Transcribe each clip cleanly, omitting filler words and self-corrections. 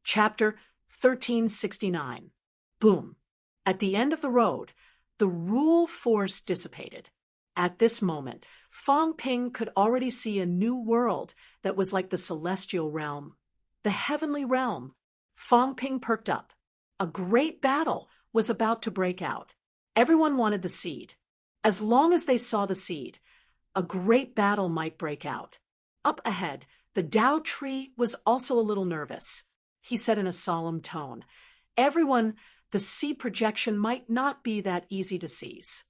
Chapter 1369. Boom. At the end of the road, the rule force dissipated. At this moment, Fong Ping could already see a new world that was like the celestial realm, the heavenly realm. Fong Ping perked up. A great battle was about to break out. Everyone wanted the seed. As long as they saw the seed, a great battle might break out. Up ahead, the Dao tree was also a little nervous. He said in a solemn tone, "Everyone, the seed projection might not be that easy to seize."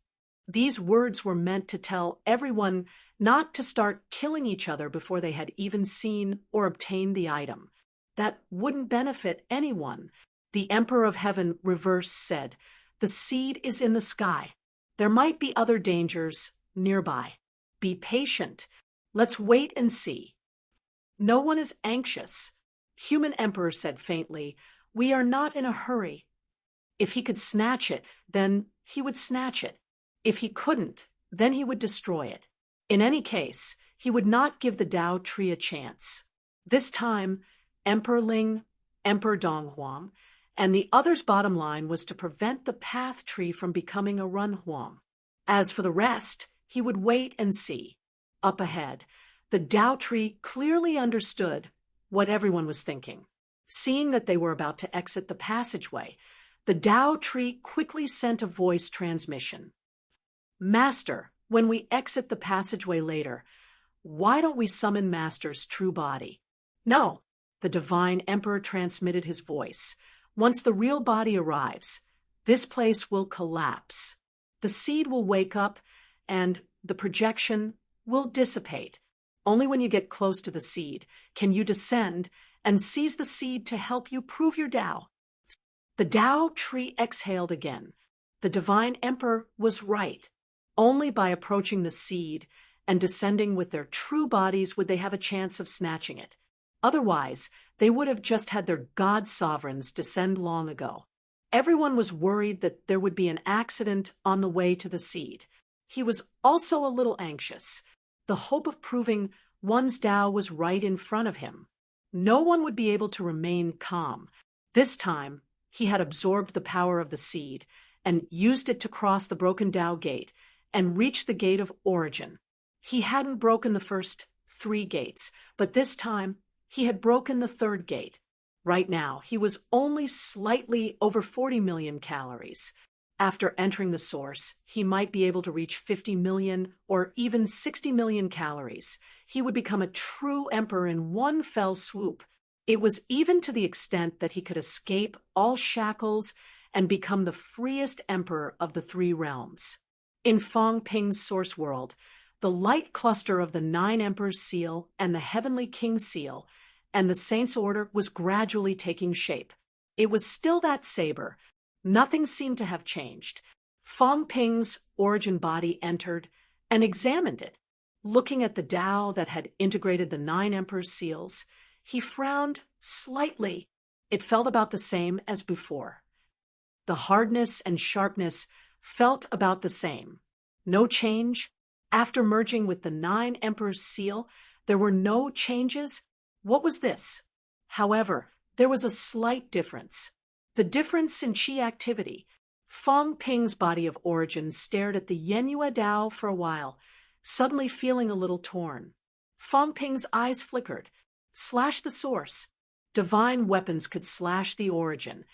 These words were meant to tell everyone not to start killing each other before they had even seen or obtained the item. That wouldn't benefit anyone. The Emperor of Heaven reverse said, "The seed is in the sky. There might be other dangers nearby. Be patient. Let's wait and see." "No one is anxious," Human Emperor said faintly. "We are not in a hurry. If he could snatch it, then he would snatch it. If he couldn't, then he would destroy it. In any case, he would not give the Dao tree a chance." This time, Emperor Ling, Emperor Donghuang, and the others' bottom line was to prevent the path tree from becoming a runhuang. As for the rest, he would wait and see. Up ahead, the Dao tree clearly understood what everyone was thinking. Seeing that they were about to exit the passageway, the Dao tree quickly sent a voice transmission. "Master, when we exit the passageway later, why don't we summon Master's true body?" "No," the Divine Emperor transmitted his voice. "Once the real body arrives, this place will collapse. The seed will wake up, and the projection will dissipate. Only when you get close to the seed can you descend and seize the seed to help you prove your Dao." The Dao tree exhaled again. The Divine Emperor was right. Only by approaching the seed and descending with their true bodies would they have a chance of snatching it. Otherwise, they would have just had their god sovereigns descend long ago. Everyone was worried that there would be an accident on the way to the seed. He was also a little anxious. The hope of proving one's Dao was right in front of him. No one would be able to remain calm. This time, he had absorbed the power of the seed and used it to cross the broken Dao gate and reach the gate of origin. He hadn't broken the first 3 gates, but this time he had broken the 3rd gate. Right now, he was only slightly over 40 million calories. After entering the source, he might be able to reach 50 million or even 60 million calories. He would become a true emperor in one fell swoop. It was even to the extent that he could escape all shackles and become the freest emperor of the 3 realms. In Fong Ping's source world, the light cluster of the 9 Emperors seal and the Heavenly King seal and the Saints' Order was gradually taking shape. It was still that saber. Nothing seemed to have changed. Fong Ping's origin body entered and examined it. Looking at the Dao that had integrated the 9 Emperors' seals, he frowned slightly. It felt about the same as before. The hardness and sharpness felt about the same. No change. After merging with the 9 Emperors' seal, there were no changes. What was this? However, there was a slight difference. The difference in chi activity. Fong Ping's body of origin stared at the Yenhua Dao for a while, suddenly feeling a little torn. Fong Ping's eyes flickered. Slash the source. Divine weapons could slash the origin,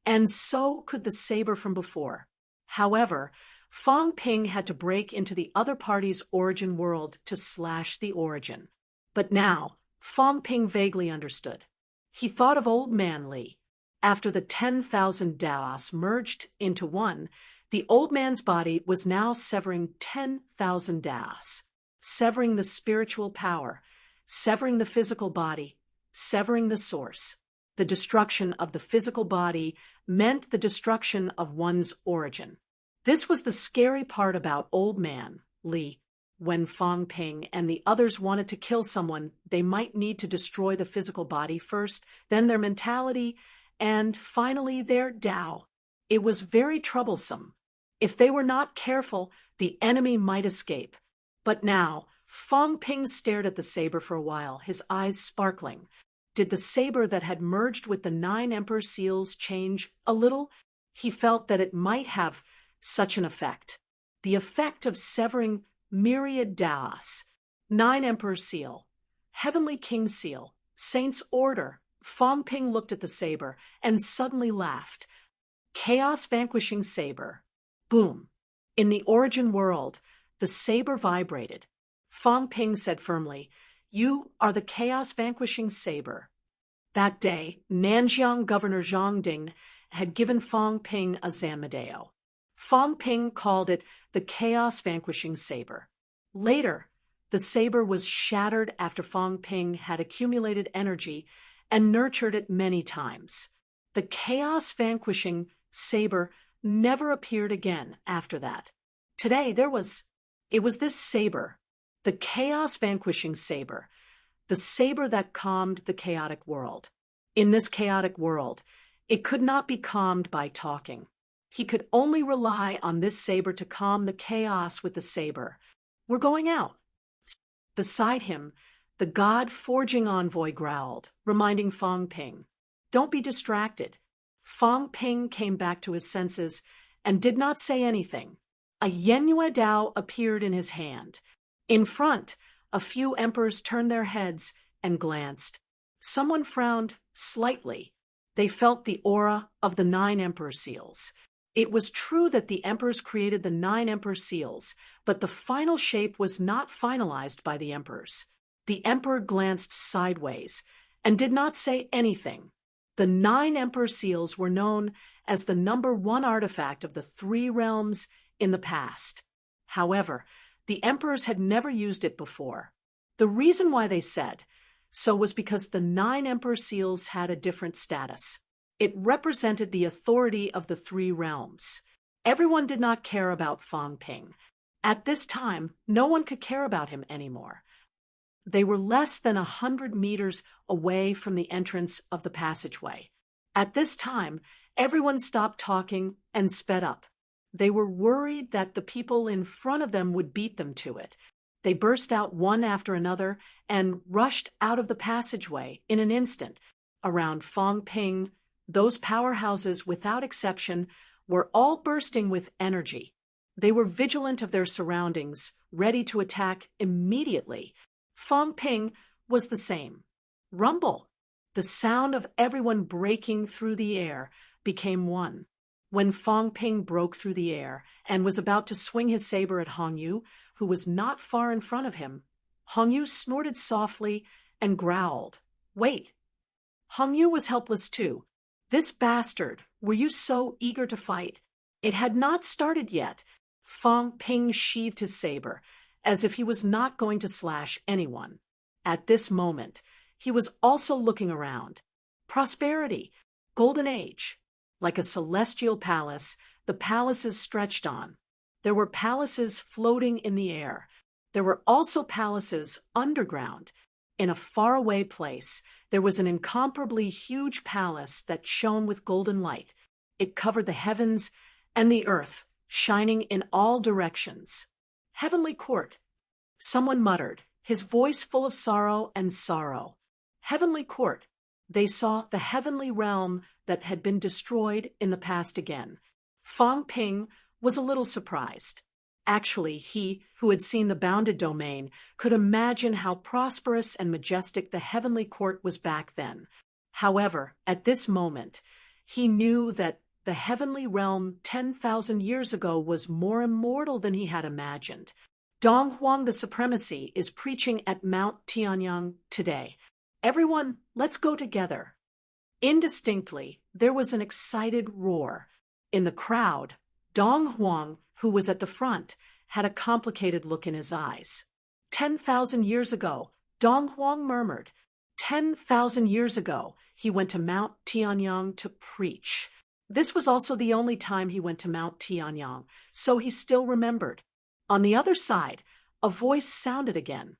and so could the saber from before. However, Fong Ping had to break into the other party's origin world to slash the origin. But now, Fong Ping vaguely understood. He thought of Old Man Li. After the 10,000 Daos merged into one, the old man's body was now severing 10,000 Daos, severing the spiritual power, severing the physical body, severing the source. The destruction of the physical body meant the destruction of one's origin. This was the scary part about Old Man Li. When Fong Ping and the others wanted to kill someone, they might need to destroy the physical body first, then their mentality, and finally their Dao. It was very troublesome. If they were not careful, the enemy might escape. But now, Fong Ping stared at the saber for a while, his eyes sparkling. Did the saber that had merged with the 9 emperor seals change a little? He felt that it might have such an effect. The effect of severing myriad daos, 9 emperor seal, heavenly king seal, saint's order. Fong Ping looked at the saber and suddenly laughed. Chaos vanquishing saber. Boom. In the origin world, the saber vibrated. Fong Ping said firmly, "You are the chaos vanquishing saber." That day, Nanjiang Governor Zhang Ding had given Fong Ping a Zanmadeo. Fong Ping called it the chaos vanquishing saber. Later, the saber was shattered after Fong Ping had accumulated energy and nurtured it many times. The chaos vanquishing saber never appeared again after that. Today, it was this saber, the chaos vanquishing saber, the saber that calmed the chaotic world. In this chaotic world, it could not be calmed by talking. He could only rely on this saber to calm the chaos with the saber. "We're going out." Beside him, the God-forging envoy growled, reminding Fong Ping, "Don't be distracted." Fong Ping came back to his senses and did not say anything. A Yenue Dao appeared in his hand. In front, a few emperors turned their heads and glanced. Someone frowned slightly. They felt the aura of the 9 emperor seals. It was true that the emperors created the 9 emperor seals, but the final shape was not finalized by the emperors. The emperor glanced sideways and did not say anything. The 9 emperor seals were known as the number 1 artifact of the 3 realms in the past. However, the emperors had never used it before. The reason why they said so was because the 9 emperor seals had a different status. It represented the authority of the 3 realms. Everyone did not care about Fong Ping. At this time, no one could care about him anymore. They were less than 100 meters away from the entrance of the passageway. At this time, everyone stopped talking and sped up. They were worried that the people in front of them would beat them to it. They burst out one after another and rushed out of the passageway in an instant. Around Fong Ping, those powerhouses, without exception, were all bursting with energy. They were vigilant of their surroundings, ready to attack immediately. Fong Ping was the same. Rumble, the sound of everyone breaking through the air, became one. When Fong Ping broke through the air and was about to swing his saber at Hong Yu, who was not far in front of him, Hong Yu snorted softly and growled. "Wait." Hong Yu was helpless too. "This bastard, were you so eager to fight?" It had not started yet. Fong Ping sheathed his saber, as if he was not going to slash anyone. At this moment, he was also looking around. Prosperity, golden age. Like a celestial palace, the palaces stretched on. There were palaces floating in the air. There were also palaces underground. In a faraway place, there was an incomparably huge palace that shone with golden light. It covered the heavens and the earth, shining in all directions. "Heavenly court," someone muttered, his voice full of sorrow and sorrow. Heavenly court. They saw the heavenly realm that had been destroyed in the past again. Fong Ping was a little surprised. Actually, he, who had seen the bounded domain, could imagine how prosperous and majestic the heavenly court was back then. However, at this moment, he knew that the heavenly realm 10,000 years ago was more immortal than he had imagined. Dong Huang the Supremacy is preaching at Mount Tianyang today. "Everyone, let's go together." Indistinctly, there was an excited roar. In the crowd, Dong Huang, who was at the front, had a complicated look in his eyes. 10,000 years ago, Dong Huang murmured. 10,000 years ago, he went to Mount Tianyang to preach. This was also the only time he went to Mount Tianyang, so he still remembered. On the other side, a voice sounded again.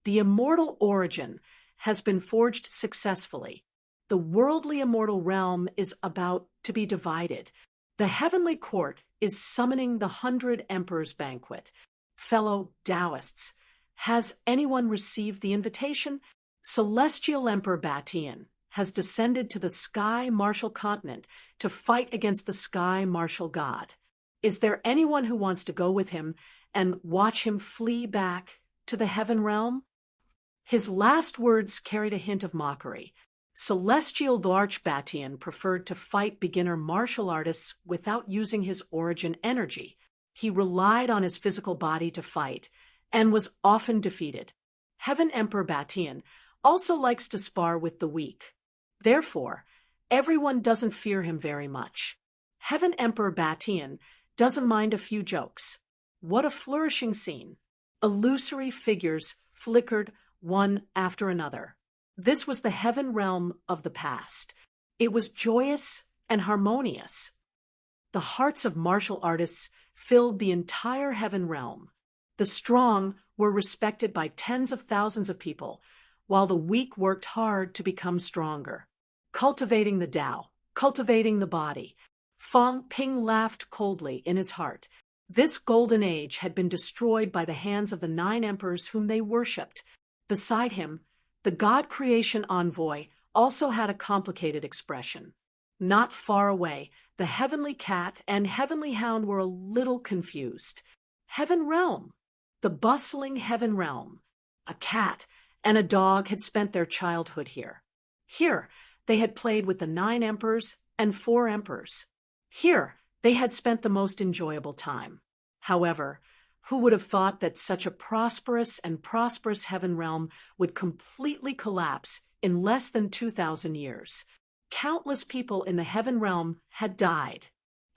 "The immortal origin has been forged successfully. The worldly immortal realm is about to be divided. The heavenly court is summoning the 100 Emperors banquet. Fellow Taoists, has anyone received the invitation? Celestial Emperor Batian has descended to the Sky Martial Continent to fight against the Sky Martial God. Is there anyone who wants to go with him and watch him flee back to the heaven realm? His last words carried a hint of mockery. Celestial Larch Batian preferred to fight beginner martial artists without using his origin energy. He relied on his physical body to fight and was often defeated. Heaven Emperor Batian also likes to spar with the weak. Therefore, everyone doesn't fear him very much. Heaven Emperor Batian doesn't mind a few jokes. What a flourishing scene! Illusory figures flickered one after another. This was the heaven realm of the past. It was joyous and harmonious. The hearts of martial artists filled the entire heaven realm. The strong were respected by tens of thousands of people, while the weak worked hard to become stronger. Cultivating the Tao, cultivating the body. Fang Ping laughed coldly in his heart. This golden age had been destroyed by the hands of the 9 emperors whom they worshipped. Beside him, the God creation envoy also had a complicated expression. Not far away, the heavenly cat and heavenly hound were a little confused. Heaven realm, the bustling heaven realm. A cat and a dog had spent their childhood here. Here, they had played with the 9 emperors and 4 emperors. Here, they had spent the most enjoyable time. However, who would have thought that such a prosperous heaven realm would completely collapse in less than 2,000 years? Countless people in the heaven realm had died.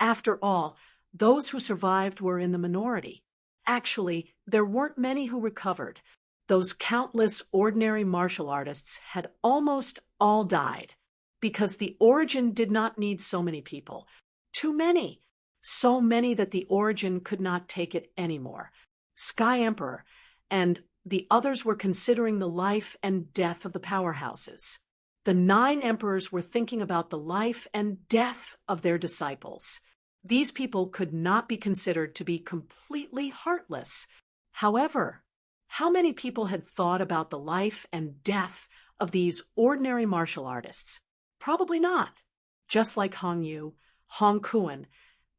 After all, those who survived were in the minority. Actually, there weren't many who recovered. Those countless ordinary martial artists had almost all died, because the origin did not need so many people. Too many. So many that the origin could not take it anymore. Sky Emperor and the others were considering the life and death of the powerhouses. The 9 emperors were thinking about the life and death of their disciples. These people could not be considered to be completely heartless. However, how many people had thought about the life and death of these ordinary martial artists? Probably not. Just like Hong Yu, Hong Kuan,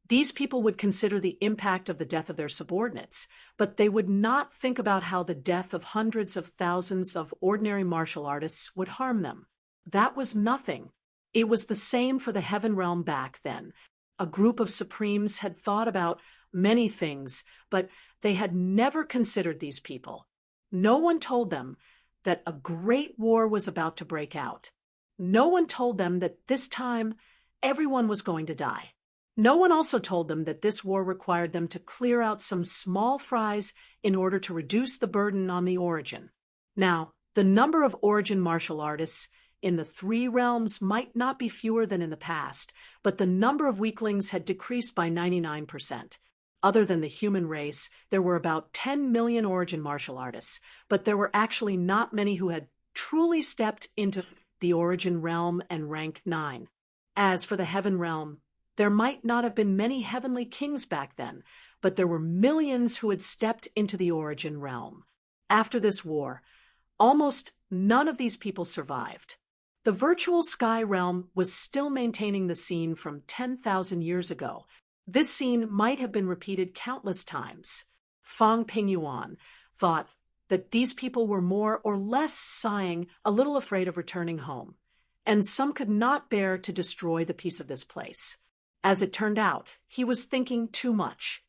these people would consider the impact of the death of their subordinates, but they would not think about how the death of hundreds of thousands of ordinary martial artists would harm them. That was nothing. It was the same for the heaven realm back then. A group of supremes had thought about many things, but they had never considered these people. No one told them that a great war was about to break out. No one told them that this time everyone was going to die. No one also told them that this war required them to clear out some small fries in order to reduce the burden on the origin. Now, the number of origin martial artists in the 3 realms might not be fewer than in the past, but the number of weaklings had decreased by 99%. Other than the human race, there were about 10 million origin martial artists, but there were actually not many who had truly stepped into the origin realm and rank 9. As for the heaven realm, there might not have been many heavenly kings back then, but there were millions who had stepped into the origin realm. After this war, almost none of these people survived. The virtual sky realm was still maintaining the scene from 10,000 years ago. This scene might have been repeated countless times. Fang Pingyuan thought that these people were more or less sighing, a little afraid of returning home, and some could not bear to destroy the peace of this place. As it turned out, he was thinking too much.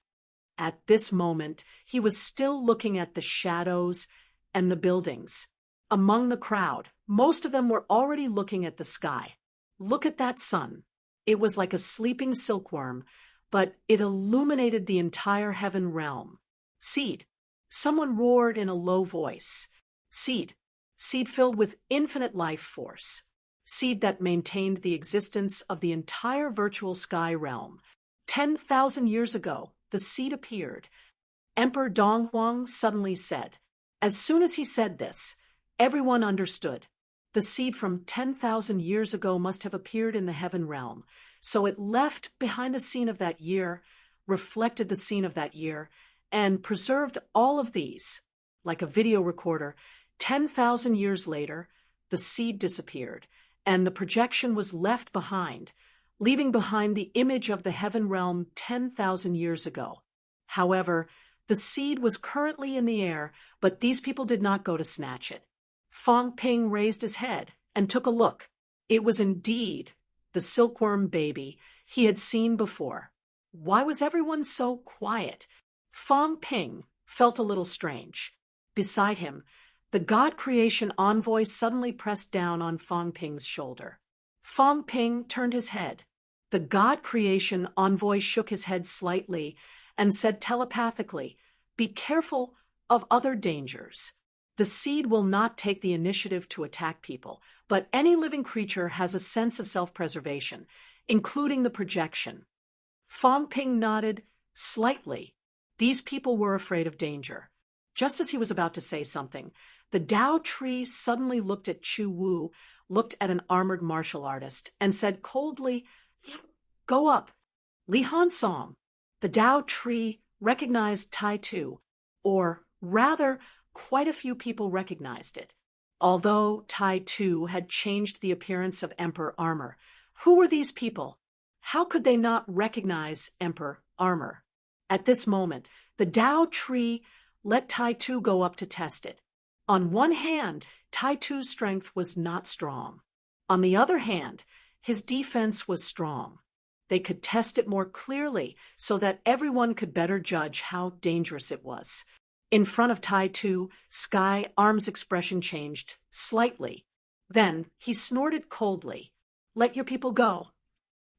At this moment, he was still looking at the shadows and the buildings. Among the crowd, most of them were already looking at the sky. Look at that sun. It was like a sleeping silkworm, but it illuminated the entire heaven realm. Seed. Someone roared in a low voice. Seed. Seed filled with infinite life force. Seed that maintained the existence of the entire virtual sky realm. 10,000 years ago, the seed appeared. Emperor Donghuang suddenly said. As soon as he said this, everyone understood. The seed from 10,000 years ago must have appeared in the heaven realm, so it left behind the scene of that year, reflected the scene of that year, and preserved all of these. Like a video recorder, 10,000 years later, the seed disappeared, and the projection was left behind, leaving behind the image of the heaven realm 10,000 years ago. However, the seed was currently in the air, but these people did not go to snatch it. Fong Ping raised his head and took a look. It was indeed the silkworm baby he had seen before. Why was everyone so quiet? Fong Ping felt a little strange. Beside him, the God Creation envoy suddenly pressed down on Fong Ping's shoulder. Fong Ping turned his head. The God Creation envoy shook his head slightly and said telepathically, "Be careful of other dangers. The seed will not take the initiative to attack people, but any living creature has a sense of self-preservation, including the projection." Fong Ping nodded slightly. These people were afraid of danger. Just as he was about to say something, the Tao tree suddenly looked at Chu Wu, looked at an armored martial artist, and said coldly, "Go up." Li Hansong. The Tao tree recognized Tai Tu, or rather, quite a few people recognized it. Although Tai Tu had changed the appearance of Emperor armor, who were these people? How could they not recognize Emperor armor? At this moment, the Tao tree let Tai Tu go up to test it. On one hand, Tai Tu's strength was not strong. On the other hand, his defense was strong. They could test it more clearly so that everyone could better judge how dangerous it was. In front of Tai Tu, Sky Arm's expression changed slightly. Then he snorted coldly, "Let your people go."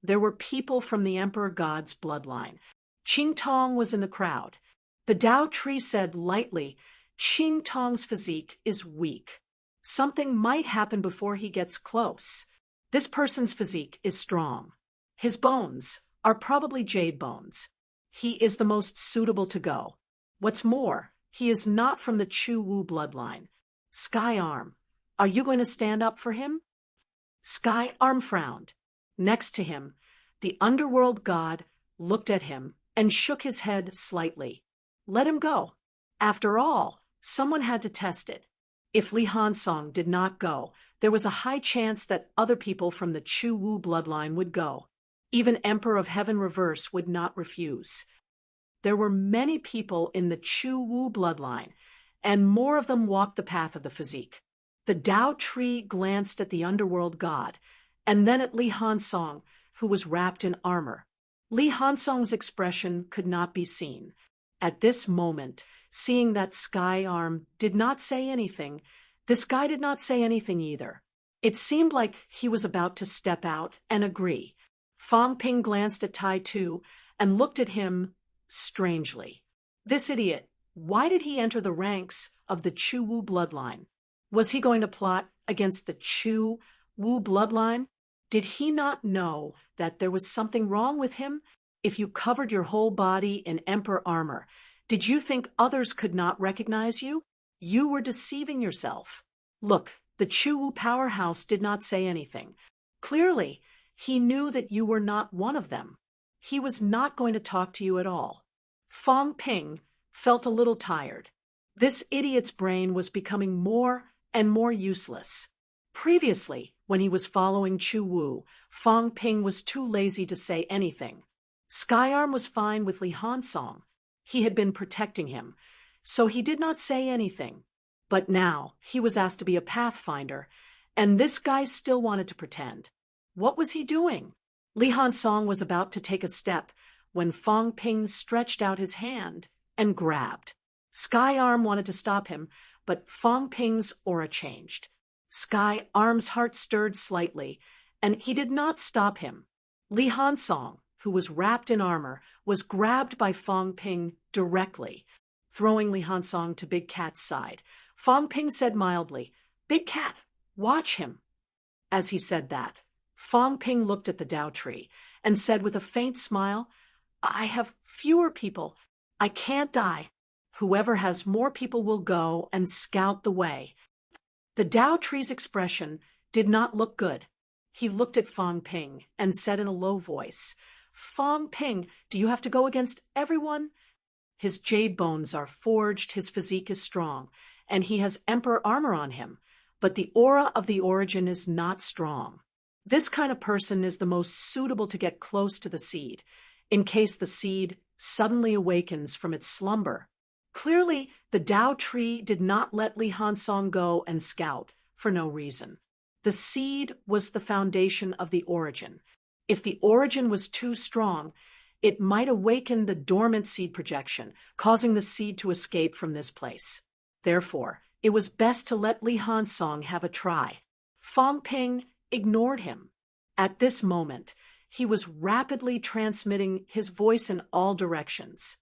There were people from the Emperor God's bloodline. Qing Tong was in the crowd. The Tao tree said lightly, "Qing Tong's physique is weak. Something might happen before he gets close. This person's physique is strong. His bones are probably jade bones. He is the most suitable to go. What's more, he is not from the Chu Wu bloodline. Sky Arm, are you going to stand up for him?" Sky Arm frowned. Next to him, the underworld god looked at him and shook his head slightly. Let him go. After all, someone had to test it. If Li Hansong did not go, there was a high chance that other people from the Chu Wu bloodline would go. Even Emperor of Heaven Reverse would not refuse. There were many people in the Chu Wu bloodline, and more of them walked the path of the physique. The Tao tree glanced at the underworld god, and then at Li Hansong, who was wrapped in armor. Li Hansong's expression could not be seen. At this moment, seeing that Sky Arm did not say anything, this guy did not say anything either. It seemed like he was about to step out and agree. Fong Ping glanced at Tai Tu and looked at him strangely. This idiot, why did he enter the ranks of the Chu Wu bloodline? Was he going to plot against the Chu Wu bloodline? Did he not know that there was something wrong with him? If you covered your whole body in Emperor armor, did you think others could not recognize you? You were deceiving yourself. Look, the Chu Wu powerhouse did not say anything. Clearly, he knew that you were not one of them. He was not going to talk to you at all. Fong Ping felt a little tired. This idiot's brain was becoming more and more useless. Previously, when he was following Chu Wu, Fong Ping was too lazy to say anything. Skyarm was fine with Li Hansong. He had been protecting him, so he did not say anything. But now he was asked to be a pathfinder, and this guy still wanted to pretend. What was he doing? Li Hansong was about to take a step when Fong Ping stretched out his hand and grabbed. Sky Arm wanted to stop him, but Fong Ping's aura changed. Sky Arm's heart stirred slightly, and he did not stop him. Li Hansong, who was wrapped in armor, was grabbed by Fong Ping directly, throwing Li Hansong to Big Cat's side. Fong Ping said mildly, "Big Cat, watch him." As he said that, Fong Ping looked at the Tao tree and said with a faint smile, "I have fewer people. I can't die. Whoever has more people will go and scout the way." The Tao tree's expression did not look good. He looked at Fong Ping and said in a low voice, "Fong Ping, do you have to go against everyone?" His jade bones are forged, his physique is strong, and he has Emperor armor on him, but the aura of the origin is not strong. This kind of person is the most suitable to get close to the seed, in case the seed suddenly awakens from its slumber. Clearly, the Tao tree did not let Li Hansong go and scout for no reason. The seed was the foundation of the origin. If the origin was too strong, it might awaken the dormant seed projection, causing the seed to escape from this place. Therefore, it was best to let Li Hansong have a try. Fang Ping ignored him. At this moment, he was rapidly transmitting his voice in all directions.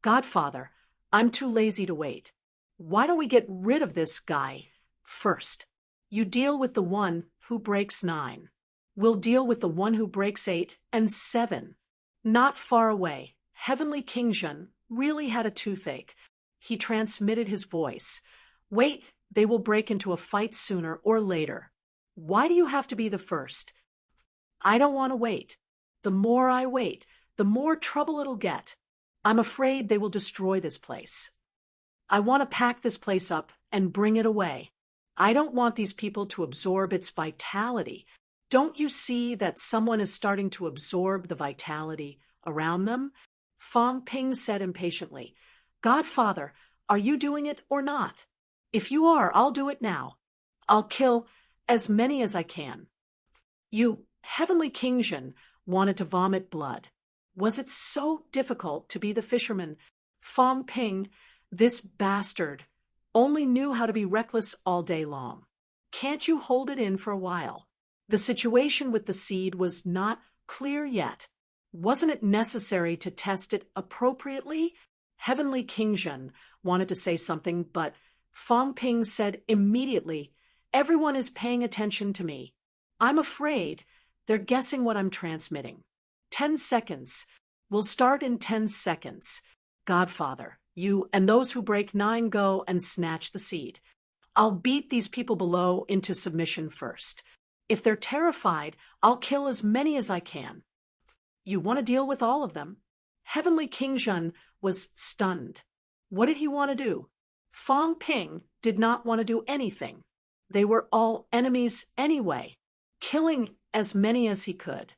Godfather, I'm too lazy to wait. Why don't we get rid of this guy first? You deal with the one who breaks 9. We'll deal with the one who breaks 8 and 7. Not far away, Heavenly King Zhen really had a toothache. He transmitted his voice. Wait, they will break into a fight sooner or later. Why do you have to be the first? I don't want to wait. The more I wait, the more trouble it'll get. I'm afraid they will destroy this place. I want to pack this place up and bring it away. I don't want these people to absorb its vitality. Don't you see that someone is starting to absorb the vitality around them? Fang Ping said impatiently, Godfather, are you doing it or not? If you are, I'll do it now. I'll kill as many as I can. You, Heavenly King Zhen, wanted to vomit blood. Was it so difficult to be the fisherman? Fang Ping, this bastard, only knew how to be reckless all day long. Can't you hold it in for a while? The situation with the seed was not clear yet. Wasn't it necessary to test it appropriately? Heavenly King Zhen wanted to say something, but Fang Ping said immediately, Everyone is paying attention to me. I'm afraid they're guessing what I'm transmitting. 10 seconds. We'll start in 10 seconds. Godfather, you and those who break 9 go and snatch the seed. I'll beat these people below into submission first. If they're terrified, I'll kill as many as I can. You want to deal with all of them? Heavenly King Zhen was stunned. What did he want to do? Fang Ping did not want to do anything. They were all enemies anyway, killing as many as he could.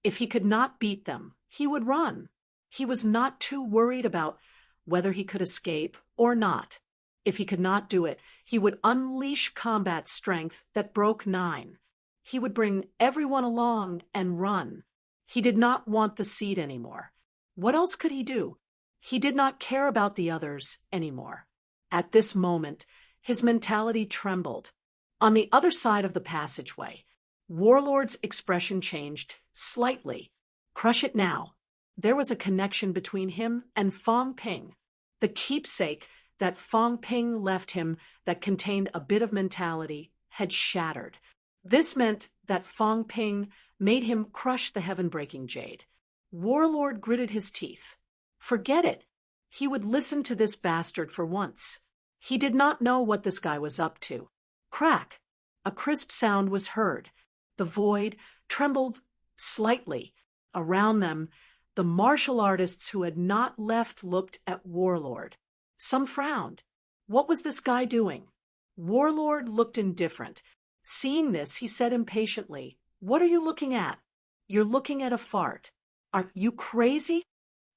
If he could not beat them, he would run. He was not too worried about whether he could escape or not. If he could not do it, he would unleash combat strength that broke 9. He would bring everyone along and run. He did not want the seed anymore. What else could he do? He did not care about the others anymore. At this moment, his mentality trembled. On the other side of the passageway, Warlord's expression changed slightly. Crush it now. There was a connection between him and Fang Ping. The keepsake that Fang Ping left him that contained a bit of mentality had shattered. This meant that Fang Ping made him crush the heaven-breaking jade. Warlord gritted his teeth. Forget it. He would listen to this bastard for once. He did not know what this guy was up to. Crack! A crisp sound was heard. The void trembled slightly. Around them, the martial artists who had not left looked at Warlord. Some frowned. What was this guy doing? Warlord looked indifferent. Seeing this, he said impatiently, What are you looking at? You're looking at a fart. Are you crazy?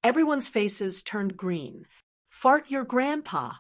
Everyone's faces turned green. Fart your grandpa.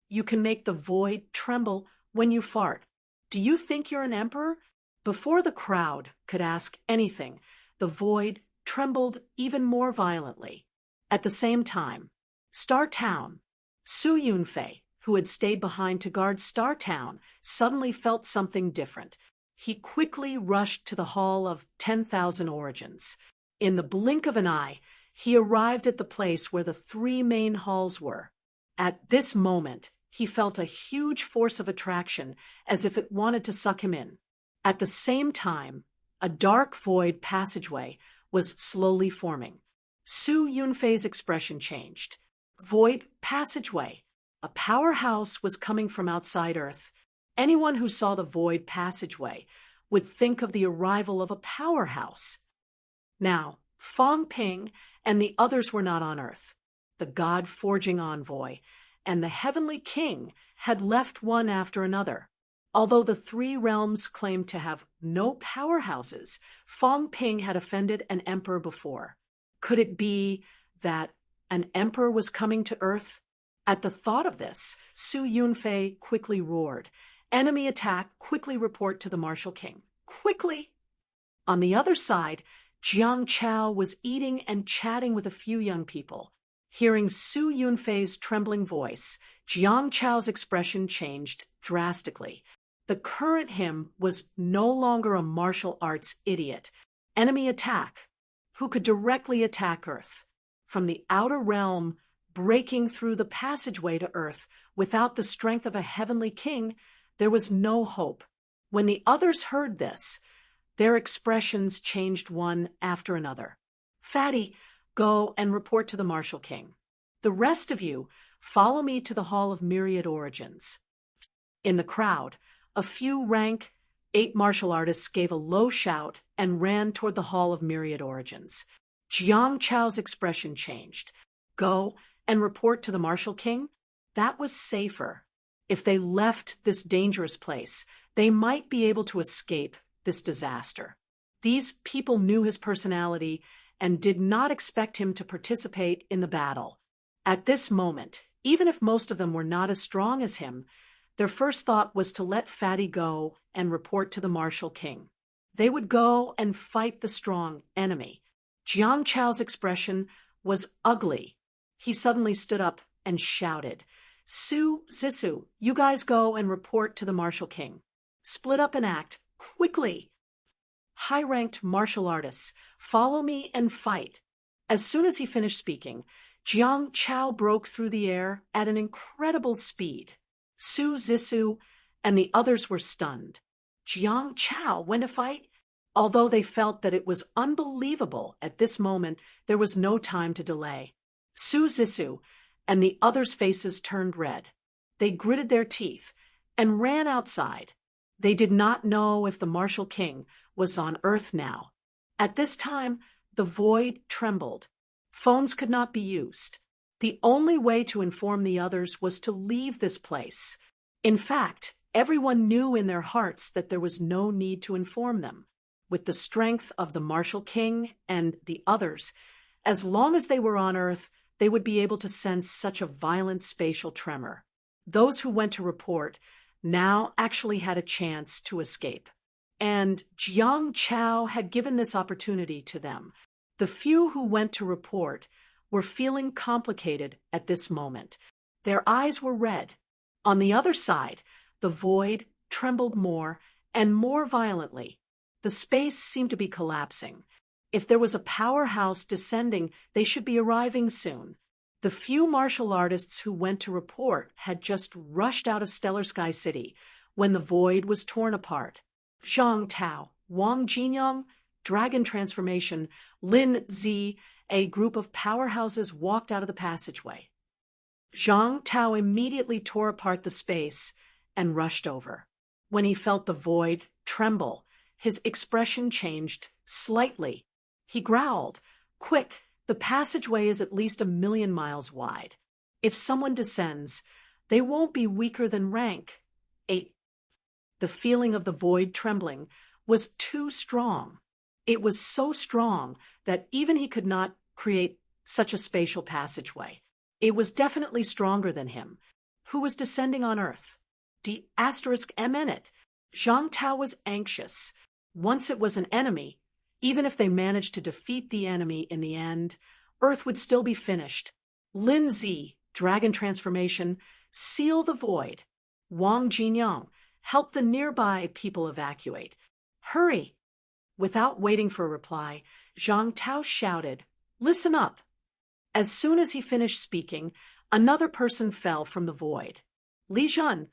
You can make the void tremble when you fart. Do you think you're an emperor? Before the crowd could ask anything, the void trembled even more violently. At the same time, Star Town, Su Yunfei, who had stayed behind to guard Star Town, suddenly felt something different. He quickly rushed to the Hall of 10,000 Origins. In the blink of an eye, he arrived at the place where the 3 main halls were. At this moment, he felt a huge force of attraction, as if it wanted to suck him in. At the same time, a dark void passageway was slowly forming. Su Yunfei's expression changed. Void passageway. A powerhouse was coming from outside Earth. Anyone who saw the void passageway would think of the arrival of a powerhouse. Now, Fang Ping and the others were not on Earth. The God-forging envoy and the heavenly king had left one after another. Although the three realms claimed to have no powerhouses, Fong Ping had offended an emperor before. Could it be that an emperor was coming to Earth? At the thought of this, Su Yunfei quickly roared, "Enemy attack, quickly report to the martial king. Quickly!" On the other side, Jiang Chao was eating and chatting with a few young people. Hearing Su Yunfei's trembling voice, Jiang Chao's expression changed drastically. The current him was no longer a martial arts idiot. Enemy attack, who could directly attack Earth. From the outer realm, breaking through the passageway to Earth without the strength of a heavenly king, there was no hope. When the others heard this, their expressions changed one after another. "Fatty, go and report to the martial king. The rest of you, follow me to the Hall of Myriad Origins." In the crowd, a few rank 8 martial artists gave a low shout and ran toward the Hall of Myriad Origins. Jiang Chao's expression changed. Go and report to the martial king? That was safer. If they left this dangerous place, they might be able to escape this disaster. These people knew his personality and did not expect him to participate in the battle. At this moment, even if most of them were not as strong as him, their first thought was to let Fatty go and report to the martial king. They would go and fight the strong enemy. Jiang Chao's expression was ugly. He suddenly stood up and shouted, "Su Zissou, you guys go and report to the martial king. Split up and act, quickly. High-ranked martial artists, follow me and fight." As soon as he finished speaking, Jiang Chao broke through the air at an incredible speed. Su Zissou and the others were stunned. Jiang Chao went to fight? Although they felt that it was unbelievable at this moment, there was no time to delay. Su Zissou and the others' faces turned red. They gritted their teeth and ran outside. They did not know if the martial king was on Earth now. At this time, the void trembled. Phones could not be used. The only way to inform the others was to leave this place. In fact, everyone knew in their hearts that there was no need to inform them. With the strength of the martial king and the others, as long as they were on Earth, they would be able to sense such a violent spatial tremor. Those who went to report now actually had a chance to escape. And Jiang Chao had given this opportunity to them. The few who went to report were feeling complicated at this moment. Their eyes were red. On the other side, the void trembled more and more violently. The space seemed to be collapsing. If there was a powerhouse descending, they should be arriving soon. The few martial artists who went to report had just rushed out of Stellar Sky City when the void was torn apart. Zhang Tao, Wang Jinyang, Dragon Transformation, Lin Zi, a group of powerhouses walked out of the passageway. Zhang Tao immediately tore apart the space and rushed over. When he felt the void tremble, his expression changed slightly. He growled, "Quick, the passageway is at least 1,000,000 miles wide. If someone descends, they won't be weaker than rank 8. The feeling of the void trembling was too strong. It was so strong that even he could not create such a spatial passageway. It was definitely stronger than him. Who was descending on Earth? *M in it. Zhang Tao was anxious. Once it was an enemy, even if they managed to defeat the enemy in the end, Earth would still be finished. Lin Zi, Dragon Transformation, seal the void. Wang Jinyang, help the nearby people evacuate. Hurry! Without waiting for a reply, Zhang Tao shouted, "Listen up!" As soon as he finished speaking, another person fell from the void. Li Zhen,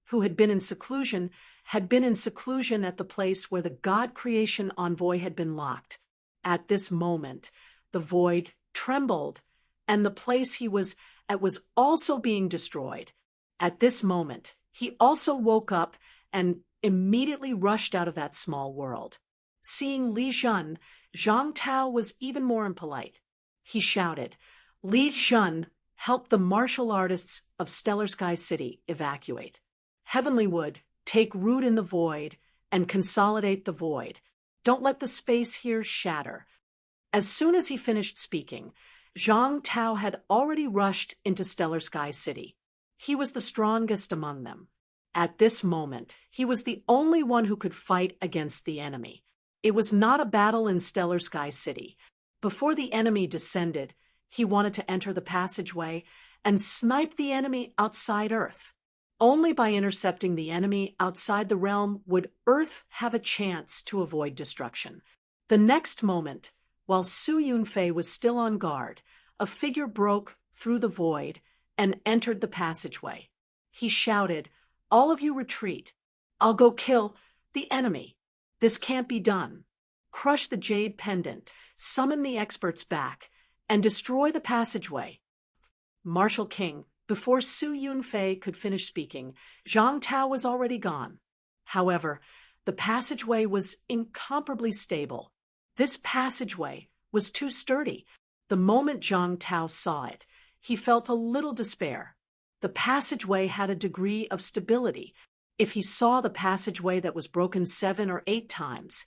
who had been in seclusion at the place where the God creation envoy had been locked. At this moment, the void trembled, and the place he was at was also being destroyed. At this moment, he also woke up and immediately rushed out of that small world. Seeing Li Zhen, Zhang Tao was even more impolite. He shouted, "Li Zhen, help the martial artists of Stellar Sky City evacuate. Heavenly would take root in the void and consolidate the void. Don't let the space here shatter. As soon as he finished speaking, Zhang Tao had already rushed into Stellar Sky City. He was the strongest among them. At this moment, he was the only one who could fight against the enemy. It was not a battle in Stellar Sky City. Before the enemy descended, he wanted to enter the passageway and snipe the enemy outside Earth. Only by intercepting the enemy outside the realm would Earth have a chance to avoid destruction. The next moment, while Su Yunfei was still on guard, a figure broke through the void and entered the passageway. He shouted, "All of you retreat. I'll go kill the enemy. This can't be done. Crush the jade pendant, summon the experts back, and destroy the passageway." Martial King, before Su Yunfei could finish speaking, Zhang Tao was already gone. However, the passageway was incomparably stable. This passageway was too sturdy. The moment Zhang Tao saw it, he felt a little despair. The passageway had a degree of stability. If he saw the passageway that was broken 7 or 8 times,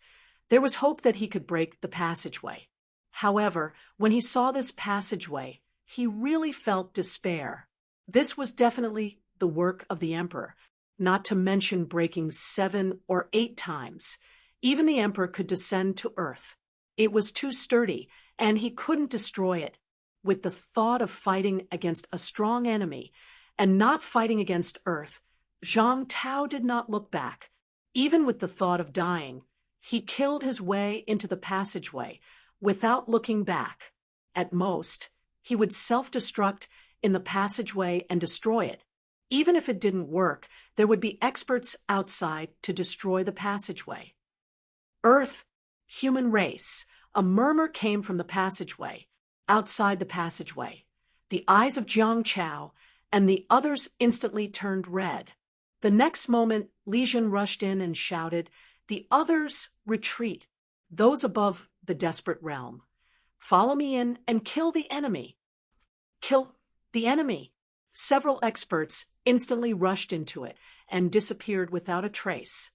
there was hope that he could break the passageway. However, when he saw this passageway, he really felt despair. This was definitely the work of the Emperor, not to mention breaking 7 or 8 times. Even the Emperor could descend to Earth. It was too sturdy, and he couldn't destroy it. With the thought of fighting against a strong enemy and not fighting against Earth, Zhang Tao did not look back. Even with the thought of dying, he killed his way into the passageway without looking back. At most, he would self-destruct in the passageway and destroy it. Even if it didn't work, there would be experts outside to destroy the passageway. Earth, human race, a murmur came from the passageway. Outside the passageway, the eyes of Jiang Chao and the others instantly turned red. The next moment, Li Jun rushed in and shouted, "The others retreat, those above the desperate realm. Follow me in and kill the enemy." Kill the enemy. Several experts instantly rushed into it and disappeared without a trace.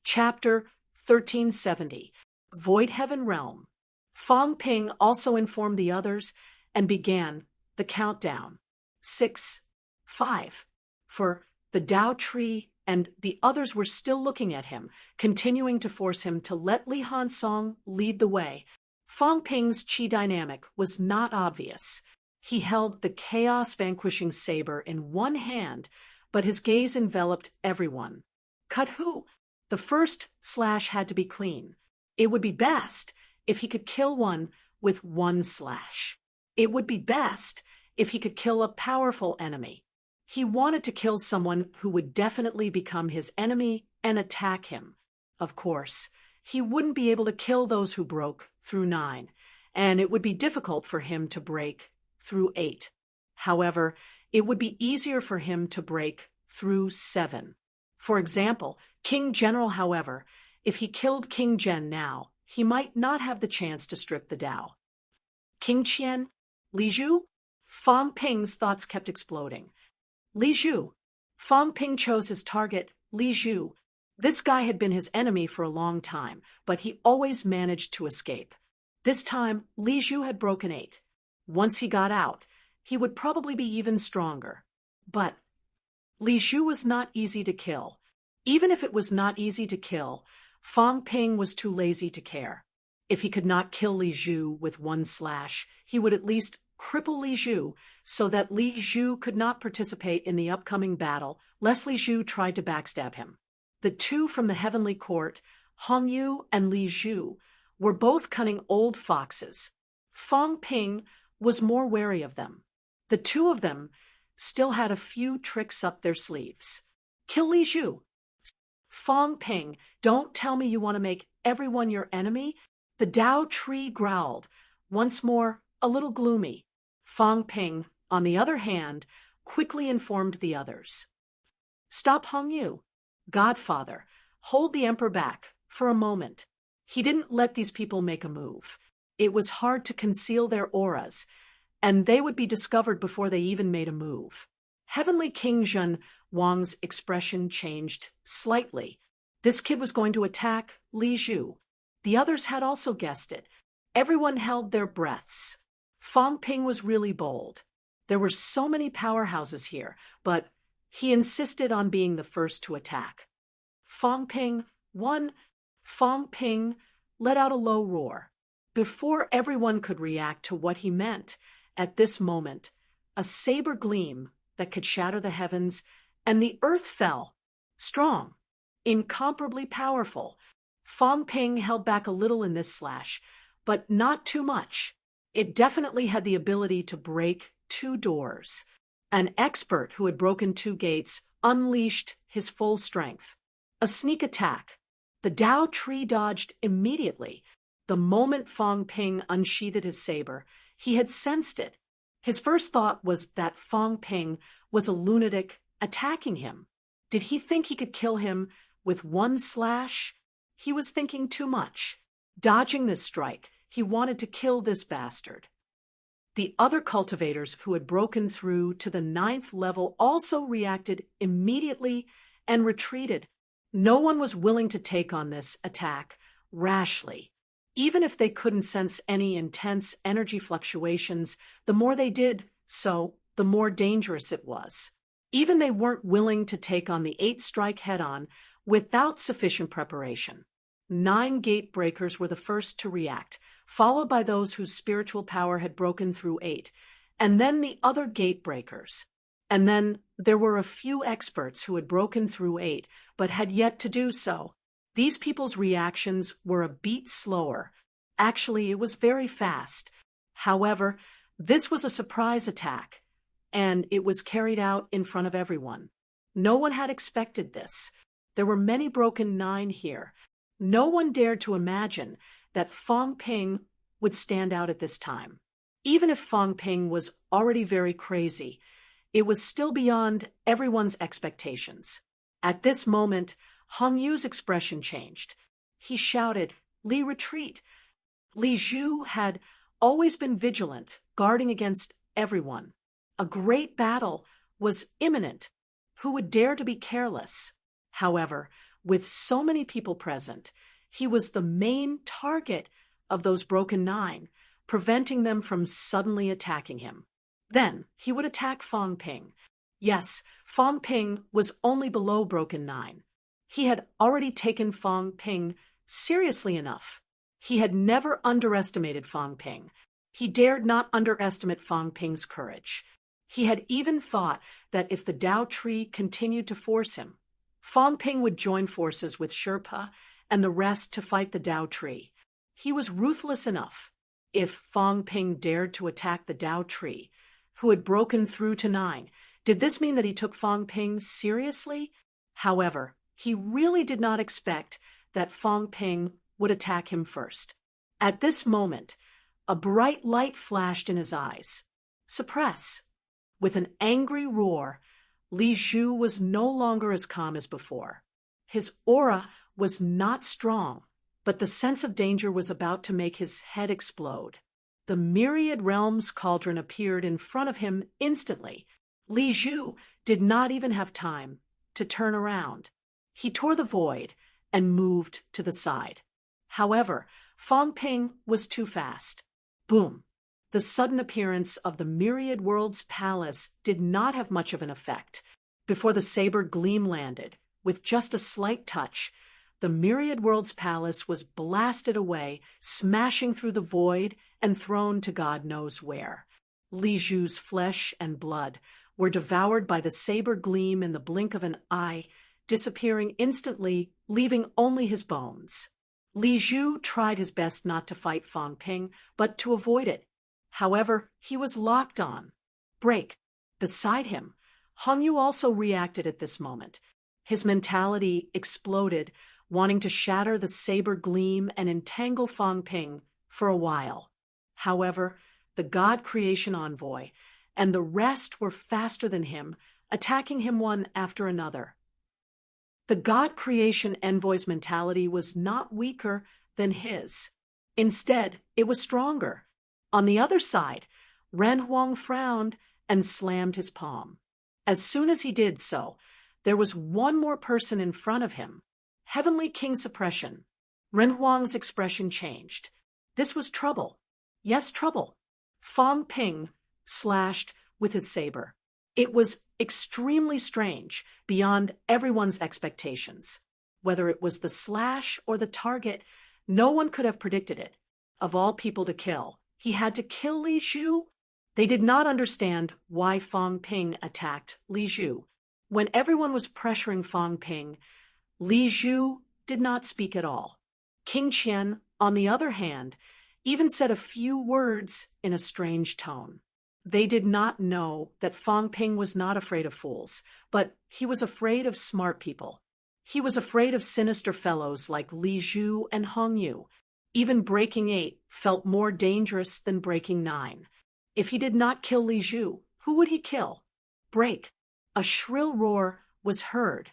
Chapter 1370, Void Heaven Realm. Fang Ping also informed the others and began the countdown. 6, 5. For the Dao Tree and the others were still looking at him, continuing to force him to let Li Hansong lead the way. Fang Ping's qi dynamic was not obvious. He held the chaos-vanquishing saber in one hand, but his gaze enveloped everyone. Cut who? The first slash had to be clean. It would be best if he could kill one with one slash. It would be best if he could kill a powerful enemy. He wanted to kill someone who would definitely become his enemy and attack him. Of course, he wouldn't be able to kill those who broke through 9, and it would be difficult for him to break through 8. However, it would be easier for him to break through 7. For example, King General, however, if he killed King Zhen now, he might not have the chance to strip the Dao. King Qian? Li Zhu? Fang Ping's thoughts kept exploding. Li Zhu. Fang Ping chose his target, Li Zhu. This guy had been his enemy for a long time, but he always managed to escape. This time, Li Zhu had broken 8. Once he got out, he would probably be even stronger. But Li Zhu was not easy to kill. Even if it was not easy to kill, Fang Ping was too lazy to care. If he could not kill Li Zhu with one slash, he would at least cripple Li Zhu so that Li Zhu could not participate in the upcoming battle, lest Li Zhu tried to backstab him. The two from the heavenly court, Hong Yu and Li Zhu, were both cunning old foxes. Fang Ping was more wary of them. The two of them still had a few tricks up their sleeves. Kill Li Zhu. Fang Ping, don't tell me you want to make everyone your enemy. The Dao Tree growled, once more a little gloomy. Fang Ping, on the other hand, quickly informed the others. Stop, Hong Yu. Godfather, hold the Emperor back for a moment. He didn't let these people make a move. It was hard to conceal their auras, and they would be discovered before they even made a move. Heavenly King Zhen Wang's expression changed slightly. This kid was going to attack Li Zhu. The others had also guessed it. Everyone held their breaths. Fang Ping was really bold. There were so many powerhouses here, but he insisted on being the first to attack. Fang Ping let out a low roar. Before everyone could react to what he meant, at this moment, a saber gleam that could shatter the heavens, and the earth fell. Strong, incomparably powerful. Fang Ping held back a little in this slash, but not too much. It definitely had the ability to break 2 doors. An expert who had broken 2 gates unleashed his full strength. A sneak attack. The Dao tree dodged immediately. The moment Fang Ping unsheathed his saber, he had sensed it. His first thought was that Fang Ping was a lunatic attacking him. Did he think he could kill him with 1 slash? He was thinking too much. Dodging this strike, he wanted to kill this bastard. The other cultivators who had broken through to the 9th level also reacted immediately and retreated. No one was willing to take on this attack rashly. Even if they couldn't sense any intense energy fluctuations, the more they did so, the more dangerous it was. Even they weren't willing to take on the 8th strike head-on without sufficient preparation. 9 gate breakers were the first to react, followed by those whose spiritual power had broken through 8, and then the other gate breakers. And then there were a few experts who had broken through 8, but had yet to do so. These people's reactions were a beat slower. Actually, it was very fast. However, this was a surprise attack, and it was carried out in front of everyone. No one had expected this. There were many broken 9 here. No one dared to imagine that Fang Ping would stand out at this time. Even if Fang Ping was already very crazy, it was still beyond everyone's expectations. At this moment, Hong Yu's expression changed. He shouted, "Li, retreat!" Li Zhu had always been vigilant, guarding against everyone. A great battle was imminent. Who would dare to be careless? However, with so many people present, he was the main target of those broken 9, preventing them from suddenly attacking him. Then he would attack Fang Ping. Yes, Fang Ping was only below broken 9. He had already taken Fang Ping seriously enough. He had never underestimated Fang Ping. He dared not underestimate Fang Ping's courage. He had even thought that if the Dao tree continued to force him, Fang Ping would join forces with Sherpa and the rest to fight the Dao tree. He was ruthless enough. If Fang Ping dared to attack the Dao tree, who had broken through to 9, did this mean that he took Fang Ping seriously? However, he really did not expect that Fang Ping would attack him first. At this moment, a bright light flashed in his eyes. Suppress. With an angry roar, Li Zhu was no longer as calm as before. His aura was not strong, but the sense of danger was about to make his head explode. The myriad realms cauldron appeared in front of him instantly. Li Zhu did not even have time to turn around. He tore the void and moved to the side. However, Fang Ping was too fast. Boom! The sudden appearance of the Myriad World's palace did not have much of an effect. Before the saber gleam landed, with just a slight touch, the Myriad World's palace was blasted away, smashing through the void and thrown to God knows where. Li Zhu's flesh and blood were devoured by the saber gleam in the blink of an eye, disappearing instantly, leaving only his bones. Li Zhu tried his best not to fight Fang Ping, but to avoid it. However, he was locked on. Break. Beside him, Hong Yu also reacted at this moment. His mentality exploded, wanting to shatter the saber gleam and entangle Fang Ping for a while. However, the God Creation Envoy and the rest were faster than him, attacking him one after another. The God Creation Envoy's mentality was not weaker than his. Instead, it was stronger. On the other side, Renhuang frowned and slammed his palm. As soon as he did so, there was one more person in front of him. Heavenly King Suppression. Renhuang's expression changed. This was trouble. Yes, trouble. Fong Ping slashed with his saber. It was extremely strange, beyond everyone's expectations. Whether it was the slash or the target, no one could have predicted it. Of all people to kill, he had to kill Li Zhu? They did not understand why Fong Ping attacked Li Zhu. When everyone was pressuring Fong Ping, Li Zhu did not speak at all. King Qian, on the other hand, even said a few words in a strange tone. They did not know that Fong Ping was not afraid of fools, but he was afraid of smart people. He was afraid of sinister fellows like Li Zhu and Hong Yu. Even breaking 8 felt more dangerous than breaking 9. If he did not kill Li Zhu, who would he kill? Break. A shrill roar was heard.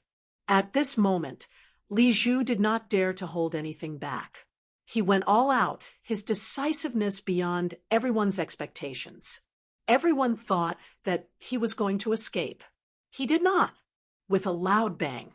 At this moment, Li Zhu did not dare to hold anything back. He went all out, his decisiveness beyond everyone's expectations. Everyone thought that he was going to escape. He did not. With a loud bang,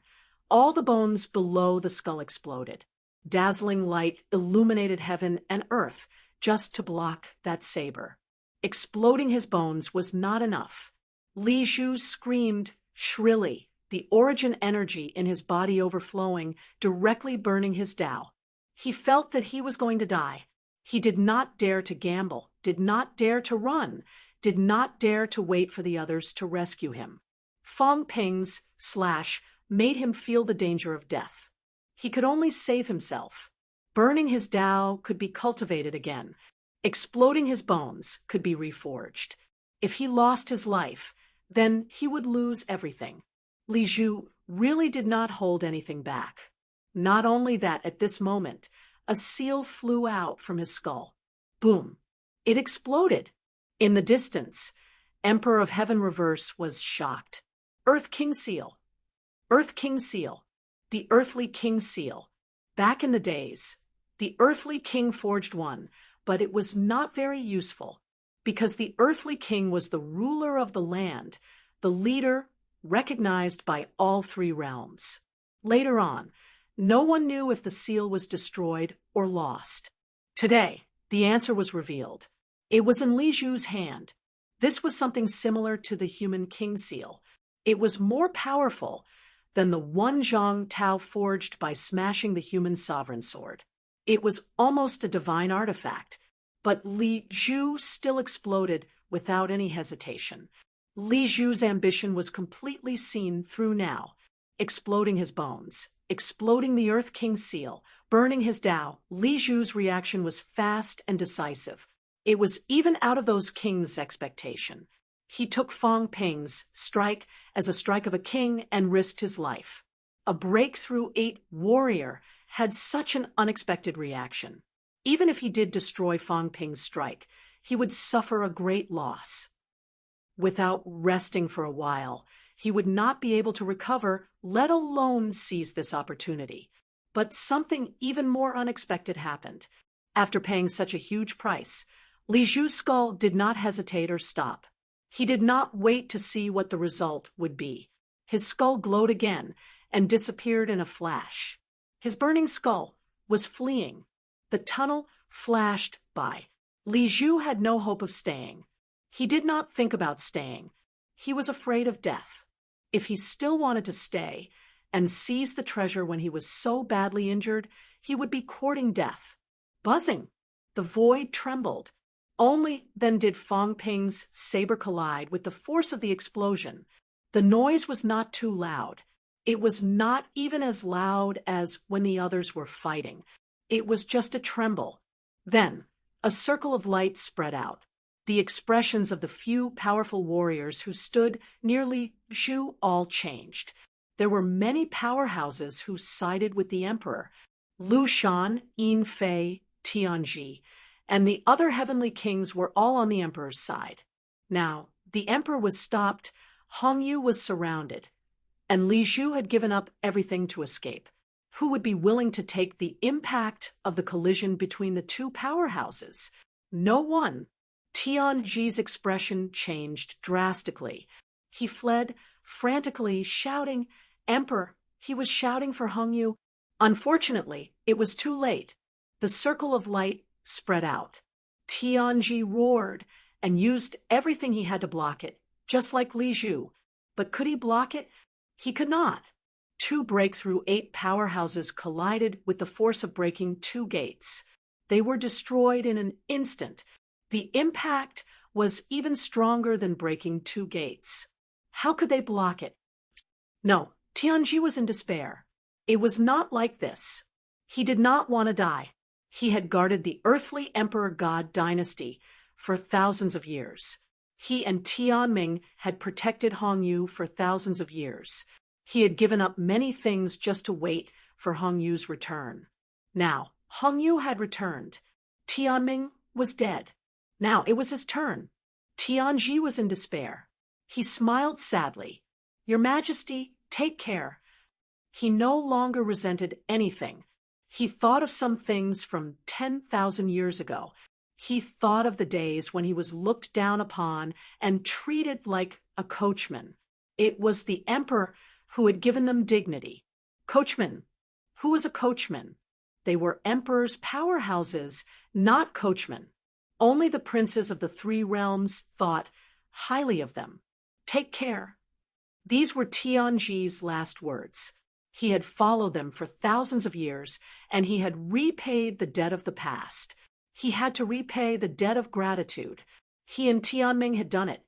all the bones below the skull exploded. Dazzling light illuminated heaven and earth just to block that saber. Exploding his bones was not enough. Li Zhu screamed shrilly, the origin energy in his body overflowing, directly burning his Tao. He felt that he was going to die. He did not dare to gamble, did not dare to run, did not dare to wait for the others to rescue him. Fong Ping's slash made him feel the danger of death. He could only save himself. Burning his Tao could be cultivated again. Exploding his bones could be reforged. If he lost his life, then he would lose everything. Li Zhu really did not hold anything back. Not only that, at this moment, a seal flew out from his skull. Boom! It exploded. In the distance, Emperor of Heaven Reverse was shocked. Earth King Seal. Earth King Seal. The Earthly King Seal. Back in the days, the Earthly King forged one, but it was not very useful, because the Earthly King was the ruler of the land, the leader recognized by all 3 realms. Later on, no one knew if the seal was destroyed or lost. Today, the answer was revealed. It was in Li Zhu's hand. This was something similar to the human king seal. It was more powerful than the one Zhang Tao forged by smashing the human sovereign sword. It was almost a divine artifact, but Li Zhu still exploded without any hesitation. Li Zhu's ambition was completely seen through now, exploding his bones, exploding the Earth King seal, burning his Tao. Li Zhu's reaction was fast and decisive. It was even out of those kings' expectation. He took Fong Ping's strike as a strike of a king and risked his life. A breakthrough 8 warrior had such an unexpected reaction. Even if he did destroy Fong Ping's strike, he would suffer a great loss. Without resting for a while, he would not be able to recover, let alone seize this opportunity. But something even more unexpected happened. After paying such a huge price, Li Zhu's skull did not hesitate or stop. He did not wait to see what the result would be. His skull glowed again and disappeared in a flash. His burning skull was fleeing. The tunnel flashed by. Li Zhu had no hope of staying. He did not think about staying. He was afraid of death. If he still wanted to stay and seize the treasure when he was so badly injured, he would be courting death. Buzzing. The void trembled. Only then did Fong Ping's saber collide with the force of the explosion. The noise was not too loud. It was not even as loud as when the others were fighting. It was just a tremble. Then, a circle of light spread out. The expressions of the few powerful warriors who stood near Li Zhu all changed. There were many powerhouses who sided with the emperor. Lu Shan, Yin Fei, Tianji, and the other heavenly kings were all on the emperor's side. Now, the emperor was stopped, Hong Yu was surrounded, and Li Zhu had given up everything to escape. Who would be willing to take the impact of the collision between the 2 powerhouses? No one. Tianji's expression changed drastically. He fled, frantically shouting, "Emperor!" He was shouting for Hongyu. Unfortunately, it was too late. The circle of light spread out. Tianji roared and used everything he had to block it, just like Li Zhu. But could he block it? He could not. Two breakthrough 8 powerhouses collided with the force of breaking 2 gates. They were destroyed in an instant. The impact was even stronger than breaking 2 gates. How could they block it? No, Tianji was in despair. It was not like this. He did not want to die. He had guarded the earthly emperor-god dynasty for thousands of years. He and Tianming had protected Hongyu for thousands of years. He had given up many things just to wait for Hongyu's return. Now, Hongyu had returned. Tianming was dead. Now it was his turn. Tianji was in despair. He smiled sadly. "Your Majesty, take care." He no longer resented anything. He thought of some things from 10,000 years ago. He thought of the days when he was looked down upon and treated like a coachman. It was the emperor who had given them dignity. Coachman. Who was a coachman? They were emperor's powerhouses, not coachmen. Only the princes of the 3 realms thought highly of them. Take care. These were Tianji's last words. He had followed them for thousands of years, and he had repaid the debt of the past. He had to repay the debt of gratitude. He and Tianming had done it.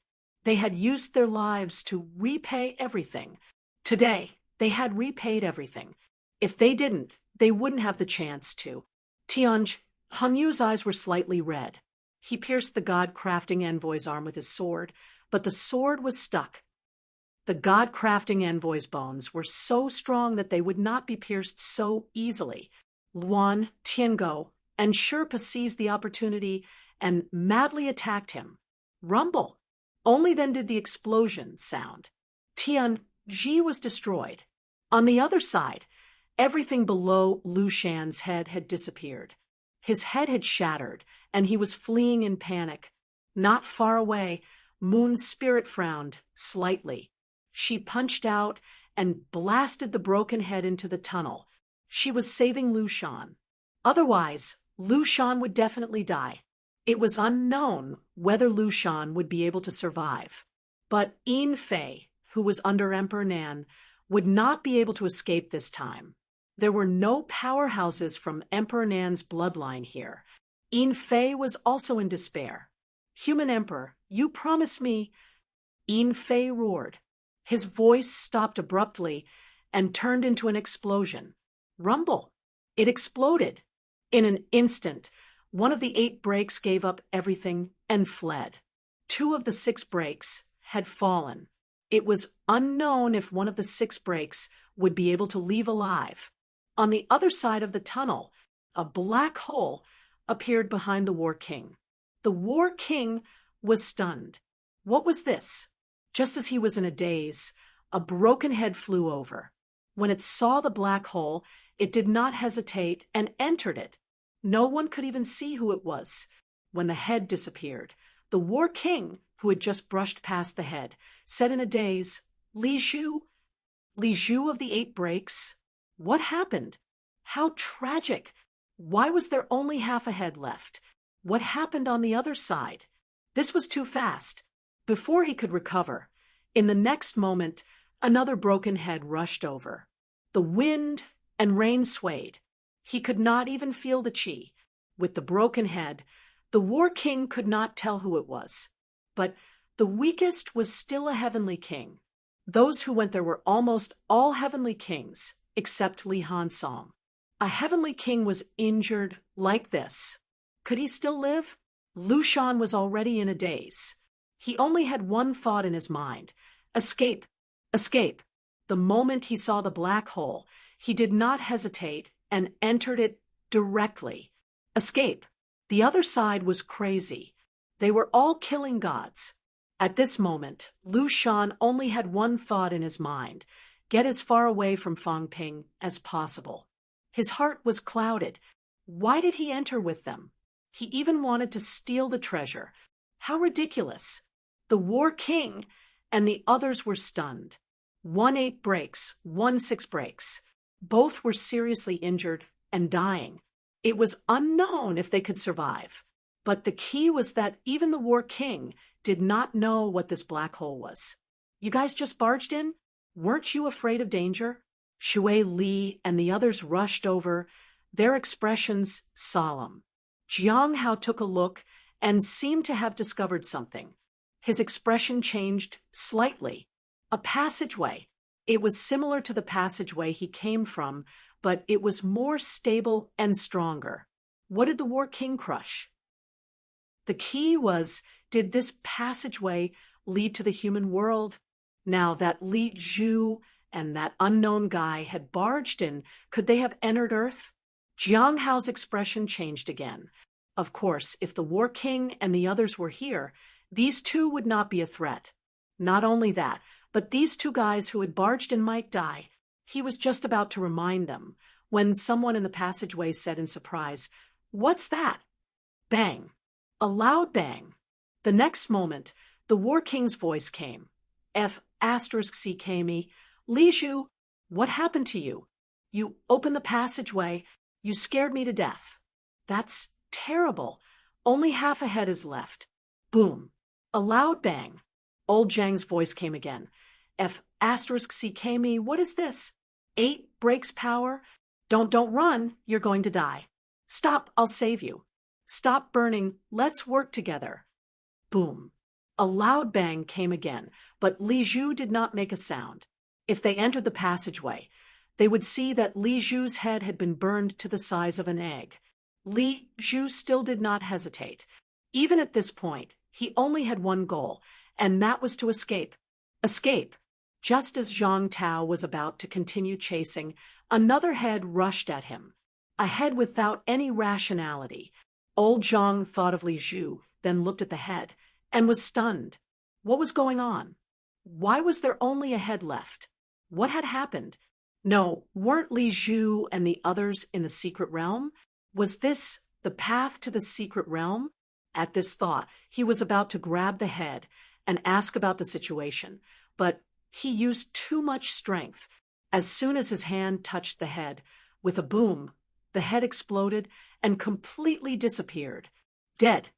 They had used their lives to repay everything. Today, they had repaid everything. If they didn't, they wouldn't have the chance to. Hongyu's eyes were slightly red. He pierced the god-crafting envoy's arm with his sword, but the sword was stuck. The god-crafting envoy's bones were so strong that they would not be pierced so easily. Luan, Tiango, and Sherpa seized the opportunity and madly attacked him. Rumble! Only then did the explosion sound. Tianji was destroyed. On the other side, everything below Lu Shan's head had disappeared. His head had shattered, and he was fleeing in panic. Not far away, Moon's spirit frowned slightly. She punched out and blasted the broken head into the tunnel. She was saving Lu Shan. Otherwise, Lu Shan would definitely die. It was unknown whether Lu Shan would be able to survive. But Yin Fei, who was under Emperor Nan, would not be able to escape this time. There were no powerhouses from Emperor Nan's bloodline here. Yin Fei was also in despair. "Human Emperor, you promised me—" Yin Fei roared. His voice stopped abruptly and turned into an explosion. Rumble! It exploded. In an instant, one of the 8 breaks gave up everything and fled. 2 of the 6 breaks had fallen. It was unknown if one of the 6 breaks would be able to leave alive. On the other side of the tunnel, a black hole appeared behind the War King. The War King was stunned. What was this? Just as he was in a daze, a broken head flew over. When it saw the black hole, it did not hesitate and entered it. No one could even see who it was. When the head disappeared, the War King, who had just brushed past the head, said in a daze, "Li Zhu? Li Zhu of the 8 breaks? What happened? How tragic! Why was there only half a head left? What happened on the other side?" This was too fast. Before he could recover, in the next moment, another broken head rushed over. The wind and rain swayed. He could not even feel the chi. With the broken head, the War King could not tell who it was. But the weakest was still a heavenly king. Those who went there were almost all heavenly kings, except Li Hansong. A heavenly king was injured like this. Could he still live? Lu Shan was already in a daze. He only had one thought in his mind: escape, escape. The moment he saw the black hole, he did not hesitate and entered it directly. Escape. The other side was crazy. They were all killing gods. At this moment, Lu Shan only had one thought in his mind: get as far away from Fangping as possible. His heart was clouded. Why did he enter with them? He even wanted to steal the treasure, How ridiculous! The War King and the others were stunned. 1-8 breaks, 1-6 breaks. Both were seriously injured and dying. It was unknown if they could survive. But the key was that even the War King did not know what this black hole was. You guys just barged in? Weren't you afraid of danger? Shui Li and the others rushed over, their expressions solemn. Jiang Hao took a look and seemed to have discovered something. His expression changed slightly. A passageway. It was similar to the passageway he came from, but it was more stable and stronger. What did the War King crush? The key was, did this passageway lead to the human world? Now that Li Zhu and that unknown guy had barged in, could they have entered Earth? Jiang Hao's expression changed again. Of course, if the War King and the others were here, these two would not be a threat. Not only that, but these two guys who had barged in might die. He was just about to remind them when someone in the passageway said in surprise, "What's that?" Bang! A loud bang. The next moment, the War King's voice came. F***CKME, Li Zhu, what happened to you? You opened the passageway. You scared me to death. That's terrible. Only half a head is left. Boom. A loud bang. Old Zhang's voice came again. F***CKME, what is this? 8 breaks power? Don't run. You're going to die. Stop, I'll save you. Stop burning. Let's work together. Boom. A loud bang came again, but Li Zhu did not make a sound. If they entered the passageway, they would see that Li Zhu's head had been burned to the size of an egg. Li Zhu still did not hesitate. Even at this point, he only had one goal, and that was to escape. Escape. Just as Zhang Tao was about to continue chasing, another head rushed at him. A head without any rationality. Old Zhang thought of Li Zhu, then looked at the head, and was stunned. What was going on? Why was there only a head left? What had happened? No, weren't Li Zhu and the others in the secret realm? Was this the path to the secret realm? At this thought, he was about to grab the head and ask about the situation, but he used too much strength. As soon as his hand touched the head, with a boom, the head exploded and completely disappeared. Dead.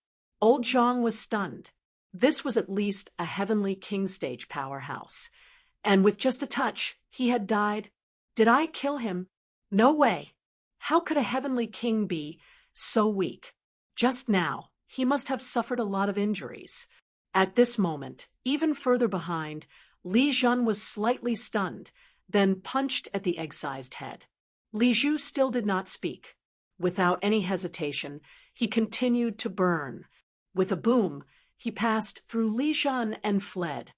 Old Zhang was stunned. This was at least a heavenly king stage powerhouse. And with just a touch, he had died. Did I kill him? No way. How could a heavenly king be so weak? Just now, he must have suffered a lot of injuries. At this moment, even further behind, Li Zhun was slightly stunned, then punched at the egg-sized head. Li Zhu still did not speak. Without any hesitation, he continued to burn. With a boom, he passed through Li Zhun and fled.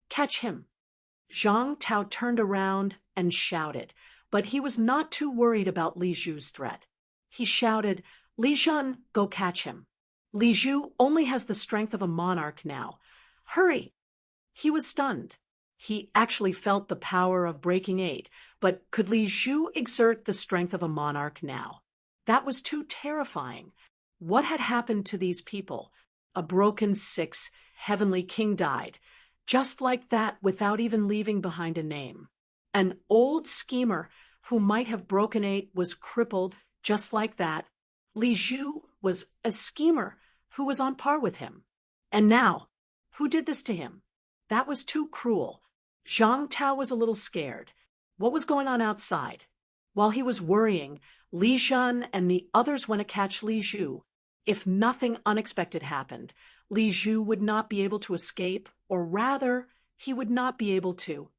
Catch him. Zhang Tao turned around and shouted, but he was not too worried about Li Zhu's threat. He shouted, "Li Zhun, go catch him. Li Zhu only has the strength of a monarch now. Hurry!" He was stunned. He actually felt the power of breaking 8, but could Li Zhu exert the strength of a monarch now? That was too terrifying. What had happened to these people? A broken 6 heavenly king died, just like that, without even leaving behind a name. An old schemer who might have broken 8 was crippled, just like that. Li Zhu was a schemer who was on par with him. And now, who did this to him? That was too cruel. Zhang Tao was a little scared. What was going on outside? While he was worrying, Li Zhun and the others went to catch Li Zhu. If nothing unexpected happened, Li Zhu would not be able to escape, or rather, he would not be able to.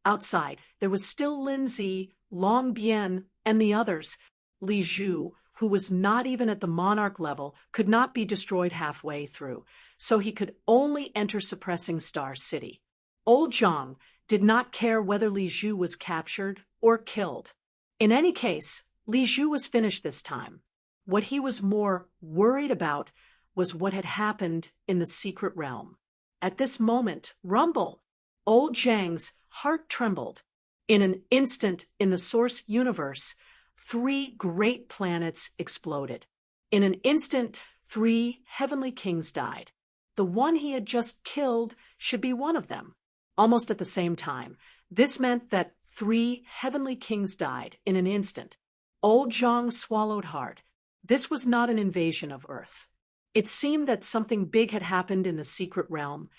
Outside, there was still Lindsay, Long Bian, and the others. Li Zhu, who was not even at the monarch level, could not be destroyed halfway through, so he could only enter Suppressing Star City. Old Zhang did not care whether Li Zhu was captured or killed. In any case, Li Zhu was finished this time. What he was more worried about was what had happened in the secret realm. At this moment, rumble! Old Zhang's heart trembled. In an instant, in the source universe, 3 great planets exploded. In an instant, 3 heavenly kings died. The one he had just killed should be one of them. Almost at the same time, this meant that 3 heavenly kings died in an instant. Old Zhang swallowed hard. This was not an invasion of Earth. It seemed that something big had happened in the secret realm,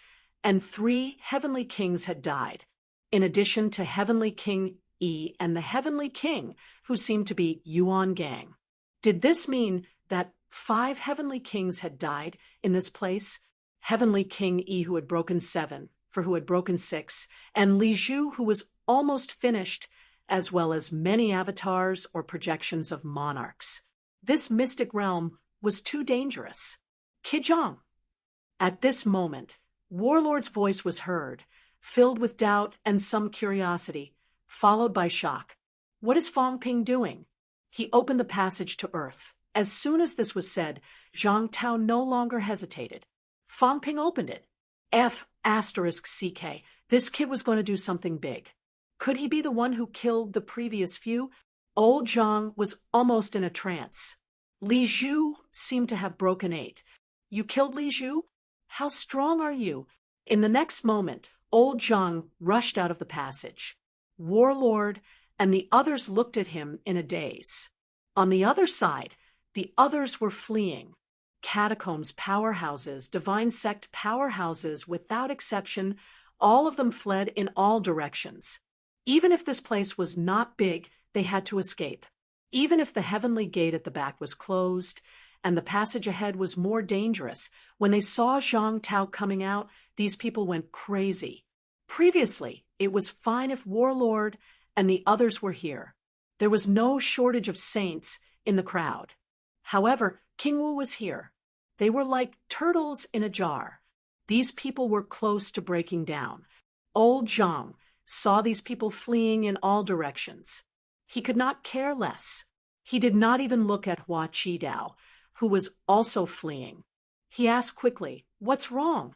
and 3 heavenly kings had died, in addition to Heavenly King Yi and the Heavenly King, who seemed to be Yuan Gang. Did this mean that 5 heavenly kings had died in this place? Heavenly King Yi, who had broken 7, for who had broken 6, and Li Zhu, who was almost finished, as well as many avatars or projections of monarchs. This mystic realm was too dangerous. Kijang. At this moment, Warlord's voice was heard, filled with doubt and some curiosity, followed by shock. What is Fong Ping doing? He opened the passage to Earth. As soon as this was said, Zhang Tao no longer hesitated. Fong Ping opened it. F***CK. This kid was going to do something big. Could he be the one who killed the previous few? Old Zhang was almost in a trance. Li Zhu seemed to have broken 8. You killed Li Zhu? How strong are you? In the next moment, old Zhang rushed out of the passage. Warlord and the others looked at him in a daze. On the other side, the others were fleeing. Catacombs, powerhouses, divine sect powerhouses, without exception, all of them fled in all directions. Even if this place was not big, they had to escape. Even if the heavenly gate at the back was closed and the passage ahead was more dangerous, when they saw Zhang Tao coming out, these people went crazy. Previously, it was fine if Warlord and the others were here. There was no shortage of saints in the crowd. However, King Wu was here. They were like turtles in a jar. These people were close to breaking down. Old Zhang saw these people fleeing in all directions. He could not care less. He did not even look at Hua Qidao, who was also fleeing. He asked quickly, "What's wrong?"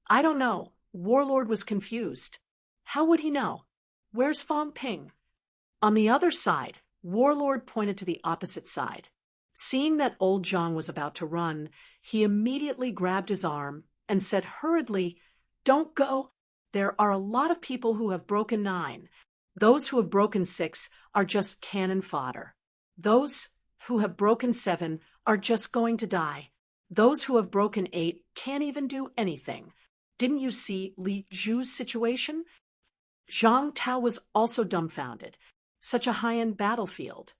"I don't know." Warlord was confused. How would he know? Where's Fong Ping? On the other side, Warlord pointed to the opposite side. Seeing that old Zhang was about to run, he immediately grabbed his arm and said hurriedly, "Don't go. There are a lot of people who have broken 9. Those who have broken 6 are just cannon fodder. Those who have broken 7 are just going to die. Those who have broken 8 can't even do anything. Didn't you see Li Zhu's situation?" Zhang Tao was also dumbfounded. Such a high-end battlefield.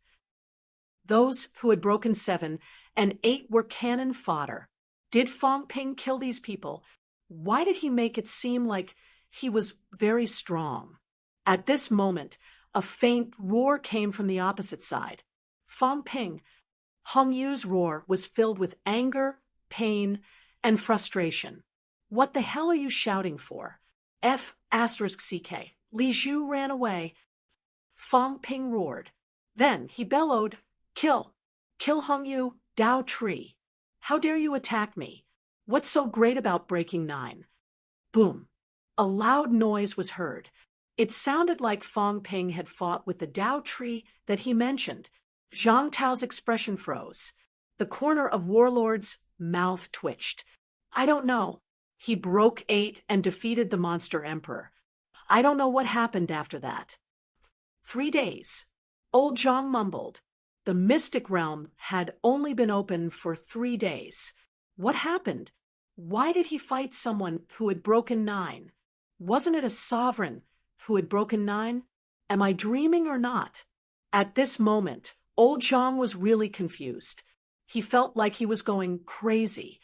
Those who had broken 7 and 8 were cannon fodder. Did Fong Ping kill these people? Why did he make it seem like he was very strong? At this moment, a faint roar came from the opposite side. Fong Ping. Hong Yu's roar was filled with anger, pain, and frustration. "What the hell are you shouting for?" F***CK. Li Zhu ran away. Fong Ping roared. Then he bellowed, "Kill! Kill Hong Yu, Dao Tree! How dare you attack me? What's so great about breaking 9? Boom! A loud noise was heard. It sounded like Fong Ping had fought with the Dao Tree that he mentioned. Zhang Tao's expression froze. The corner of Warlord's mouth twitched. "I don't know. He broke 8 and defeated the Monster Emperor. I don't know what happened after that." 3 days. Old Zhang mumbled. The mystic realm had only been open for 3 days. What happened? Why did he fight someone who had broken 9? Wasn't it a sovereign who had broken 9? Am I dreaming or not? At this moment, old Zhang was really confused. He felt like he was going crazy.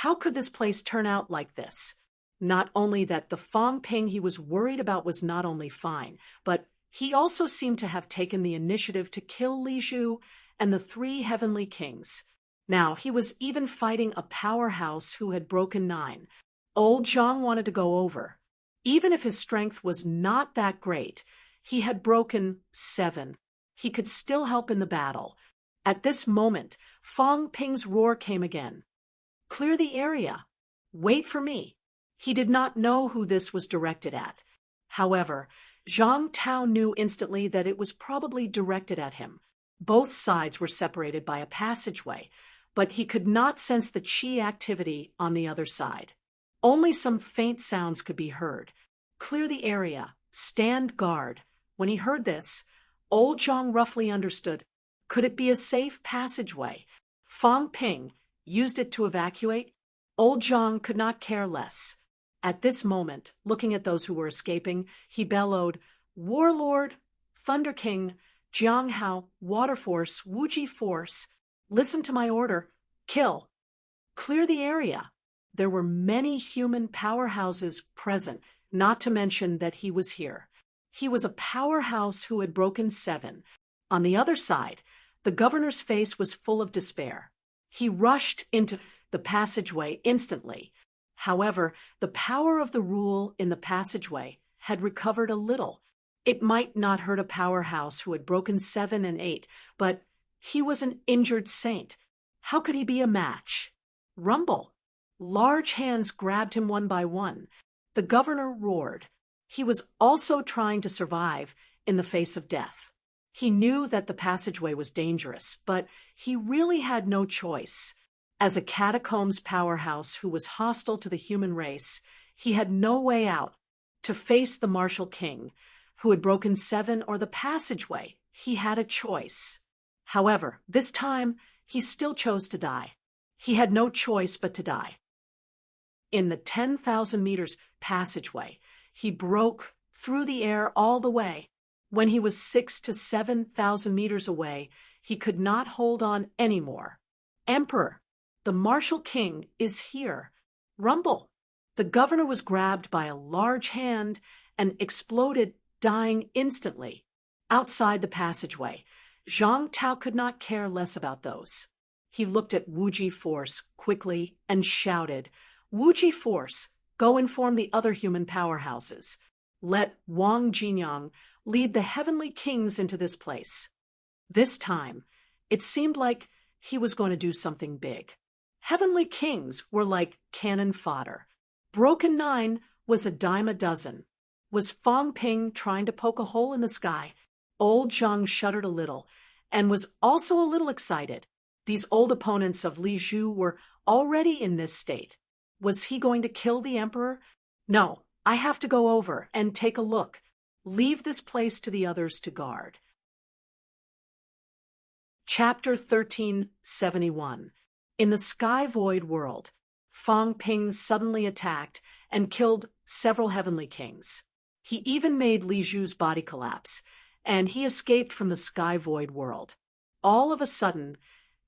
How could this place turn out like this? Not only that the Fong Ping he was worried about was not only fine, but he also seemed to have taken the initiative to kill Li Zhu and the 3 heavenly kings. Now, he was even fighting a powerhouse who had broken 9. Old Zhang wanted to go over. Even if his strength was not that great, he had broken 7. He could still help in the battle. At this moment, Fong Ping's roar came again. "Clear the area. Wait for me." He did not know who this was directed at. However, Zhang Tao knew instantly that it was probably directed at him. Both sides were separated by a passageway, but he could not sense the qi activity on the other side. Only some faint sounds could be heard. Clear the area. Stand guard. When he heard this, old Zhang roughly understood. Could it be a safe passageway? Fang Ping used it to evacuate? Old Zhang could not care less. At this moment, looking at those who were escaping, he bellowed, "Warlord, Thunder King, Jiang Hao, Water Force, Wuji Force, listen to my order. Kill. Clear the area." There were many human powerhouses present, not to mention that he was here. He was a powerhouse who had broken 7. On the other side, the governor's face was full of despair. He rushed into the passageway instantly. However, the power of the rule in the passageway had recovered a little. It might not hurt a powerhouse who had broken 7 and 8, but he was an injured saint. How could he be a match? Rumble. Large hands grabbed him one by one. The governor roared. He was also trying to survive in the face of death. He knew that the passageway was dangerous, but he really had no choice. As a catacombs powerhouse who was hostile to the human race, he had no way out. To face the martial king, who had broken 7, or the passageway, he had a choice. However, this time, he still chose to die. He had no choice but to die. In the 10,000 meters passageway, he broke through the air all the way. When he was 6,000 to 7,000 meters away, he could not hold on anymore. "Emperor, the martial king is here." Rumble. The governor was grabbed by a large hand and exploded, dying instantly. Outside the passageway, Zhang Tao could not care less about those. He looked at Wuji Force quickly and shouted, "Wuji Force, go inform the other human powerhouses. Let Wang Jinyang lead the heavenly kings into this place." This time, it seemed like he was going to do something big. Heavenly kings were like cannon fodder. Broken 9 was a dime a dozen. Was Fang Ping trying to poke a hole in the sky? Old Zhang shuddered a little and was also a little excited. These old opponents of Li Zhu were already in this state. Was he going to kill the emperor? No, I have to go over and take a look. Leave this place to the others to guard. Chapter 1371. In the sky void world, Fang Ping suddenly attacked and killed several heavenly kings. He even made Li Zhu's body collapse, and he escaped from the sky void world. All of a sudden,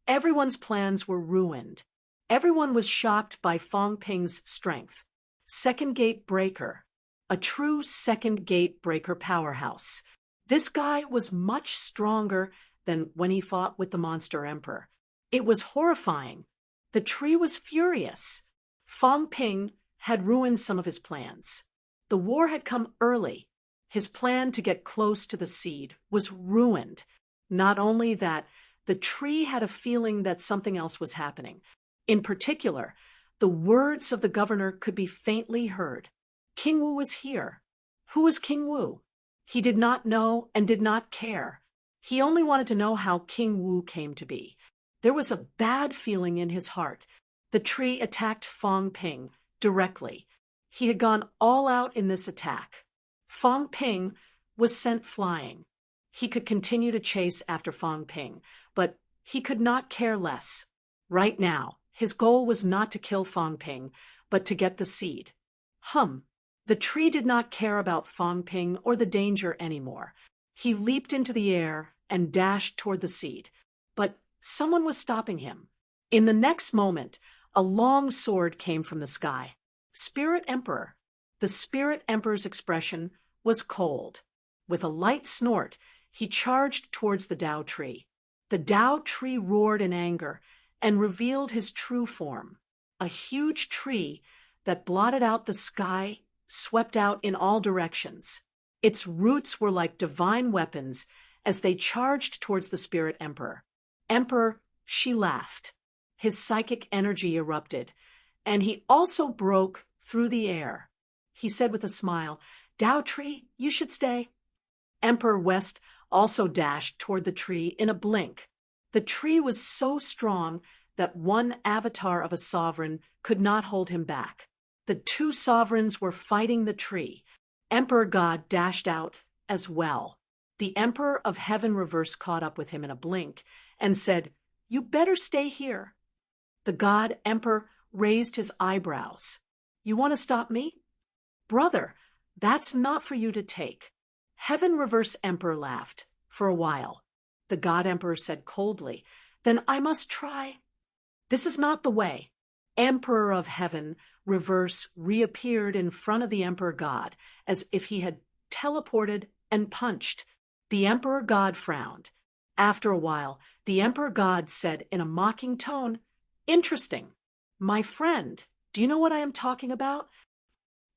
everyone's plans were ruined. Everyone was shocked by Fang Ping's strength. Second gate breaker. A true second gate breaker powerhouse. This guy was much stronger than when he fought with the monster emperor. It was horrifying. The tree was furious. Fang Ping had ruined some of his plans. The war had come early. His plan to get close to the seed was ruined. Not only that, the tree had a feeling that something else was happening. In particular, the words of the governor could be faintly heard. King Wu was here. Who was King Wu? He did not know and did not care. He only wanted to know how King Wu came to be. There was a bad feeling in his heart. The tree attacked Fang Ping directly. He had gone all out in this attack. Fang Ping was sent flying. He could continue to chase after Fang Ping, but he could not care less. Right now, his goal was not to kill Fang Ping, but to get the seed. The tree did not care about Fang Ping or the danger anymore. He leaped into the air and dashed toward the seed, but someone was stopping him. In the next moment, a long sword came from the sky. Spirit Emperor. The Spirit Emperor's expression was cold. With a light snort, he charged towards the Tao tree. The Tao tree roared in anger and revealed his true form. A huge tree that blotted out the sky, swept out in all directions. Its roots were like divine weapons as they charged towards the Spirit Emperor. Emperor, she laughed. His psychic energy erupted, and he also broke through the air. He said with a smile, "Tao tree, you should stay." Emperor West also dashed toward the tree in a blink. The tree was so strong that one avatar of a sovereign could not hold him back. The two sovereigns were fighting the tree. Emperor God dashed out as well. The Emperor of Heaven Reverse caught up with him in a blink and said, "You better stay here." The God Emperor raised his eyebrows. "You want to stop me?" "Brother, that's not for you to take." Heaven Reverse Emperor laughed for a while. The God Emperor said coldly, "Then I must try." "This is not the way." Emperor of Heaven Reverse reappeared in front of the Emperor God as if he had teleported and punched. The Emperor God frowned. After a while, the Emperor God said in a mocking tone, "Interesting. My friend, do you know what I am talking about?"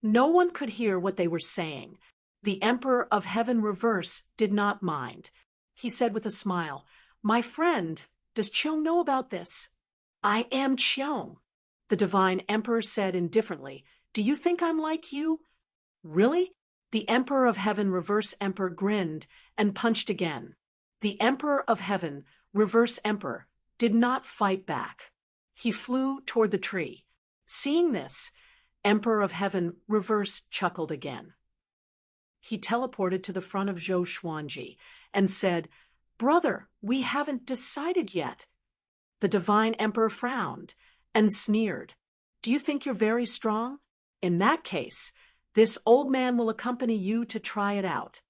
No one could hear what they were saying. The Emperor of Heaven Reverse did not mind. He said with a smile, "My friend, does Cheong know about this?" "I am Cheong." The Divine Emperor said indifferently, "Do you think I'm like you?" "Really?" The Emperor of Heaven Reverse Emperor grinned and punched again. The Emperor of Heaven Reverse Emperor did not fight back. He flew toward the tree. Seeing this, Emperor of Heaven Reverse chuckled again. He teleported to the front of Zhou Xuanji and said, "Brother, we haven't decided yet." The Divine Emperor frowned and sneered. "Do you think you're very strong? In that case, this old man will accompany you to try it out."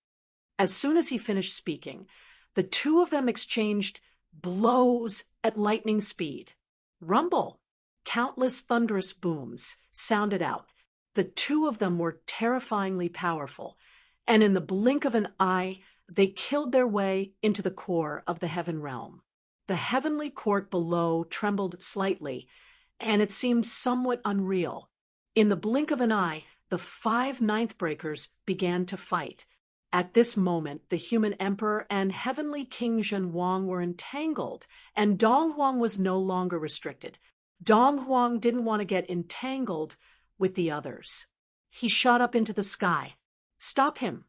As soon as he finished speaking, the two of them exchanged blows at lightning speed. Rumble! Countless thunderous booms sounded out. The two of them were terrifyingly powerful, and in the blink of an eye, they killed their way into the core of the heaven realm. The heavenly court below trembled slightly, and it seemed somewhat unreal. In the blink of an eye, the 5 Ninth Breakers began to fight. At this moment, the human emperor and heavenly King Zhen Huang were entangled, and Dong Huang was no longer restricted. Dong Huang didn't want to get entangled with the others. He shot up into the sky. "Stop him!"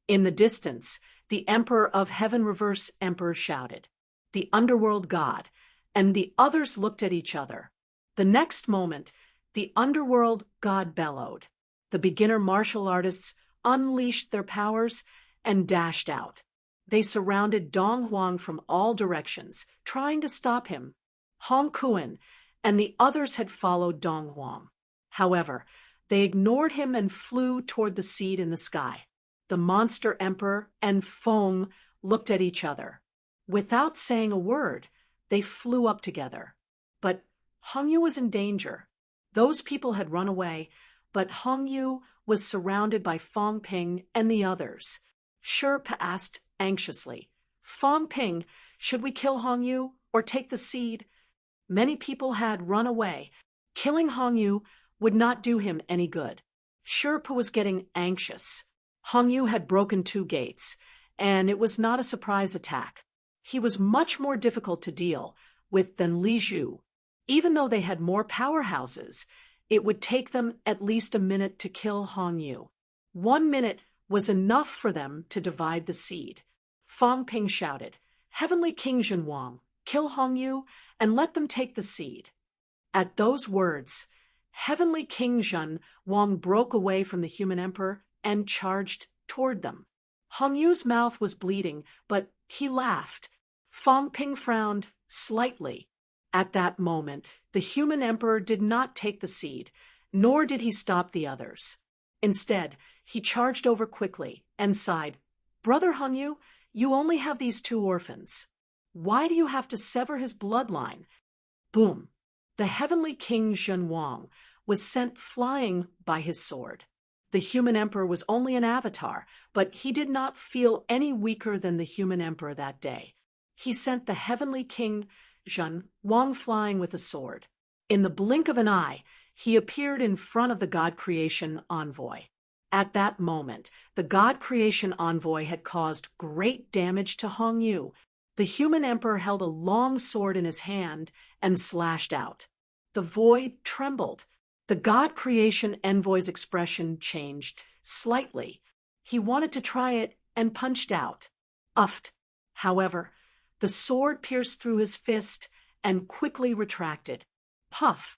In the distance, the Emperor of Heaven Reverse Emperor shouted. The underworld god, and the others looked at each other. The next moment, the underworld god bellowed. The beginner martial artists unleashed their powers and dashed out. They surrounded Dong Huang from all directions, trying to stop him. Hong Kuan and the others had followed Dong Huang. However, they ignored him and flew toward the seed in the sky. The monster emperor and Feng looked at each other. Without saying a word, they flew up together. But Hongyu was in danger. Those people had run away, but Hongyu was surrounded by Fong Ping and the others. Sherpa asked anxiously, "Fong Ping, should we kill Hongyu or take the seed?" Many people had run away. Killing Hongyu would not do him any good. Sherpa was getting anxious. Hongyu had broken 2 gates, and it was not a surprise attack. He was much more difficult to deal with than Li Zhu. Even though they had more powerhouses, it would take them at least a minute to kill Hongyu. 1 minute was enough for them to divide the seed. Fong Ping shouted, "Heavenly King Zhen Huang, kill Hongyu and let them take the seed." At those words, Heavenly King Zhen Huang broke away from the human emperor and charged toward them. Hongyu's mouth was bleeding, but he laughed. Fong Ping frowned slightly. At that moment, the human emperor did not take the seed, nor did he stop the others. Instead, he charged over quickly and sighed, "Brother Hongyu, you only have these 2 orphans. Why do you have to sever his bloodline?" Boom! The heavenly King Zhen Huang was sent flying by his sword. The human emperor was only an avatar, but he did not feel any weaker than the human emperor that day. He sent the heavenly King Zhen Huang flying with a sword. In the blink of an eye, he appeared in front of the God Creation Envoy. At that moment, the God Creation Envoy had caused great damage to Hongyu. The human emperor held a long sword in his hand and slashed out. The void trembled. The God Creation Envoy's expression changed slightly. He wanted to try it and punched out. Uffed. However, the sword pierced through his fist and quickly retracted. Puff.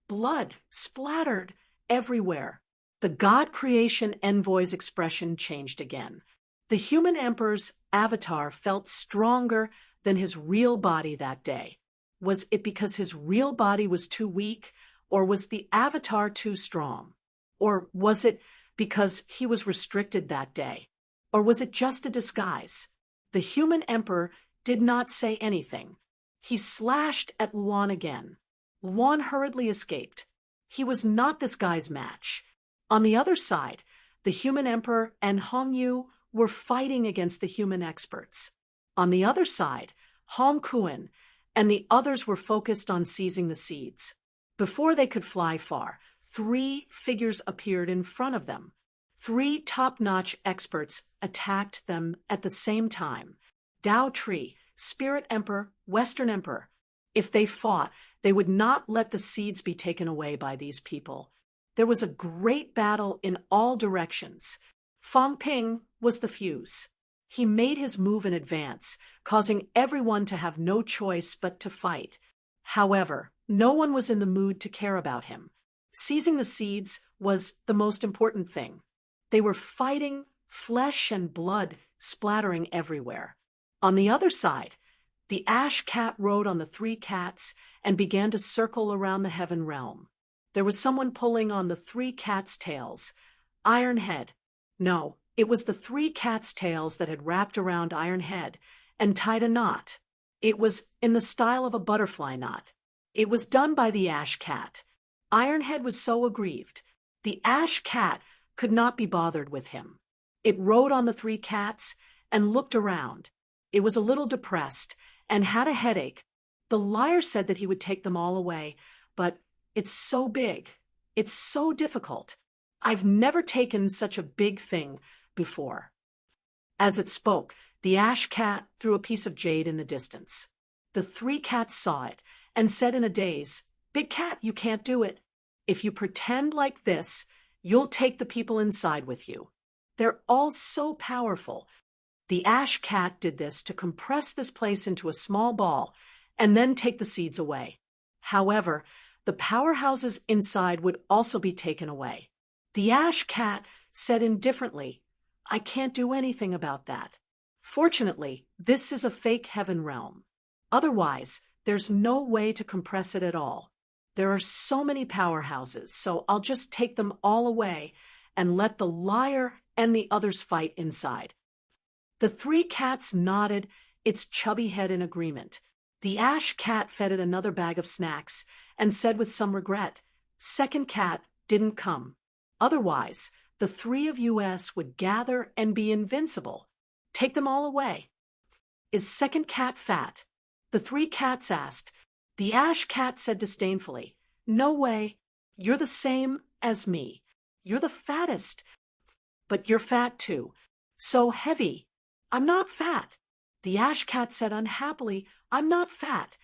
Blood splattered everywhere. The God creation envoy's expression changed again. The human emperor's avatar felt stronger than his real body that day. Was it because his real body was too weak, or was the avatar too strong? Or was it because he was restricted that day? Or was it just a disguise? The human emperor did not say anything. He slashed at Luan again. Luan hurriedly escaped. He was not this guy's match. On the other side, the human emperor and Hong Yu were fighting against the human experts. On the other side, Hong Kuan and the others were focused on seizing the seeds. Before they could fly far, 3 figures appeared in front of them. 3 top-notch experts attacked them at the same time. Dao Tree, Spirit Emperor, Western Emperor. If they fought, they would not let the seeds be taken away by these people. There was a great battle in all directions. Fang Ping was the fuse. He made his move in advance, causing everyone to have no choice but to fight. However, no one was in the mood to care about him. Seizing the seeds was the most important thing. They were fighting, flesh and blood splattering everywhere. On the other side, the ash cat rode on the 3 cats and began to circle around the heaven realm. There was someone pulling on the 3 cats' tails. Iron Head. No, it was the 3 cats' tails that had wrapped around Iron Head and tied a knot. It was in the style of a butterfly knot. It was done by the ash cat. Iron Head was so aggrieved. The ash cat could not be bothered with him. It rode on the 3 cats and looked around. It was a little depressed and had a headache. The liar said that he would take them all away, but it's so big. It's so difficult. I've never taken such a big thing before. As it spoke, the ash cat threw a piece of jade in the distance. The 3 cats saw it and said in a daze, "Big cat, you can't do it. If you pretend like this, you'll take the people inside with you." They're all so powerful. The ash cat did this to compress this place into a small ball and then take the seeds away. However, the powerhouses inside would also be taken away. The ash cat said indifferently, "I can't do anything about that. Fortunately, this is a fake heaven realm. Otherwise, there's no way to compress it at all. There are so many powerhouses, so I'll just take them all away and let the liar and the others fight inside." The 3 cats nodded its chubby head in agreement. The ash cat fed it another bag of snacks and said with some regret, "Second cat didn't come. Otherwise, the 3 of us would gather and be invincible. Take them all away." "Is second cat fat?" the 3 cats asked. The ash cat said disdainfully, "No way. You're the same as me. You're the fattest. But you're fat too. So heavy." "I'm not fat." The ash cat said unhappily, "I'm not fat."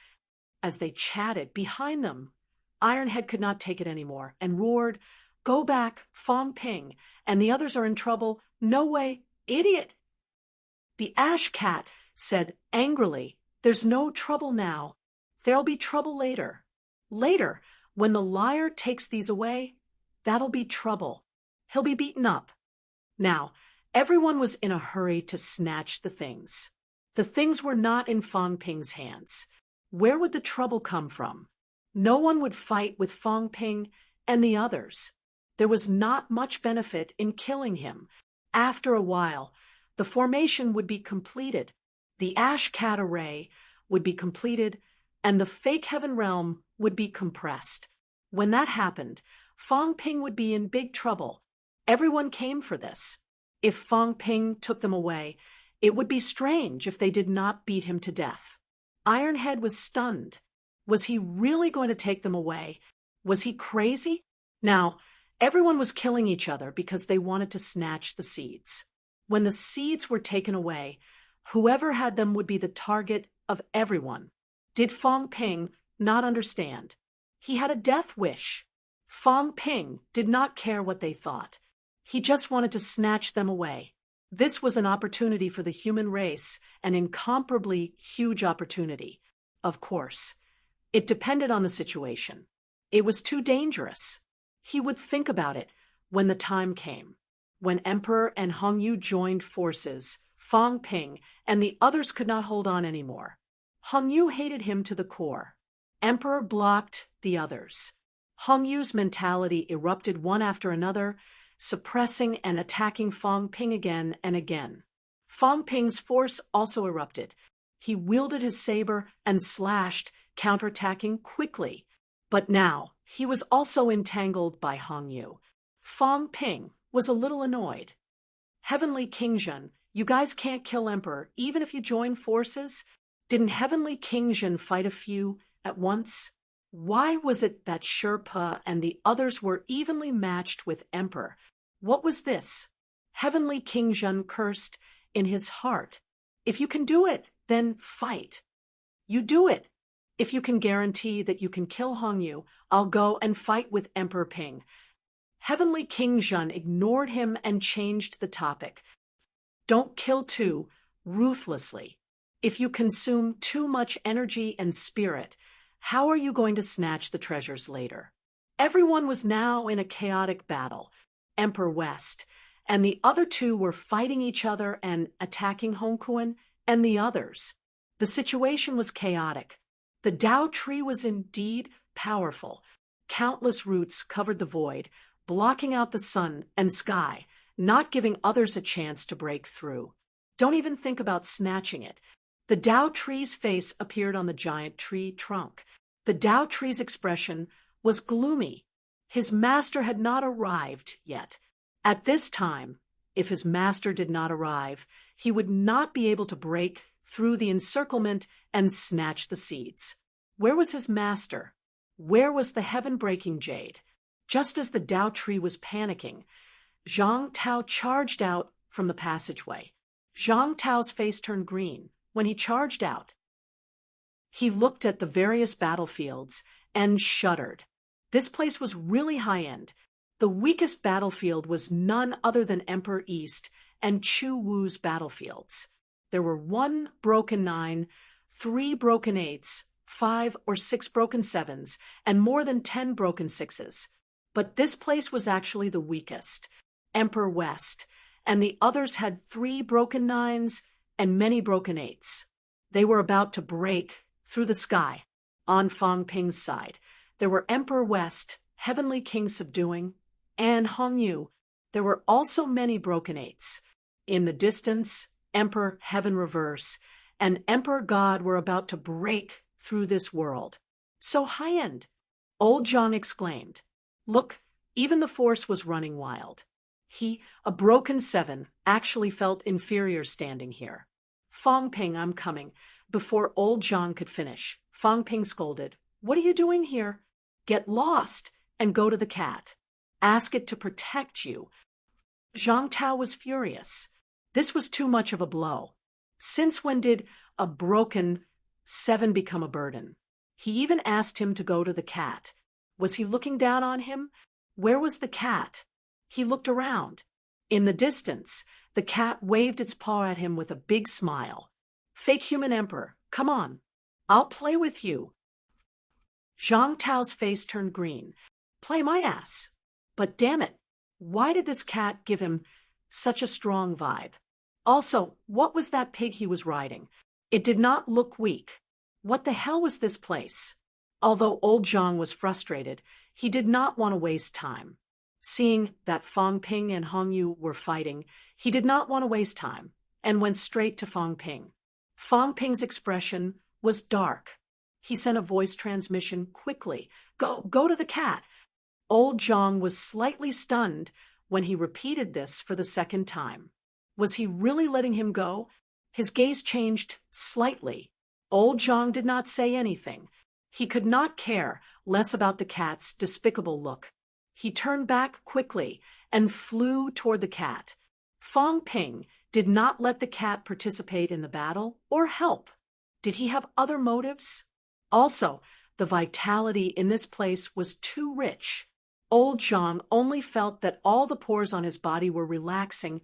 As they chatted behind them, Ironhead could not take it anymore and roared, "Go back, Fong Ping, and the others are in trouble. No way, idiot." The ash cat said angrily, "There's no trouble now. There'll be trouble later. Later, when the liar takes these away, that'll be trouble. He'll be beaten up." Now, everyone was in a hurry to snatch the things. The things were not in Fong Ping's hands. Where would the trouble come from? No one would fight with Fong Ping and the others. There was not much benefit in killing him. After a while, the formation would be completed. The ash cat array would be completed, and the fake heaven realm would be compressed. When that happened, Fong Ping would be in big trouble. Everyone came for this. If Fong Ping took them away, it would be strange if they did not beat him to death. Ironhead was stunned. Was he really going to take them away? Was he crazy? Now, everyone was killing each other because they wanted to snatch the seeds. When the seeds were taken away, whoever had them would be the target of everyone. Did Fong Ping not understand? He had a death wish. Fong Ping did not care what they thought. He just wanted to snatch them away. This was an opportunity for the human race, an incomparably huge opportunity. of course. It depended on the situation. It was too dangerous. He would think about it when the time came. When Emperor and Hong Yu joined forces, Fang Ping and the others could not hold on anymore. Hong Yu hated him to the core. Emperor blocked the others. Hong Yu's mentality erupted one after another, suppressing and attacking Fang Ping again and again. Fang Ping's force also erupted. He wielded his saber and slashed, counterattacking quickly. But now, he was also entangled by Hong Yu. Fang Ping was a little annoyed. Heavenly King Zhen, you guys can't kill Emperor even if you join forces? Didn't Heavenly King Zhen fight a few at once? Why was it that Sherpa and the others were evenly matched with Emperor? What was this? Heavenly King Zhen cursed in his heart. If you can do it, then fight. You do it. If you can guarantee that you can kill Hong Yu, I'll go and fight with Emperor Ping. Heavenly King Zhen ignored him and changed the topic. Don't kill too ruthlessly. If you consume too much energy and spirit, how are you going to snatch the treasures later? Everyone was now in a chaotic battle. Emperor West and the other two were fighting each other and attacking Hong Kuan and the others. The situation was chaotic. The Dao tree was indeed powerful. Countless roots covered the void, blocking out the sun and sky, not giving others a chance to break through. Don't even think about snatching it. The Dao tree's face appeared on the giant tree trunk. The Dao tree's expression was gloomy. His master had not arrived yet. At this time, if his master did not arrive, he would not be able to break through the encirclement and snatch the seeds. Where was his master? Where was the heaven-breaking jade? Just as the Dao tree was panicking, Zhang Tao charged out from the passageway. Zhang Tao's face turned green when he charged out. He looked at the various battlefields and shuddered. This place was really high-end. The weakest battlefield was none other than Emperor East and Chu Wu's battlefields. There were 1 broken 9, 3 broken 8s, 5 or 6 broken 7s, and more than 10 broken 6s. But this place was actually the weakest. Emperor West and the others had 3 broken 9s and many broken 8s. They were about to break through the sky. On Fang Ping's side, there were Emperor West, Heavenly King subduing, and Hong Yu. There were also many broken 8s. In the distance, Emperor Heaven Reverse and Emperor God were about to break through this world. So high-end. Old Zhang exclaimed. Look, even the force was running wild. He, a broken 7, actually felt inferior standing here. Fang Ping, I'm coming. Before old Zhang could finish, Fang Ping scolded. What are you doing here? Get lost and go to the cat. Ask it to protect you. Zhang Tao was furious. This was too much of a blow. Since when did a broken 7 become a burden? He even asked him to go to the cat. Was he looking down on him? Where was the cat? He looked around. In the distance, the cat waved its paw at him with a big smile. Fake human emperor, come on. I'll play with you. Zhang Tao's face turned green. Play my ass. But damn it, why did this cat give him such a strong vibe? Also, what was that pig he was riding? It did not look weak. What the hell was this place? Although old Zhang was frustrated, he did not want to waste time. Seeing that Fang Ping and Hong Yu were fighting, he did not want to waste time and went straight to Fang Ping. Fang Ping's expression was dark. He sent a voice transmission quickly. Go to the cat. Old Zhang was slightly stunned when he repeated this for the second time. Was he really letting him go? His gaze changed slightly. Old Zhang did not say anything. He could not care less about the cat's despicable look. He turned back quickly and flew toward the cat. Fang Ping did not let the cat participate in the battle or help. Did he have other motives? Also, the vitality in this place was too rich. Old Zhang only felt that all the pores on his body were relaxing,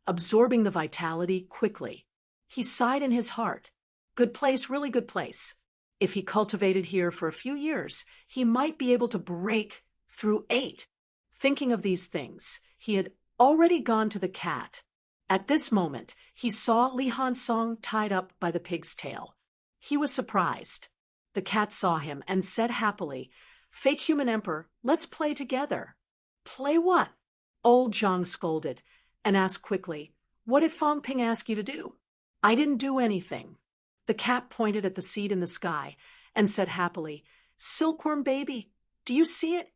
absorbing the vitality quickly. He sighed in his heart. Good place, really good place. If he cultivated here for a few years, he might be able to break through 8. Thinking of these things, he had already gone to the cat. At this moment, he saw Li Hansong tied up by the pig's tail. He was surprised. The cat saw him and said happily, "Fake human emperor, let's play together." "Play what?" Old Zhang scolded and asked quickly, "What did Fong Ping ask you to do?" "I didn't do anything." The cat pointed at the seed in the sky and said happily, "Silkworm baby, do you see it?"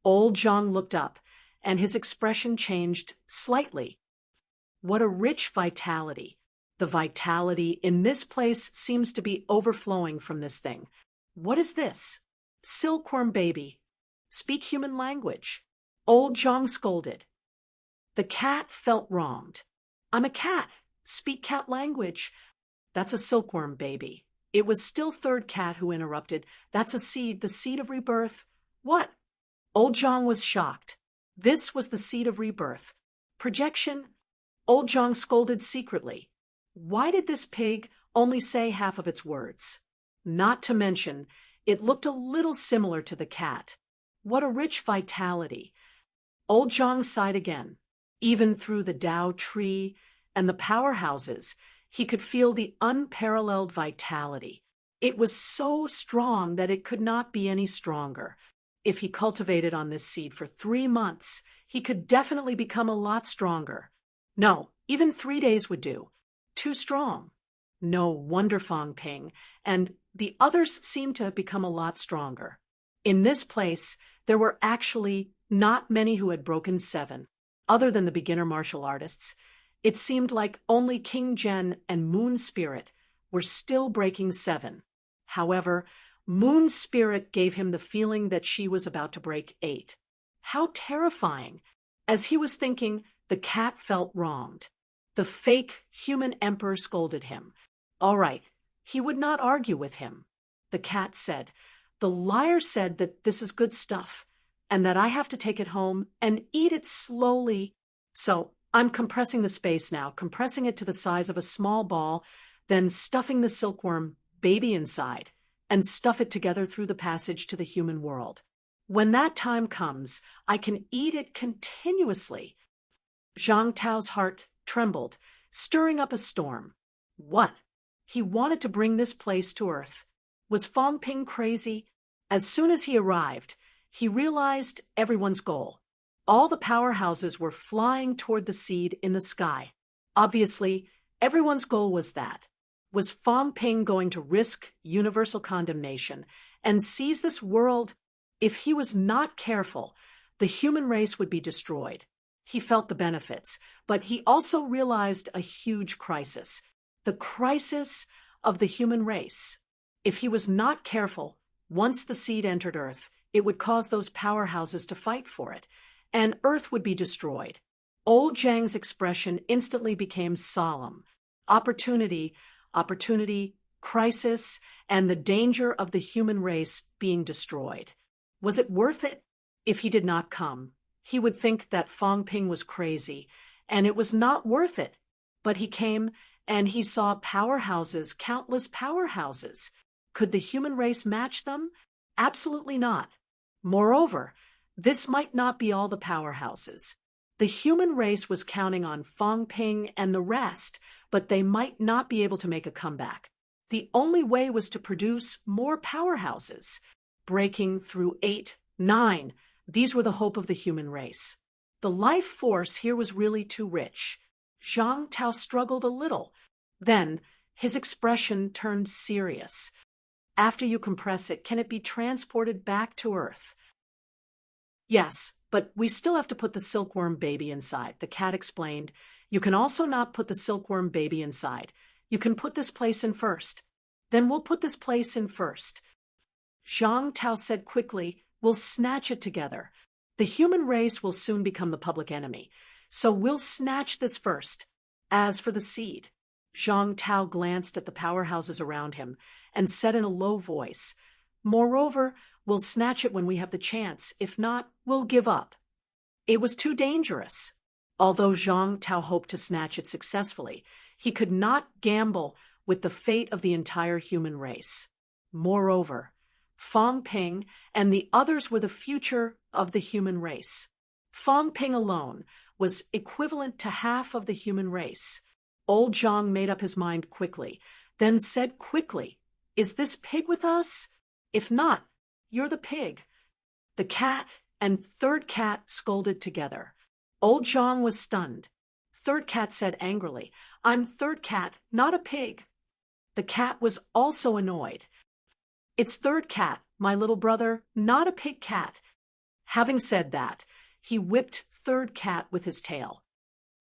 Old Zhang looked up, and his expression changed slightly. What a rich vitality. The vitality in this place seems to be overflowing from this thing. What is this? Silkworm baby. Speak human language. Old Zhang scolded. The cat felt wronged. "I'm a cat. Speak cat language." "That's a silkworm baby." It was still third cat who interrupted. "That's a seed, the seed of rebirth." "What?" Old Zhang was shocked. This was the seed of rebirth. Projection? Old Zhang scolded secretly. Why did this pig only say half of its words? Not to mention, it looked a little similar to the cat. What a rich vitality. Old Zhang sighed again. Even through the Tao tree and the powerhouses, he could feel the unparalleled vitality. It was so strong that it could not be any stronger. If he cultivated on this seed for 3 months, he could definitely become a lot stronger. No, even 3 days would do. Too strong. No wonder Fong Ping and the others seemed to have become a lot stronger. In this place, there were actually not many who had broken 7. Other than the beginner martial artists, it seemed like only King Zhen and Moon Spirit were still breaking 7. However, Moon Spirit gave him the feeling that she was about to break 8. How terrifying! As he was thinking, the cat felt wronged. The fake human emperor scolded him. All right, he would not argue with him. The cat said, "The liar said that this is good stuff, and that I have to take it home and eat it slowly. So I'm compressing the space now, compressing it to the size of a small ball, then stuffing the silkworm baby inside, and stuff it together through the passage to the human world. When that time comes, I can eat it continuously." Zhang Tao's heart trembled, stirring up a storm. What? He wanted to bring this place to earth. Was Fong Ping crazy? As soon as he arrived, he realized everyone's goal. All the powerhouses were flying toward the seed in the sky. Obviously, everyone's goal was that. Was Fong Ping going to risk universal condemnation and seize this world? If he was not careful, the human race would be destroyed. He felt the benefits, but he also realized a huge crisis. The crisis of the human race. If he was not careful, once the seed entered Earth, it would cause those powerhouses to fight for it, and Earth would be destroyed. Old Zhang's expression instantly became solemn. Opportunity, crisis, and the danger of the human race being destroyed. Was it worth it? If he did not come, he would think that Fong Ping was crazy, and it was not worth it. But he came, and he saw powerhouses, countless powerhouses. Could the human race match them? Absolutely not. Moreover, this might not be all the powerhouses. The human race was counting on Fong Ping and the rest, but they might not be able to make a comeback. The only way was to produce more powerhouses. Breaking through 8, 9, these were the hope of the human race. The life force here was really too rich. Zhang Tao struggled a little. Then, his expression turned serious. After you compress it, can it be transported back to Earth? Yes, but we still have to put the silkworm baby inside, the cat explained. You can also not put the silkworm baby inside. You can put this place in first. Then we'll put this place in first. Zhang Tao said quickly, "We'll snatch it together. The human race will soon become the public enemy. So we'll snatch this first. As for the seed." Zhang Tao glanced at the powerhouses around him and said in a low voice, "Moreover, we'll snatch it when we have the chance. If not, we'll give up." It was too dangerous. Although Zhang Tao hoped to snatch it successfully, he could not gamble with the fate of the entire human race. Moreover, Fong Ping and the others were the future of the human race. Fong Ping alone was equivalent to half of the human race. Old Zhang made up his mind quickly, then said quickly, "Is this pig with us? If not, you're the pig." The cat and third cat scolded together. Old Zhang was stunned. Third cat said angrily, "I'm third cat, not a pig." The cat was also annoyed. "It's third cat, my little brother, not a pig cat." Having said that, he whipped third cat with his tail.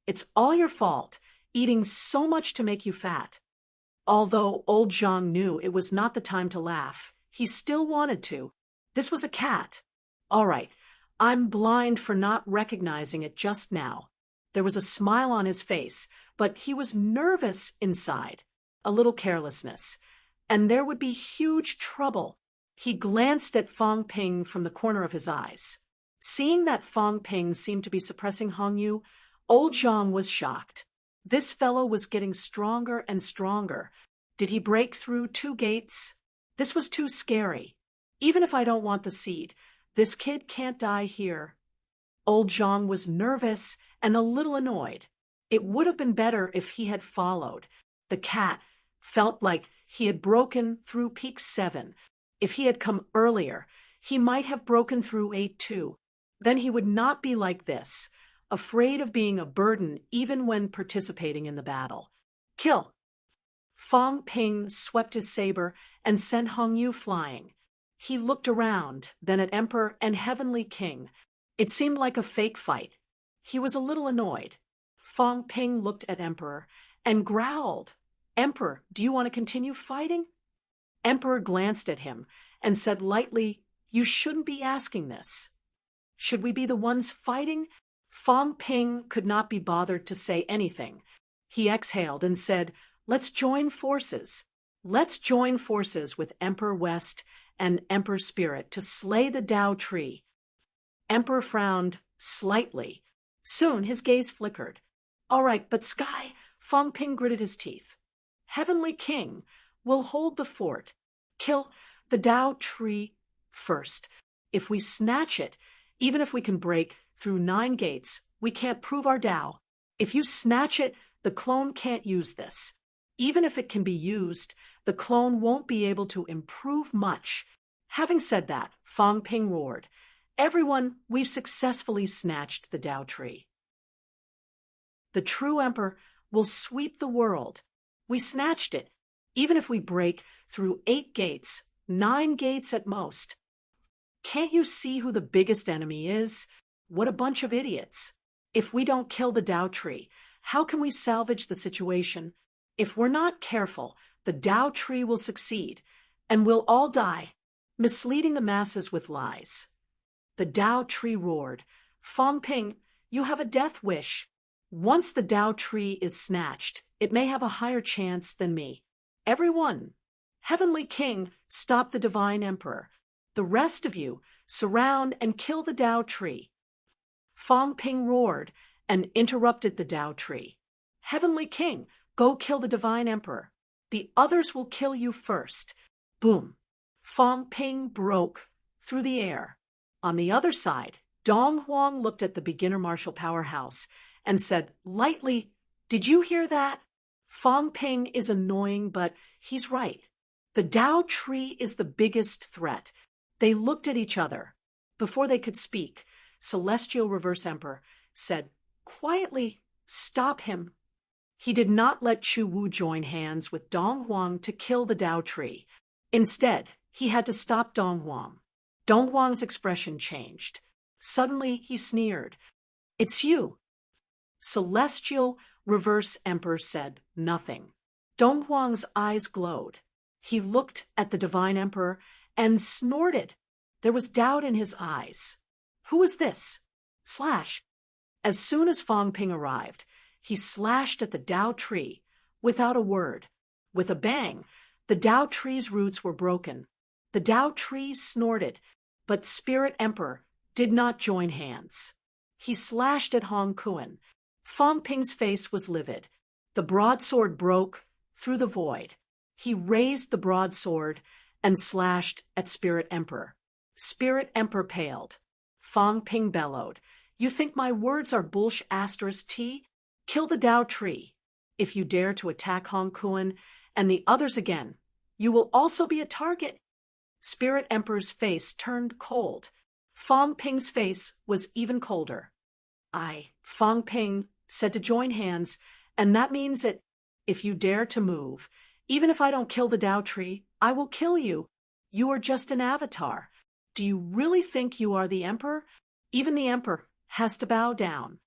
"It's all your fault, eating so much to make you fat." Although old Zhang knew it was not the time to laugh, he still wanted to. This was a cat. "All right, I'm blind for not recognizing it just now." There was a smile on his face, but he was nervous inside, a little carelessness, and there would be huge trouble. He glanced at Fong Ping from the corner of his eyes. Seeing that Fong Ping seemed to be suppressing Hong Yu, old Zhang was shocked. This fellow was getting stronger and stronger. Did he break through 2 gates? This was too scary. Even if I don't want the seed, this kid can't die here. Old Zhang was nervous and a little annoyed. It would have been better if he had followed. The cat felt like he had broken through peak 7. If he had come earlier, he might have broken through 8 too. Then he would not be like this, afraid of being a burden even when participating in the battle. "Kill!" Fong Ping swept his saber and sent Hong Yu flying. He looked around, then at Emperor and Heavenly King. It seemed like a fake fight. He was a little annoyed. Fong Ping looked at Emperor and growled. "Emperor, do you want to continue fighting?" Emperor glanced at him and said lightly, "You shouldn't be asking this." "Should we be the ones fighting?" Fong Ping could not be bothered to say anything. He exhaled and said, "Let's join forces. Let's join forces with Emperor West and Emperor Spirit to slay the Tao tree." Emperor frowned slightly. Soon his gaze flickered. "All right, but Sky," Fong Ping gritted his teeth. "Heavenly King, we'll hold the fort. Kill the Tao tree first. If we snatch it, even if we can break through 9 gates, we can't prove our Tao. If you snatch it, the clone can't use this. Even if it can be used, the clone won't be able to improve much." Having said that, Fong Ping roared, "Everyone, we've successfully snatched the Tao tree. The true emperor will sweep the world. We snatched it, even if we break through 8 gates, 9 gates at most. Can't you see who the biggest enemy is? What a bunch of idiots. If we don't kill the Tao tree, how can we salvage the situation? If we're not careful, the Tao tree will succeed, and we'll all die, misleading the masses with lies." The Tao tree roared, "Fong Ping, you have a death wish. Once the Tao tree is snatched, it may have a higher chance than me. Everyone, Heavenly King, stop the Divine Emperor. The rest of you, surround and kill the Tao tree." Fong Ping roared and interrupted the Tao tree. "Heavenly King, go kill the Divine Emperor. The others will kill you first." Boom! Fong Ping broke through the air. On the other side, Dong Huang looked at the beginner martial powerhouse and said lightly, "Did you hear that? Fong Ping is annoying, but he's right. The Tao tree is the biggest threat." They looked at each other. Before they could speak, Celestial Reverse Emperor said, quietly, "Stop him." He did not let Chu Wu join hands with Dong Huang to kill the Tao tree. Instead, he had to stop Dong Huang. Dong Huang's expression changed. Suddenly, he sneered. "It's you." Celestial Reverse Emperor said nothing. Dong Huang's eyes glowed. He looked at the Divine Emperor and snorted. There was doubt in his eyes. Who was this? Slash. As soon as Fong Ping arrived, he slashed at the Tao tree without a word. With a bang, the Tao tree's roots were broken. The Tao tree snorted, but Spirit Emperor did not join hands. He slashed at Hong Kuan. Fong Ping's face was livid. The broadsword broke through the void. He raised the broadsword and slashed at Spirit Emperor. Spirit Emperor paled. Fong Ping bellowed, "You think my words are bullsh*t? Kill the Dao tree. If you dare to attack Hong Kuan and the others again, you will also be a target." Spirit Emperor's face turned cold. Fong Ping's face was even colder. Fong Ping said to join hands, "and that means that if you dare to move, even if I don't kill the Dao tree, I will kill you. You are just an avatar. Do you really think you are the emperor? Even the emperor has to bow down."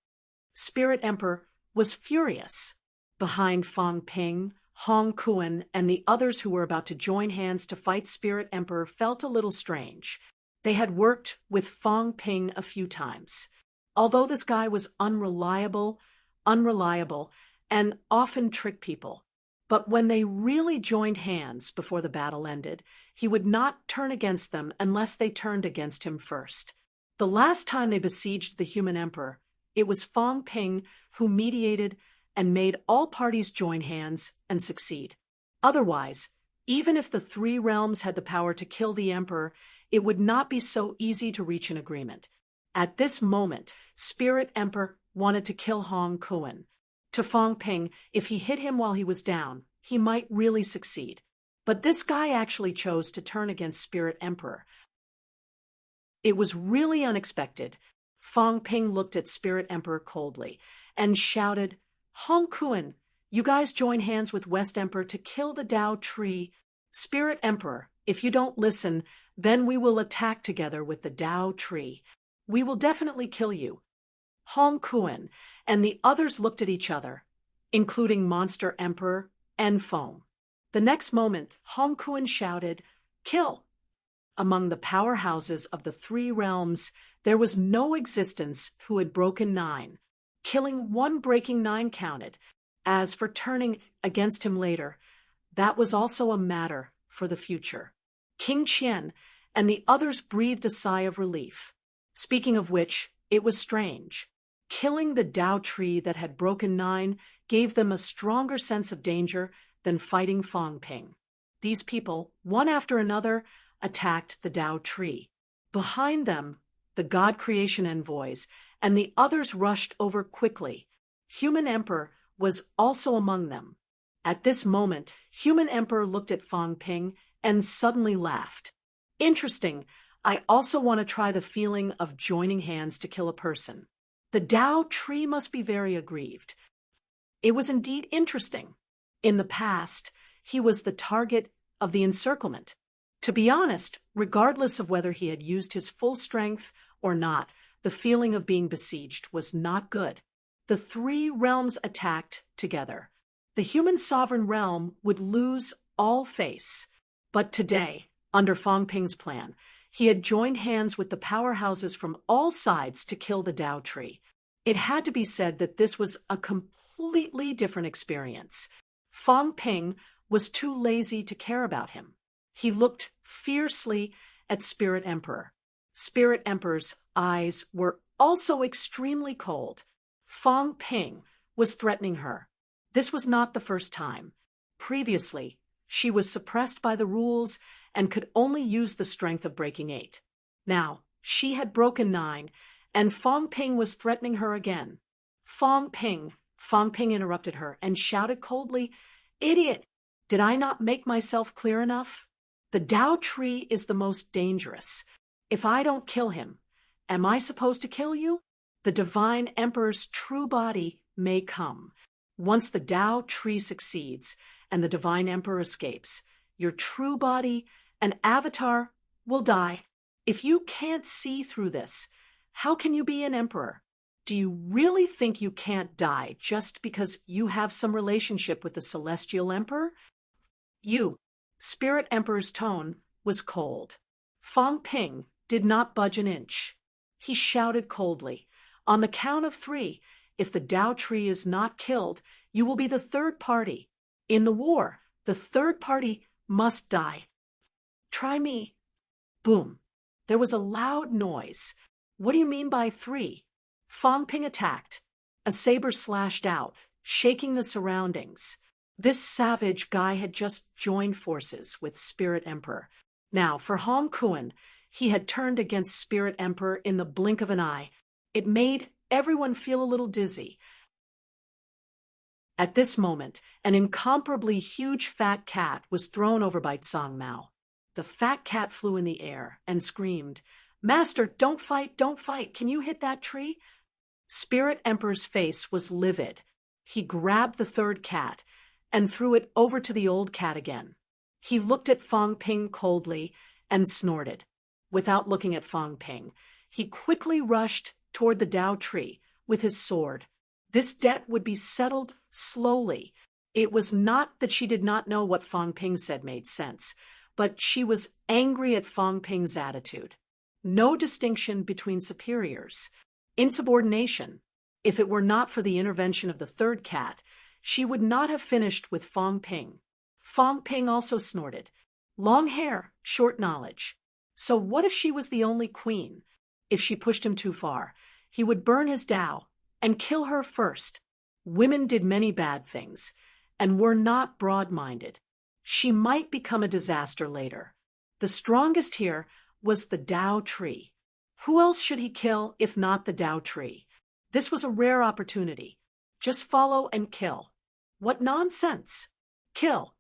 Spirit Emperor was furious. Behind Fong Ping, Hong Kuan, and the others who were about to join hands to fight Spirit Emperor felt a little strange. They had worked with Fong Ping a few times. Although this guy was unreliable, and often tricked people. But when they really joined hands before the battle ended, he would not turn against them unless they turned against him first. The last time they besieged the human emperor, it was Fong Ping who mediated and made all parties join hands and succeed. Otherwise, even if the three realms had the power to kill the emperor, it would not be so easy to reach an agreement. At this moment, Spirit Emperor wanted to kill Hong Kuan. To Fong Ping, if he hit him while he was down, he might really succeed. But this guy actually chose to turn against Spirit Emperor. It was really unexpected. Fong Ping looked at Spirit Emperor coldly and shouted, "Hong Kuan, you guys join hands with West Emperor to kill the Dao tree. Spirit Emperor, if you don't listen, then we will attack together with the Dao tree. We will definitely kill you." Hong Kuan and the others looked at each other, including Monster Emperor and Fong. The next moment, Hong Kuan shouted, "Kill!" Among the powerhouses of the three realms, there was no existence who had broken 9. Killing one breaking 9 counted. As for turning against him later, that was also a matter for the future. King Qian and the others breathed a sigh of relief. Speaking of which, it was strange. Killing the Dao tree that had broken 9 gave them a stronger sense of danger than fighting Fong Ping. These people, one after another, attacked the Dao tree. Behind them, the God Creation envoys and the others rushed over quickly. Human Emperor was also among them. At this moment, Human Emperor looked at Fong Ping and suddenly laughed. "Interesting. I also want to try the feeling of joining hands to kill a person. The Dao tree must be very aggrieved." It was indeed interesting. In the past, he was the target of the encirclement. To be honest, regardless of whether he had used his full strength or not, the feeling of being besieged was not good. The three realms attacked together. The human sovereign realm would lose all face. But today, under Fong Ping's plan, he had joined hands with the powerhouses from all sides to kill the Dao tree. It had to be said that this was a completely different experience. Fong Ping was too lazy to care about him. He looked fiercely at Spirit Emperor. Spirit Emperor's eyes were also extremely cold. Fong Ping was threatening her. This was not the first time. Previously, she was suppressed by the rules and could only use the strength of breaking 8. Now, she had broken 9, and Fong Ping was threatening her again. Fong Ping interrupted her and shouted coldly, "Idiot! Did I not make myself clear enough? The Dao tree is the most dangerous. If I don't kill him, am I supposed to kill you? The Divine Emperor's true body may come. Once the Dao tree succeeds and the Divine Emperor escapes, your true body, an avatar, will die. If you can't see through this, how can you be an emperor? Do you really think you can't die just because you have some relationship with the Celestial Emperor?" Spirit Emperor's tone was cold. Fong Ping did not budge an inch. He shouted coldly, "On the count of 3, if the Dao tree is not killed, you will be the third party. In the war, the third party must die. Try me." Boom. There was a loud noise. "What do you mean by 3? Fong Ping attacked. A saber slashed out, shaking the surroundings. This savage guy had just joined forces with Spirit Emperor. Now, for Hong Kuan, he had turned against Spirit Emperor in the blink of an eye. It made everyone feel a little dizzy. At this moment, an incomparably huge fat cat was thrown over by Tsang Mao. The fat cat flew in the air and screamed, "Master, don't fight, don't fight. Can you hit that tree?" Spirit Emperor's face was livid. He grabbed the third cat and threw it over to the old cat again. He looked at Fang Ping coldly and snorted. Without looking at Fang Ping, he quickly rushed toward the Dao tree with his sword. This debt would be settled slowly. It was not that she did not know what Fang Ping said made sense, but she was angry at Fang Ping's attitude. No distinction between superiors. Insubordination. If it were not for the intervention of the third cat, she would not have finished with Fang Ping. Fang Ping also snorted. Long hair, short knowledge. So what if she was the only queen? If she pushed him too far, he would burn his Dao and kill her first. Women did many bad things and were not broad-minded. She might become a disaster later. The strongest here was the Dao tree. Who else should he kill if not the Dao tree? This was a rare opportunity. Just follow and kill. What nonsense! Kill.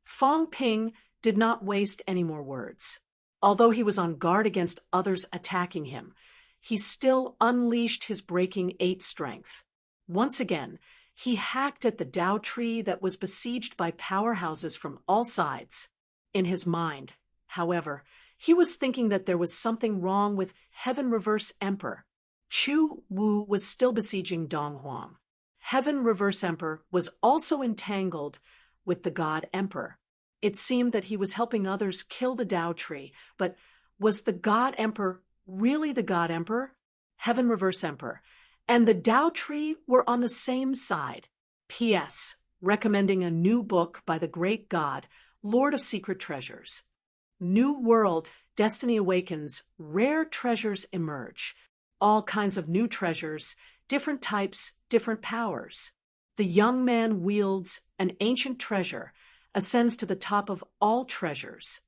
Fang Ping did not waste any more words. Although he was on guard against others attacking him, he still unleashed his breaking 8 strength. Once again, he hacked at the Dao tree that was besieged by powerhouses from all sides. In his mind, however, he was thinking that there was something wrong with Heaven Reverse Emperor. Chu Wu was still besieging Dong Huang. Heaven Reverse Emperor was also entangled with the God Emperor. It seemed that he was helping others kill the Dao tree, but was the God Emperor really the God Emperor? Heaven Reverse Emperor and the Dao tree were on the same side. P.S. Recommending a new book by the great God, Lord of Secret Treasures. New World, Destiny Awakens, rare treasures emerge. All kinds of new treasures, different types, different powers. The young man wields an ancient treasure, ascends to the top of all treasures.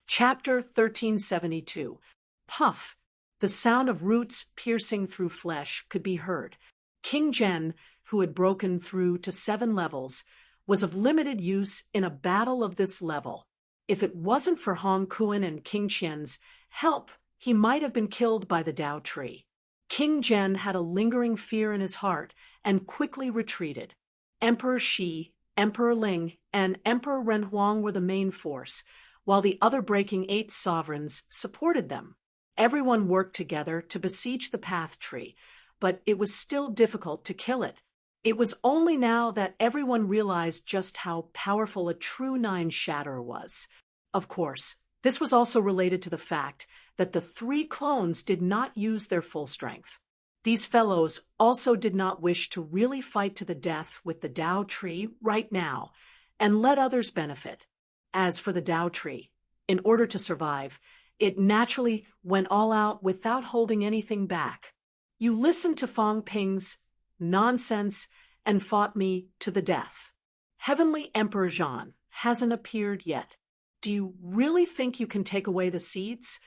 Chapter 1372. Puff. The sound of roots piercing through flesh could be heard. King Zhen, who had broken through to 7 levels, was of limited use in a battle of this level. If it wasn't for Hong Kuan and King Qian's help, he might have been killed by the Dao tree. King Zhen had a lingering fear in his heart and quickly retreated. Emperor Shi, Emperor Ling, and Emperor Renhuang were the main force, while the other breaking 8 sovereigns supported them. Everyone worked together to besiege the path tree, but it was still difficult to kill it. It was only now that everyone realized just how powerful a true 9 Shatterer was. Of course, this was also related to the fact that the 3 clones did not use their full strength. These fellows also did not wish to really fight to the death with the Dao tree right now and let others benefit. As for the Dao tree, in order to survive, it naturally went all out without holding anything back. You listened to Fang Ping's nonsense and fought me to the death. Heavenly Emperor Zhan hasn't appeared yet. Do you really think you can take away the seeds?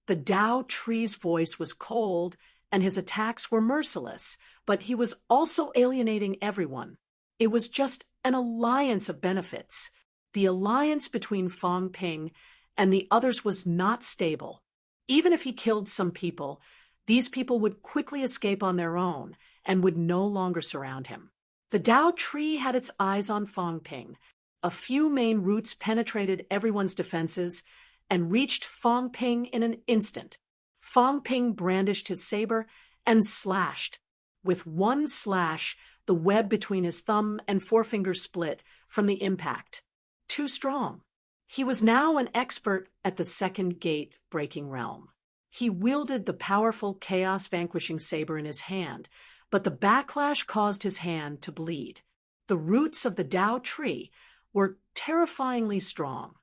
The Dao tree's voice was cold and his attacks were merciless, but he was also alienating everyone. It was just an alliance of benefits. The alliance between Fang Ping and the others was not stable. Even if he killed some people, these people would quickly escape on their own and would no longer surround him. The Dao tree had its eyes on Fang Ping. A few main roots penetrated everyone's defenses and reached Fang Ping in an instant. Fang Ping brandished his saber and slashed. With one slash, the web between his thumb and forefinger split from the impact. Too strong. He was now an expert at the second gate breaking realm. He wielded the powerful chaos-vanquishing saber in his hand, but the backlash caused his hand to bleed. The roots of the Dao tree were terrifyingly strong.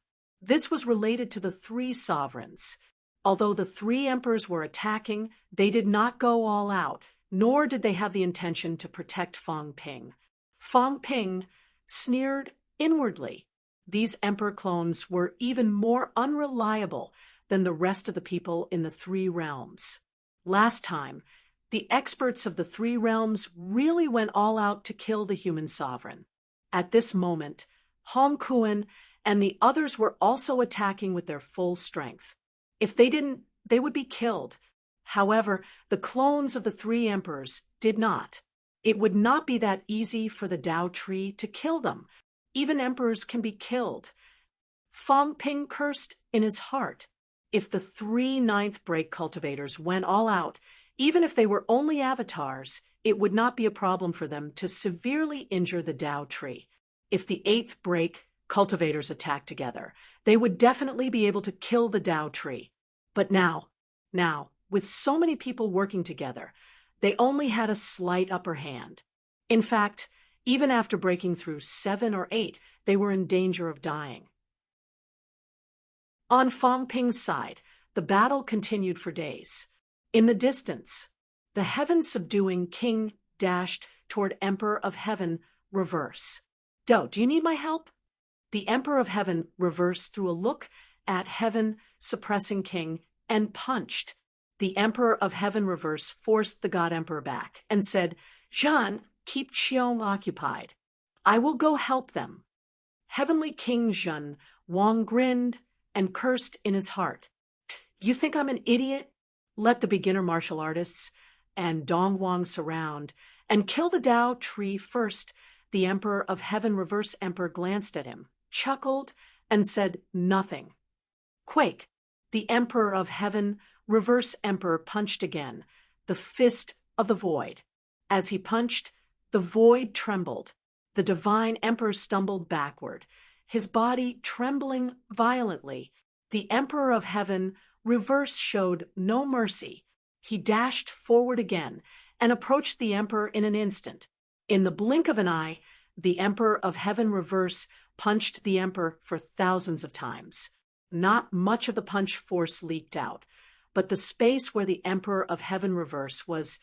This was related to the 3 sovereigns. Although the 3 emperors were attacking, they did not go all out, nor did they have the intention to protect Fang Ping. Fang Ping sneered inwardly. These emperor clones were even more unreliable than the rest of the people in the three realms. Last time, the experts of the three realms really went all out to kill the human sovereign. At this moment, Hong Kuan and the others were also attacking with their full strength. If they didn't, they would be killed. However, the clones of the three emperors did not. It would not be that easy for the Tao tree to kill them. Even emperors can be killed. Fong Ping cursed in his heart. If the three ninth break cultivators went all out, even if they were only avatars, it would not be a problem for them to severely injure the Tao tree. If the eighth break cultivators attacked together, they would definitely be able to kill the Tao tree. But now, with so many people working together, they only had a slight upper hand. In fact, even after breaking through 7 or 8, they were in danger of dying. On Fong Ping's side, the battle continued for days. In the distance, the heaven-subduing king dashed toward Emperor of Heaven, reverse. Do you need my help? The Emperor of Heaven reverse threw a look at heaven-suppressing king and punched. The Emperor of Heaven reverse forced the God Emperor back and said, "Zhan, keep Qiong occupied. I will go help them." Heavenly King Zhen Wang grinned and cursed in his heart. "You think I'm an idiot? Let the beginner martial artists and Dong Wang surround and kill the Tao tree first." The Emperor of Heaven reverse emperor glanced at him, chuckled, and said nothing. Quake. The Emperor of Heaven reverse emperor punched again, the fist of the void. As he punched, the void trembled. The divine emperor stumbled backward, his body trembling violently. The Emperor of Heaven reverse showed no mercy. He dashed forward again and approached the emperor in an instant. In the blink of an eye, the Emperor of Heaven reverse punched the emperor for thousands of times. Not much of the punch force leaked out, but the space where the Emperor of Heaven reverse was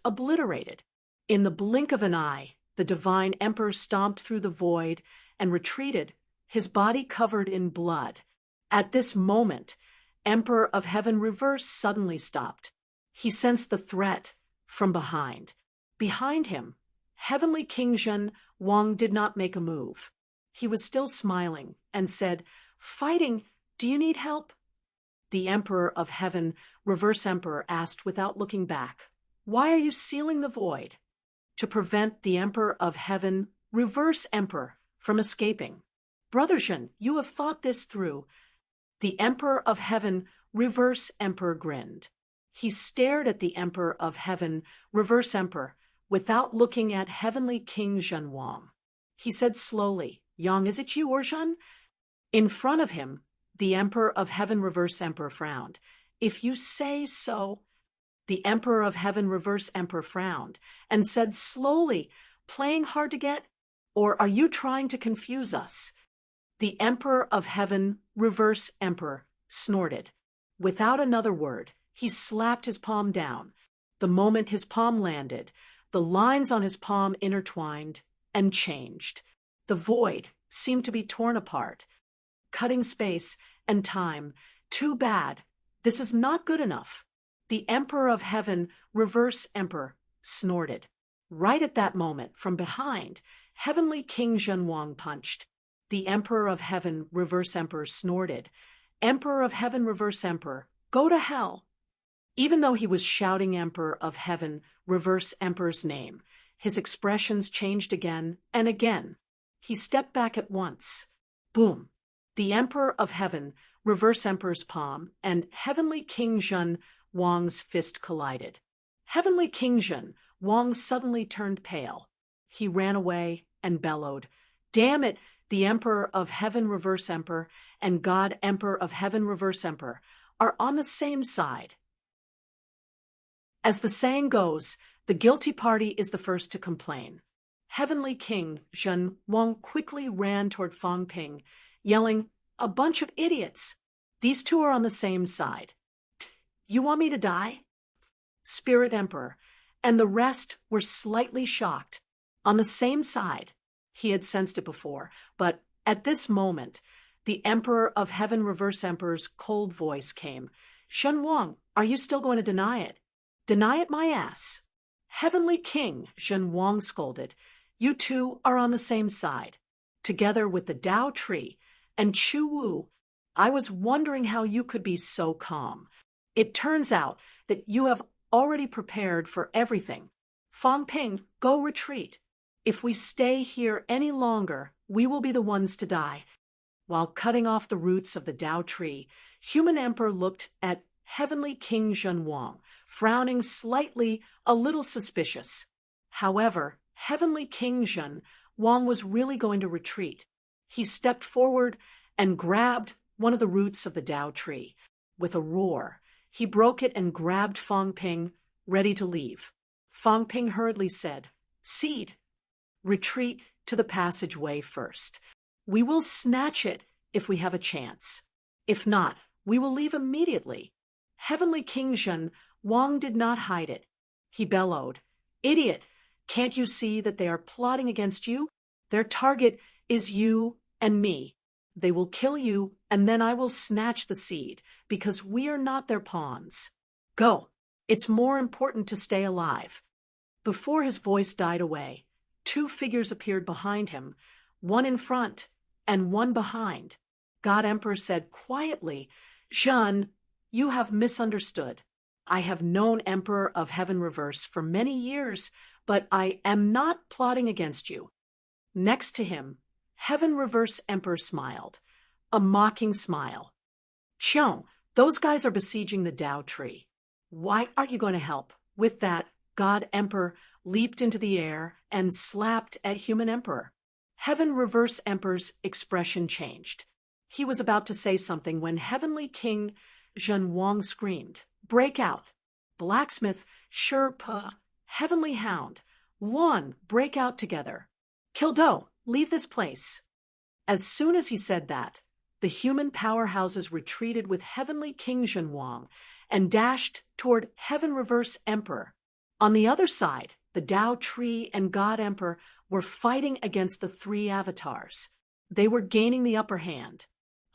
obliterated. In the blink of an eye, the divine emperor stomped through the void and retreated, his body covered in blood. At this moment, Emperor of Heaven reverse suddenly stopped. He sensed the threat from behind. Behind him, Heavenly King Zhen Wang did not make a move. He was still smiling and said, "Fighting, do you need help?" The Emperor of Heaven reverse emperor asked without looking back, "Why are you sealing the void?" "To prevent the Emperor of Heaven reverse emperor from escaping." "Brother Zhen, you have thought this through." The Emperor of Heaven reverse emperor grinned. He stared at the Emperor of Heaven reverse emperor without looking at Heavenly King Zhen Wang. He said slowly, "Yang, is it you or Zhen?" In front of him, the Emperor of Heaven reverse emperor frowned. "If you say so." The Emperor of Heaven reverse emperor frowned and said slowly, "Playing hard to get? Or are you trying to confuse us?" The Emperor of Heaven reverse emperor snorted. Without another word, he slapped his palm down. The moment his palm landed, the lines on his palm intertwined and changed. The void seemed to be torn apart, cutting space and time. "Too bad. This is not good enough." The Emperor of Heaven reverse emperor snorted. Right at that moment, from behind, Heavenly King Zhen Wang punched. The Emperor of Heaven reverse emperor snorted. "Emperor of Heaven reverse emperor, go to hell." Even though he was shouting Emperor of Heaven reverse emperor's name, his expressions changed again and again. He stepped back at once. Boom! The Emperor of Heaven reverse emperor's palm and Heavenly King Zhen Wang's fist collided. Heavenly King Zhen Wang suddenly turned pale. He ran away and bellowed, "Damn it! The Emperor of Heaven reverse emperor and God Emperor of Heaven reverse emperor are on the same side." As the saying goes, the guilty party is the first to complain. Heavenly King Zhen Wang quickly ran toward Fong Ping, yelling, "A bunch of idiots! These two are on the same side. You want me to die?" Spirit Emperor and the rest were slightly shocked. On the same side. He had sensed it before, but At this moment, the Emperor of Heaven Reverse Emperor's cold voice came. Shen Wang, are you still going to deny it? Deny it my ass. Heavenly King, Shen Wang scolded. You two are on the same side. Together with the Tao Tree and Chu Wu, I was wondering how you could be so calm. It turns out that you have already prepared for everything. Fang Ping, go retreat. If we stay here any longer, we will be the ones to die. While cutting off the roots of the Tao Tree, Human Emperor looked at Heavenly King Shen Wang, frowning slightly, a little suspicious. However, Heavenly King Shen Wang was really going to retreat. He stepped forward and grabbed one of the roots of the Tao Tree. With a roar, he broke it and grabbed Fang Ping, ready to leave. Fang Ping hurriedly said, Seed, retreat to the passageway first. We will snatch it if we have a chance. If not, we will leave immediately. Heavenly King Shen Wang did not hide it. He bellowed, Idiot! Can't you see that they are plotting against you? Their target is you and me. They will kill you, and then I will snatch the seed, because we are not their pawns. Go! It's more important to stay alive. Before his voice died away, two figures appeared behind him, one in front and one behind. God Emperor said quietly, Shen, you have misunderstood. I have known Emperor of Heaven Reverse for many years, but I am not plotting against you. Next to him, Heaven Reverse Emperor smiled, a mocking smile. Qiong, those guys are besieging the Tao Tree. Why aren't you going to help? With that, God Emperor leaped into the air and slapped at Human Emperor. Heaven Reverse Emperor's expression changed. He was about to say something when Heavenly King Shen Wang screamed, Break out! Blacksmith, Sherpa, Heavenly Hound, one, break out together. Kildo, leave this place. As soon as he said that, the human powerhouses retreated with Heavenly King Shen Wang and dashed toward Heaven Reverse Emperor. On the other side, the Tao Tree and God Emperor were fighting against the three avatars. They were gaining the upper hand.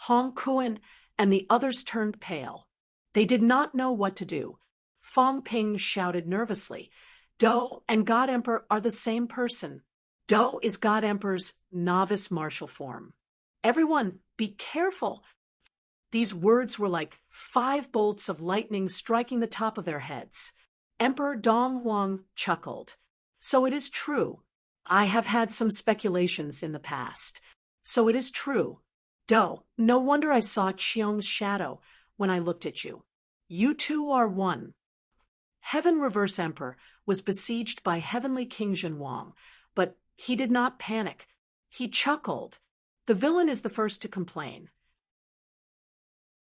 Hong Kuan and the others turned pale. They did not know what to do. Fang Ping shouted nervously, Do and God Emperor are the same person. Do is God Emperor's novice martial form. Everyone, be careful. These words were like 5 bolts of lightning striking the top of their heads. Emperor Dong Huang chuckled. So it is true. I have had some speculations in the past. So it is true. Do, no wonder I saw Qiong's shadow when I looked at you. You two are one. Heaven Reverse Emperor was besieged by Heavenly King Shen Wang, but he did not panic. He chuckled. The villain is the first to complain.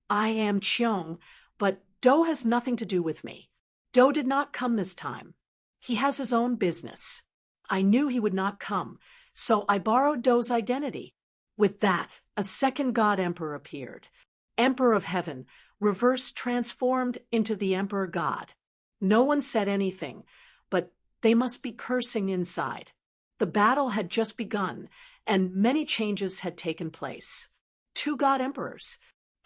I am Qiong, but Do has nothing to do with me. Do did not come this time. He has his own business. I knew he would not come, so I borrowed Do's identity. With that, a second God Emperor appeared. Emperor of Heaven, reverse transformed into the Emperor God. No one said anything, but they must be cursing inside. The battle had just begun, and many changes had taken place. 2 God Emperors.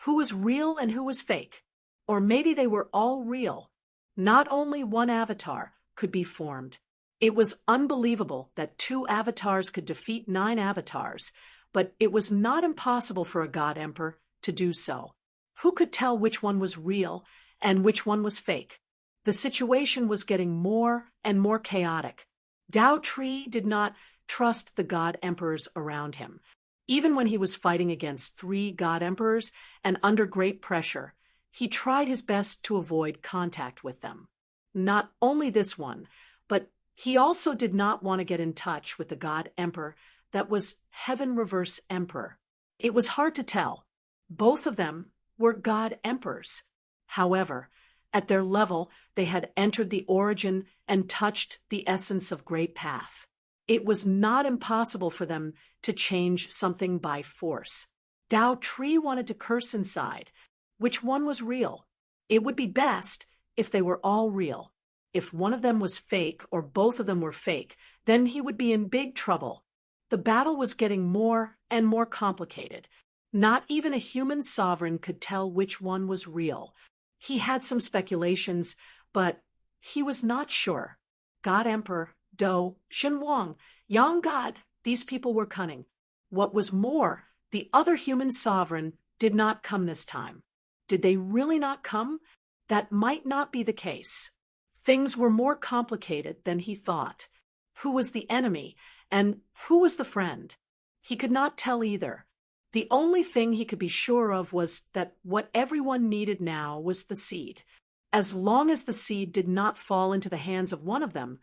Who was real and who was fake? Or maybe they were all real. Not only one avatar could be formed. It was unbelievable that 2 avatars could defeat 9 avatars, but it was not impossible for a God Emperor to do so. Who could tell which one was real and which one was fake? The situation was getting more and more chaotic. Tao Tree did not trust the God Emperors around him. Even when he was fighting against 3 God Emperors and under great pressure, he tried his best to avoid contact with them. Not only this one, but he also did not want to get in touch with the God Emperor that was Heaven Reverse Emperor. It was hard to tell. Both of them were God Emperors. However, at their level, they had entered the origin and touched the essence of Great Path. It was not impossible for them to change something by force. Tao Tree wanted to curse inside. Which one was real? It would be best if they were all real. If one of them was fake or both of them were fake, then he would be in big trouble. The The battle was getting more and more complicated. Not even a human sovereign could tell which one was real. He had some speculations, but he was not sure. God Emperor, Do, Shenwang, Yang God, these people were cunning. What was more, the other human sovereign did not come this time. Did they really not come? That might not be the case. Things were more complicated than he thought. Who was the enemy, and who was the friend? He could not tell either. The only thing he could be sure of was that what everyone needed now was the seed. As long as the seed did not fall into the hands of one of them,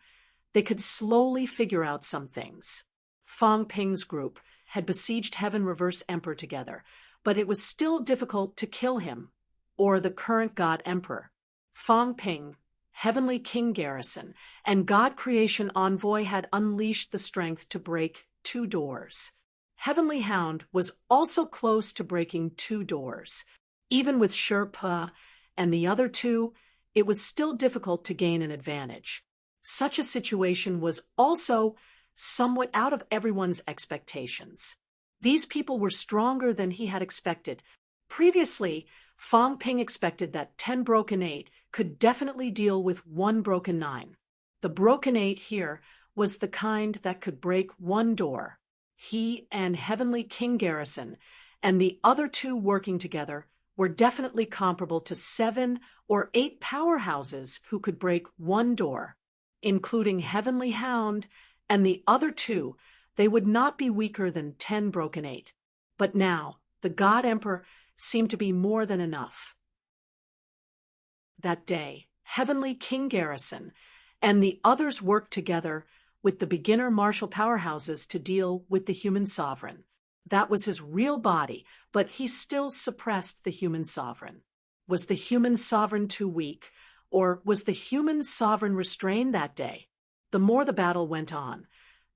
they could slowly figure out some things. Fang Ping's group had besieged Heaven Reverse Emperor together, but it was still difficult to kill him, or the current God Emperor. Fang Ping, Heavenly King Garrison, and God Creation Envoy had unleashed the strength to break 2 doors. Heavenly Hound was also close to breaking 2 doors. Even with Sherpa and the other 2, it was still difficult to gain an advantage. Such a situation was also somewhat out of everyone's expectations. These people were stronger than he had expected. Previously, Fang Ping expected that 10 broken 8 could definitely deal with 1 broken 9. The broken 8 here was the kind that could break 1 door. He and Heavenly King Garrison and the other 2 working together were definitely comparable to 7 or 8 powerhouses who could break 1 door. Including Heavenly Hound and the other 2, they would not be weaker than 10 broken 8. But now, the God Emperor seemed to be more than enough. That day, Heavenly King Garrison and the others worked together with the beginner martial powerhouses to deal with the human sovereign. That was his real body, but he still suppressed the human sovereign. Was the human sovereign too weak, or was the human sovereign restrained that day? The more the battle went on,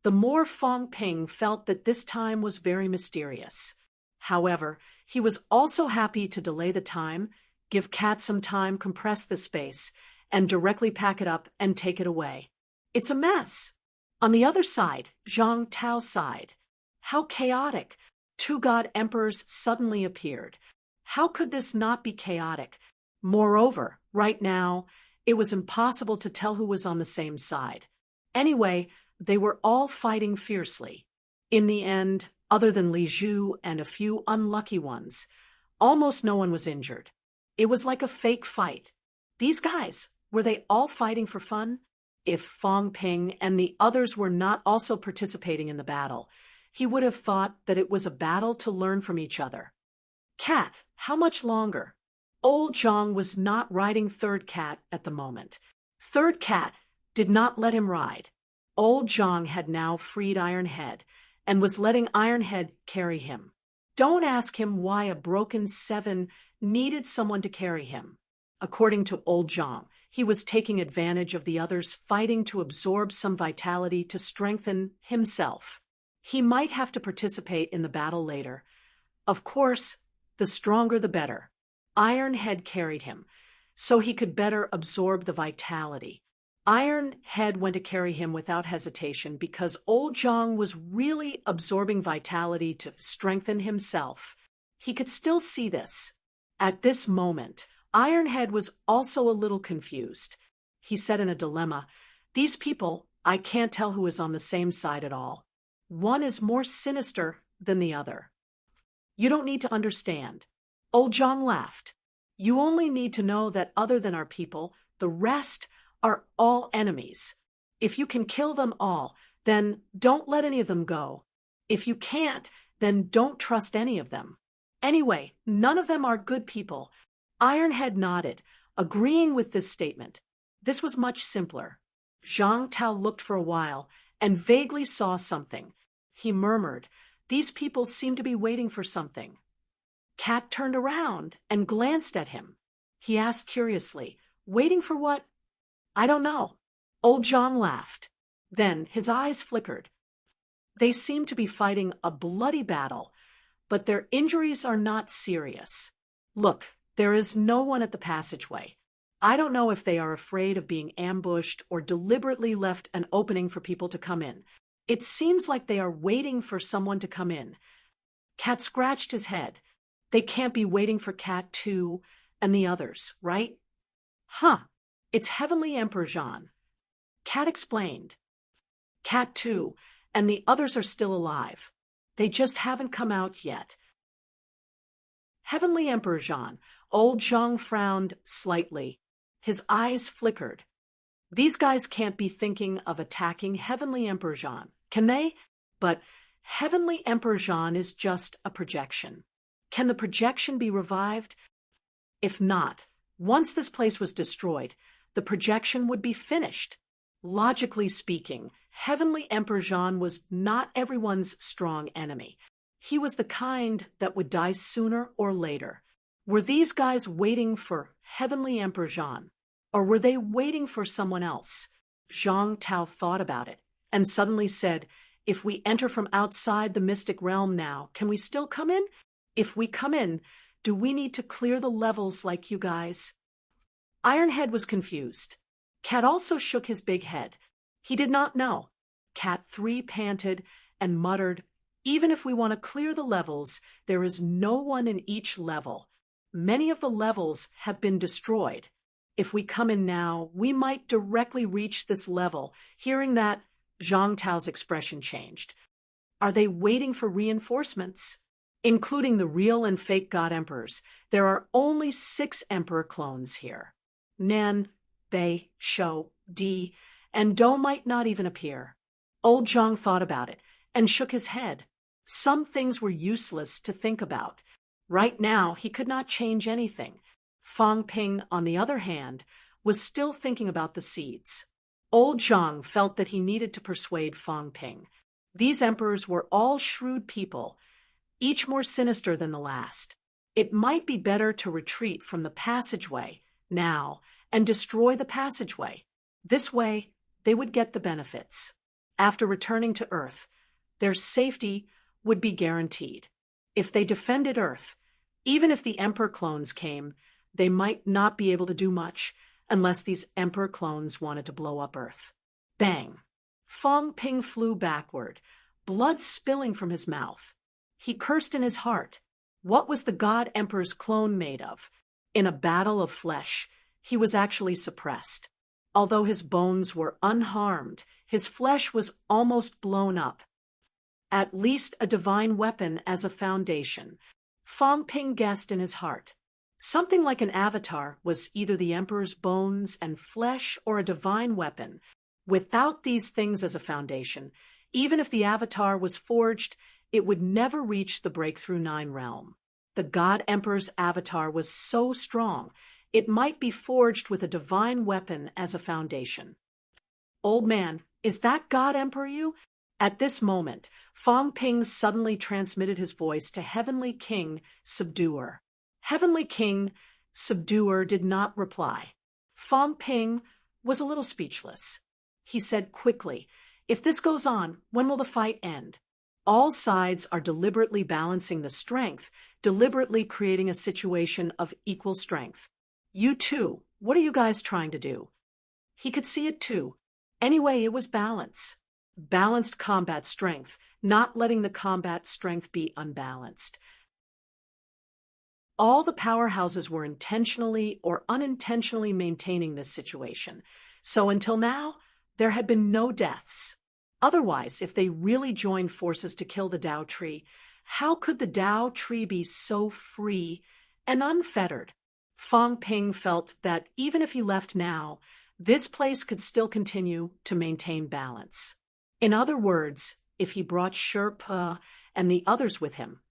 the more Fang Ping felt that this time was very mysterious. However, he was also happy to delay the time, give Cat some time, compress the space, and directly pack it up and take it away. It's a mess. On the other side, Zhang Tao sighed. How chaotic! 2 God Emperors suddenly appeared. How could this not be chaotic? Moreover, right now, it was impossible to tell who was on the same side. Anyway, they were all fighting fiercely. In the end, other than Li Zhu and a few unlucky ones, almost no one was injured. It was like a fake fight. These guys, were they all fighting for fun? If Fang Ping and the others were not also participating in the battle, he would have thought that it was a battle to learn from each other. Cat, how much longer? Old Zhang was not riding Third Cat at the moment. Third Cat did not let him ride. Old Zhang had now freed Iron Head and was letting Iron Head carry him. Don't ask him why a broken 7 needed someone to carry him. According to Old Zhang, he was taking advantage of the others fighting to absorb some vitality to strengthen himself. He might have to participate in the battle later. Of course, the stronger the better. Iron Head carried him, so he could better absorb the vitality. Iron Head went to carry him without hesitation because Old Zhang was really absorbing vitality to strengthen himself. He could still see this. At this moment, Iron Head was also a little confused. He said in a dilemma, "These people, I can't tell who is on the same side at all. One is more sinister than the other." "You don't need to understand." Old Zhang laughed. "You only need to know that other than our people, the rest are all enemies. If you can kill them all, then don't let any of them go. If you can't, then don't trust any of them. Anyway, none of them are good people." Ironhead nodded, agreeing with this statement. This was much simpler. Zhang Tao looked for a while and vaguely saw something. He murmured, "These people seem to be waiting for something." Cat turned around and glanced at him. He asked curiously, "Waiting for what?" "I don't know." Old Zhang laughed. Then his eyes flickered. "They seem to be fighting a bloody battle, but their injuries are not serious. Look, there is no one at the passageway. I don't know if they are afraid of being ambushed or deliberately left an opening for people to come in. It seems like they are waiting for someone to come in. Cat scratched his head. They can't be waiting for Cat 2 and the others, right? Huh. It's Heavenly Emperor Jean. Cat explained. Cat 2 and the others are still alive. They just haven't come out yet. Heavenly Emperor Jean. Old Zhang frowned slightly. His eyes flickered. These guys can't be thinking of attacking Heavenly Emperor Jean, can they? But Heavenly Emperor Jean is just a projection. Can the projection be revived? If not, once this place was destroyed, the projection would be finished. Logically speaking, Heavenly Emperor Jean was not everyone's strong enemy. He was the kind that would die sooner or later. Were these guys waiting for Heavenly Emperor Jean? Or were they waiting for someone else? Zhang Tao thought about it, and suddenly said, if we enter from outside the mystic realm now, can we still come in? If we come in, do we need to clear the levels like you guys? Ironhead was confused. Cat also shook his big head. He did not know. Cat 3 panted and muttered, even if we want to clear the levels, there is no one in each level. Many of the levels have been destroyed. If we come in now, we might directly reach this level. Hearing that, Zhang Tao's expression changed. Are they waiting for reinforcements? Including the real and fake god emperors, there are only 6 emperor clones here. Nan, Bei, Shou, Di, and Dou might not even appear. Old Zhang thought about it and shook his head. Some things were useless to think about. Right now, he could not change anything. Fang Ping, on the other hand, was still thinking about the seeds. Old Zhang felt that he needed to persuade Fang Ping. These emperors were all shrewd people, each more sinister than the last. It might be better to retreat from the passageway now and destroy the passageway. This way, they would get the benefits. After returning to Earth, their safety would be guaranteed. If they defended Earth, even if the Emperor clones came, they might not be able to do much unless these Emperor clones wanted to blow up Earth. Bang! Fang Ping flew backward, blood spilling from his mouth. He cursed in his heart. What was the God Emperor's clone made of? In a battle of flesh, he was actually suppressed. Although his bones were unharmed, his flesh was almost blown up. At least a divine weapon as a foundation, Fang Ping guessed in his heart. Something like an avatar was either the Emperor's bones and flesh or a divine weapon. Without these things as a foundation, even if the avatar was forged, it would never reach the Breakthrough 9 realm. The God Emperor's avatar was so strong, it might be forged with a divine weapon as a foundation. Old man, is that God Emperor you? At this moment, Fang Ping suddenly transmitted his voice to Heavenly King, Subduer. Heavenly King, Subduer did not reply. Fang Ping was a little speechless. He said quickly, if this goes on, when will the fight end? All sides are deliberately balancing the strength, deliberately creating a situation of equal strength. You too, what are you guys trying to do? He could see it too. Anyway, it was balance. Balanced combat strength, not letting the combat strength be unbalanced. All the powerhouses were intentionally or unintentionally maintaining this situation, so until now, there had been no deaths. Otherwise, if they really joined forces to kill the Tao tree, how could the Tao tree be so free and unfettered? Fang Ping felt that even if he left now, this place could still continue to maintain balance. In other words, if he brought Sherpa and the others with him,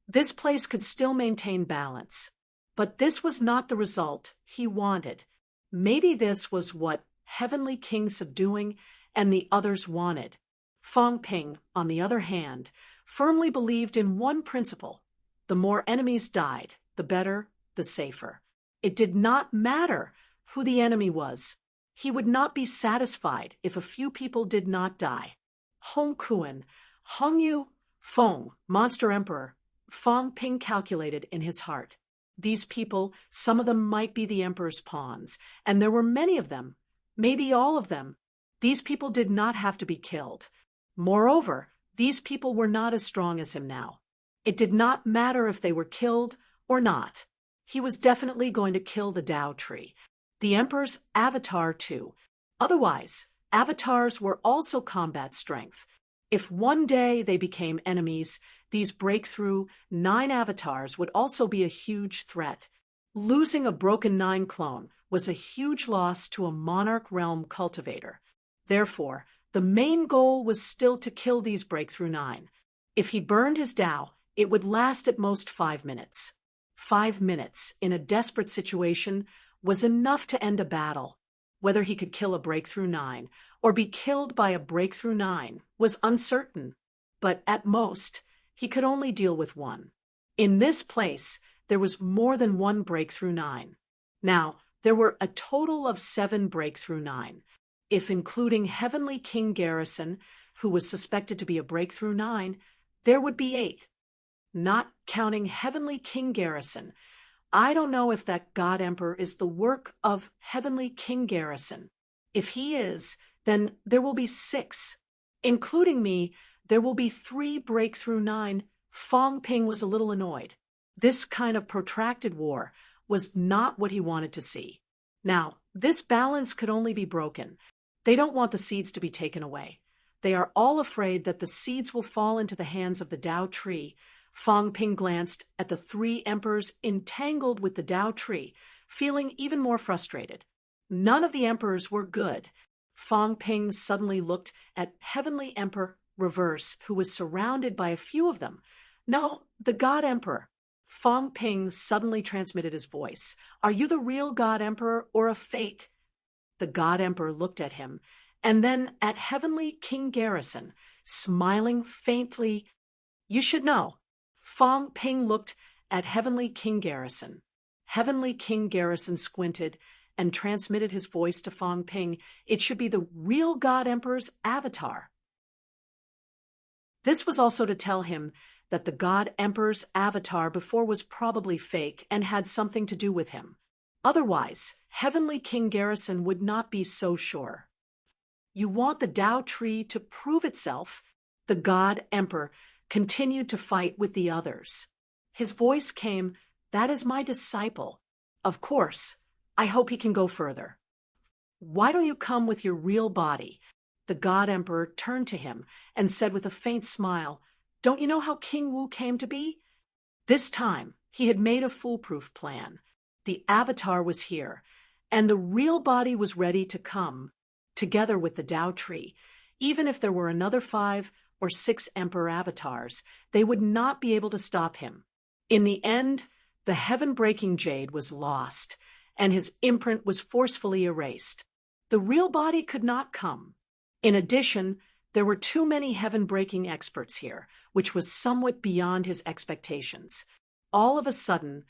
this place could still maintain balance. But this was not the result he wanted. Maybe this was what Heavenly King Subduing and the others wanted. Fang Ping, on the other hand, firmly believed in one principle. The more enemies died, the better, the safer. It did not matter who the enemy was. He would not be satisfied if a few people did not die. Hong Kuan, Hong Yu, Feng, Monster Emperor, Fang Ping calculated in his heart. These people, some of them might be the Emperor's pawns, and there were many of them, maybe all of them. These people did not have to be killed. Moreover, these people were not as strong as him now. It did not matter if they were killed or not. He was definitely going to kill the Tao tree, the Emperor's avatar too. Otherwise, avatars were also combat strength. If one day they became enemies, these breakthrough 9 avatars would also be a huge threat. Losing a broken 9 clone was a huge loss to a monarch realm cultivator. Therefore, the main goal was still to kill these breakthrough 9. If he burned his Tao, it would last at most 5 minutes. 5 minutes in a desperate situation was enough to end a battle. Whether he could kill a breakthrough 9 or be killed by a breakthrough 9 was uncertain, but at most, he could only deal with one. In this place, there was more than one breakthrough 9. Now, there were a total of 7 breakthrough 9. If including Heavenly King Garrison, who was suspected to be a breakthrough 9, there would be 8. Not counting Heavenly King Garrison, I don't know if that God Emperor is the work of Heavenly King Garrison. If he is, then there will be 6. Including me, there will be 3 breakthrough 9. Fong Ping was a little annoyed. This kind of protracted war was not what he wanted to see. Now, this balance could only be broken. They don't want the seeds to be taken away. They are all afraid that the seeds will fall into the hands of the Tao tree. Fong Ping glanced at the 3 emperors entangled with the Tao tree, feeling even more frustrated. None of the emperors were good. Fong Ping suddenly looked at Heavenly Emperor Reverse, who was surrounded by a few of them. No, the God Emperor. Fong Ping suddenly transmitted his voice. Are you the real God Emperor or a fake? The God Emperor looked at him, and then at Heavenly King Garrison, smiling faintly. You should know. Fong Ping looked at Heavenly King Garrison. Heavenly King Garrison squinted and transmitted his voice to Fong Ping. It should be the real God Emperor's avatar. This was also to tell him that the God Emperor's avatar before was probably fake and had something to do with him. Otherwise, Heavenly King Garrison would not be so sure. You want the Tao tree to prove itself. The God Emperor continued to fight with the others. His voice came, that is my disciple. Of course, I hope he can go further. Why don't you come with your real body? The God Emperor turned to him and said with a faint smile, don't you know how King Wu came to be? This time, he had made a foolproof plan. The avatar was here, and the real body was ready to come, together with the Tao tree. Even if there were another 5 or 6 Emperor avatars, they would not be able to stop him. In the end, the heaven-breaking jade was lost, and his imprint was forcefully erased. The real body could not come. In addition, there were too many heaven-breaking experts here, which was somewhat beyond his expectations. All of a sudden,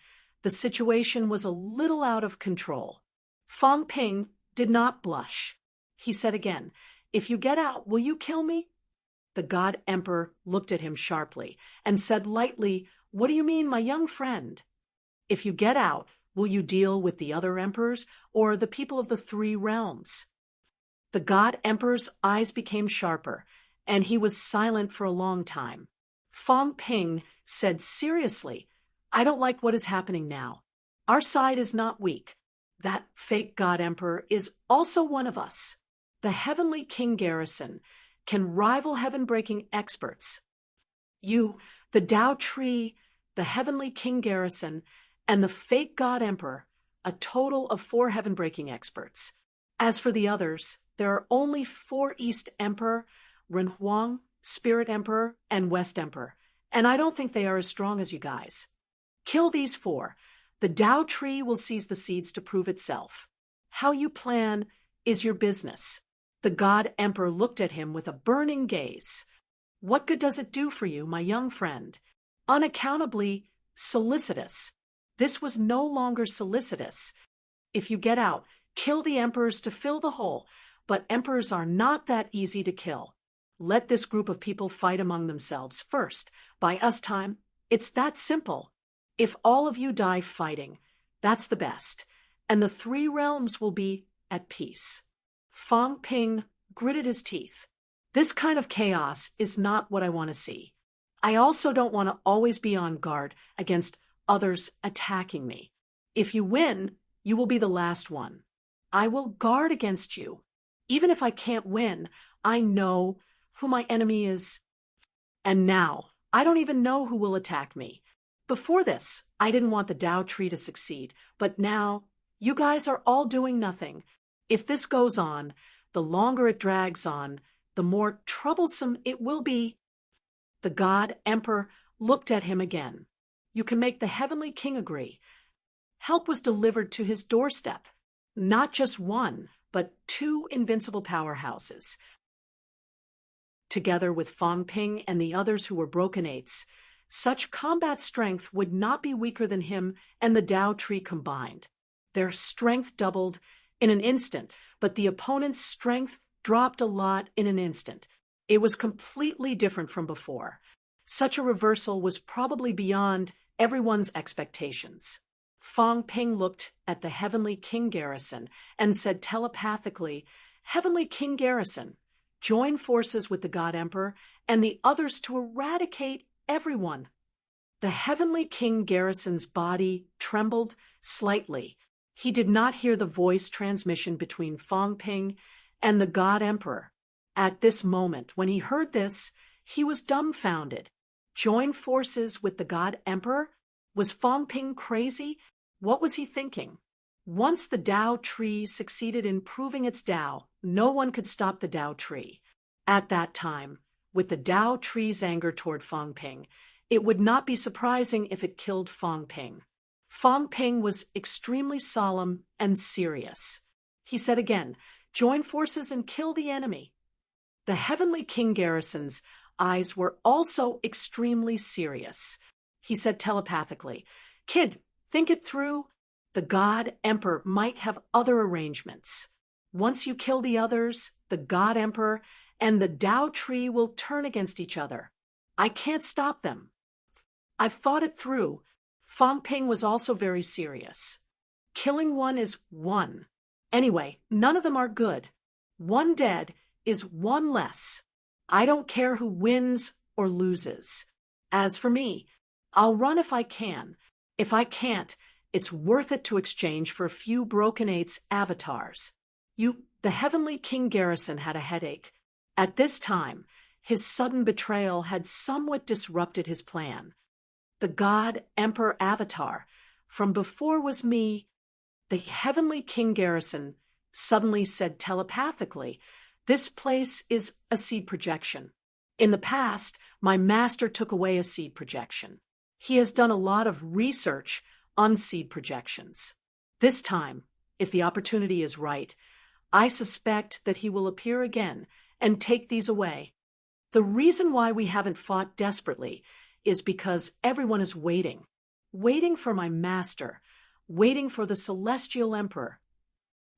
the situation was a little out of control. Fong Ping did not blush. He said again, if you get out, will you kill me? The God Emperor looked at him sharply and said lightly, what do you mean, my young friend? If you get out, will you deal with the other emperors or the people of the 3 realms? The God Emperor's eyes became sharper, and he was silent for a long time. Fong Ping said seriously, I don't like what is happening now. Our side is not weak. That fake God Emperor is also one of us. The Heavenly King Garrison can rival heaven-breaking experts. You, the Tao tree, the Heavenly King Garrison, and the fake God Emperor, a total of 4 heaven-breaking experts. As for the others, there are only 4 East Emperor, Renhuang, Spirit Emperor, and West Emperor, and I don't think they are as strong as you guys. Kill these 4. The Tao tree will seize the seeds to prove itself. How you plan is your business. The God Emperor looked at him with a burning gaze. What good does it do for you, my young friend? Unaccountably solicitous. This was no longer solicitous. If you get out, kill the emperors to fill the hole, but emperors are not that easy to kill. Let this group of people fight among themselves first. By us time, it's that simple. If all of you die fighting, that's the best, and the 3 realms will be at peace. Fong Ping gritted his teeth. This kind of chaos is not what I want to see. I also don't want to always be on guard against others attacking me. If you win, you will be the last one. I will guard against you. Even if I can't win, I know who my enemy is. And now, I don't even know who will attack me. Before this, I didn't want the Tao tree to succeed, but now, you guys are all doing nothing. If this goes on, the longer it drags on, the more troublesome it will be. The God Emperor looked at him again. You can make the Heavenly King agree. Help was delivered to his doorstep. Not just one, but two invincible powerhouses. Together with Fang Ping and the others who were broken eights, such combat strength would not be weaker than him and the Tao tree combined. Their strength doubled in an instant, but the opponent's strength dropped a lot in an instant. It was completely different from before. Such a reversal was probably beyond everyone's expectations. Fang Ping looked at the Heavenly King Garrison and said telepathically, "Heavenly King Garrison, join forces with the God Emperor and the others to eradicate everyone." The Heavenly King Garrison's body trembled slightly. He did not hear the voice transmission between Fang Ping and the God Emperor. At this moment, when he heard this, he was dumbfounded. Join forces with the God Emperor? Was Fang Ping crazy? What was he thinking? Once the Tao tree succeeded in proving its Tao, no one could stop the Tao tree. At that time, with the Tao tree's anger toward Fang Ping, it would not be surprising if it killed Fang Ping. Fang Ping was extremely solemn and serious. He said again, "Join forces and kill the enemy." The Heavenly King Garrison's eyes were also extremely serious. He said telepathically, "Kid, think it through. The God Emperor might have other arrangements. Once you kill the others, the God Emperor and the Tao tree will turn against each other. I can't stop them. I've thought it through." Fang Ping was also very serious. Killing one is one. Anyway, none of them are good. One dead is one less. I don't care who wins or loses. As for me, I'll run if I can. If I can't, it's worth it to exchange for a few Broken Eight's avatars. The Heavenly King Garrison had a headache. At this time, his sudden betrayal had somewhat disrupted his plan. The God Emperor avatar from before was me. The Heavenly King Garrison suddenly said telepathically, "This place is a seed projection. In the past, my master took away a seed projection. He has done a lot of research on seed projections. This time, if the opportunity is right, I suspect that he will appear again and take these away. The reason why we haven't fought desperately is because everyone is waiting for my master, waiting for the Celestial Emperor.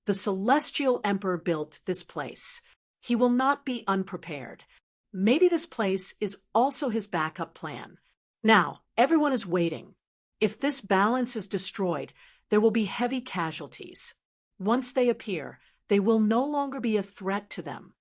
The Celestial Emperor built this place. He will not be unprepared. Maybe this place is also his backup plan. Now, everyone is waiting. If this balance is destroyed, there will be heavy casualties. Once they appear, they will no longer be a threat to them."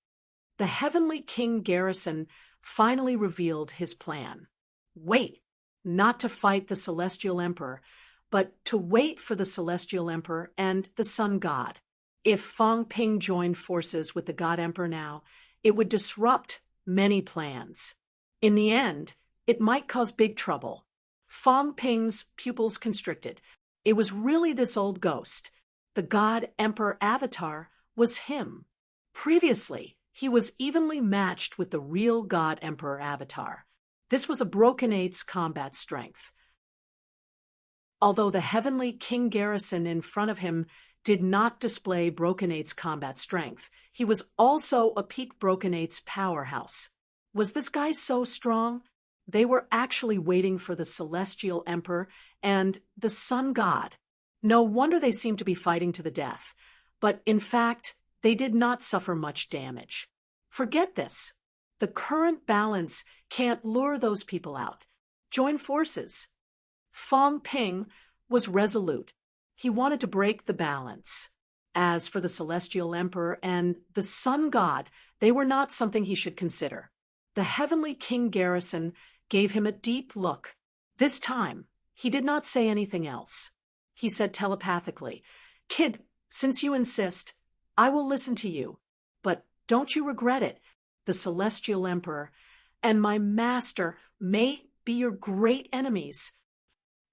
The Heavenly King Garrison finally revealed his plan. Wait, not to fight the Celestial Emperor, but to wait for the Celestial Emperor and the Sun God. If Fang Ping joined forces with the God Emperor now, it would disrupt many plans. In the end, it might cause big trouble. Fang Ping's pupils constricted. It was really this old ghost. The God Emperor avatar was him. Previously, he was evenly matched with the real God Emperor avatar. This was a Broken Eight's combat strength. Although the Heavenly King Garrison in front of him did not display Broken Eight's combat strength, he was also a peak Broken Eight's powerhouse. Was this guy so strong? They were actually waiting for the Celestial Emperor and the Sun God. No wonder they seemed to be fighting to the death. But in fact, they did not suffer much damage. Forget this. The current balance can't lure those people out. Join forces. Fang Ping was resolute. He wanted to break the balance. As for the Celestial Emperor and the Sun God, They were not something he should consider. The heavenly King Garrison gave him a deep look. This time, he did not say anything else. He said telepathically, "Kid, since you insist, I will listen to you. But don't you regret it. The Celestial Emperor and my master may be your great enemies."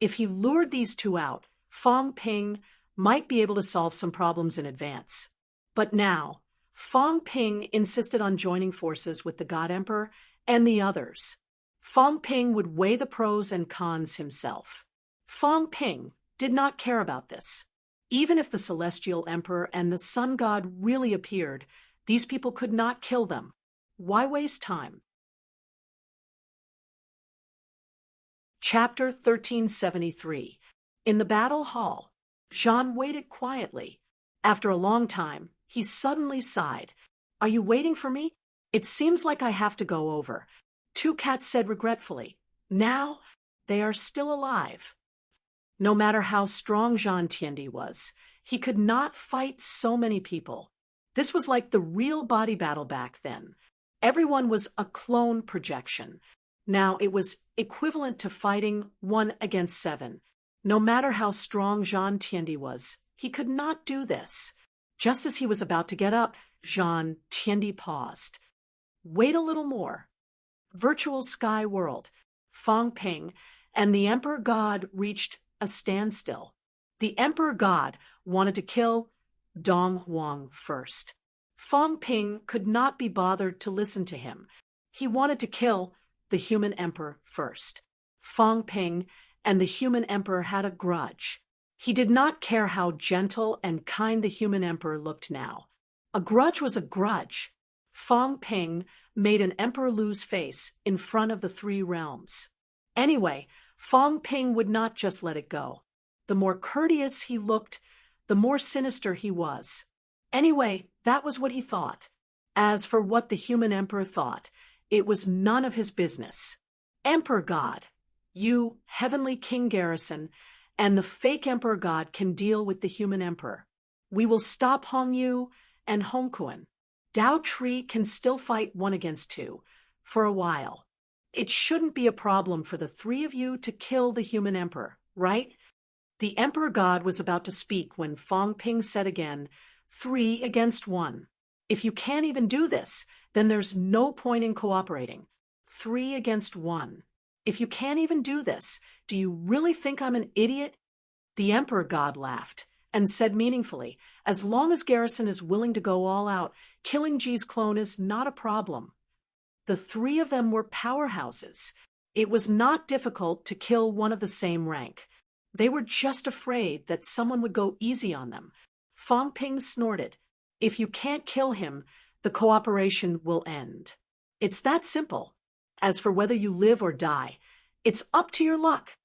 If he lured these two out, Fong Ping might be able to solve some problems in advance. But now, Fong Ping insisted on joining forces with the God Emperor and the others. Fong Ping would weigh the pros and cons himself. Fong Ping did not care about this. Even if the Celestial Emperor and the Sun God really appeared, these people could not kill them. Why waste time? Chapter 1373. In the battle hall, Jean waited quietly. After a long time, he suddenly sighed. "Are you waiting for me? It seems like I have to go over." Two Cats said regretfully. Now, they are still alive. No matter how strong Jean Tiendi was, he could not fight so many people. This was like the real body battle back then. Everyone was a clone projection. Now it was equivalent to fighting 1 against 7. No matter how strong Jean Tiendi was, he could not do this. Just as he was about to get up, Jean Tiendi paused. Wait a little more. Virtual Sky World, Fong Ping, and the Emperor God reached a standstill. The Emperor God wanted to kill Dong Huang first. Fong Ping could not be bothered to listen to him. He wanted to kill the human emperor first. Fong Ping and the human emperor had a grudge. He did not care how gentle and kind the human emperor looked now. A grudge was a grudge. Fong Ping made an emperor lose face in front of the 3 realms. Anyway, Fong Ping would not just let it go. The more courteous he looked, the more sinister he was. Anyway, that was what he thought. As for what the human emperor thought, it was none of his business. Emperor God, you, Heavenly King Garrison, and the fake Emperor God can deal with the human emperor. We will stop Hong Yu and Hong Kuan. Dao Tree can still fight 1 against 2, for a while. It shouldn't be a problem for the 3 of you to kill the human emperor, right? The Emperor God was about to speak when Fong Ping said again, 3 against 1. If you can't even do this, then there's no point in cooperating. 3 against 1. If you can't even do this, do you really think I'm an idiot? The Emperor God laughed and said meaningfully, as long as Garrison is willing to go all out, killing Ji's clone is not a problem. The 3 of them were powerhouses. It was not difficult to kill one of the same rank. They were just afraid that someone would go easy on them. Fong Ping snorted. If you can't kill him, the cooperation will end. It's that simple. As for whether you live or die, it's up to your luck.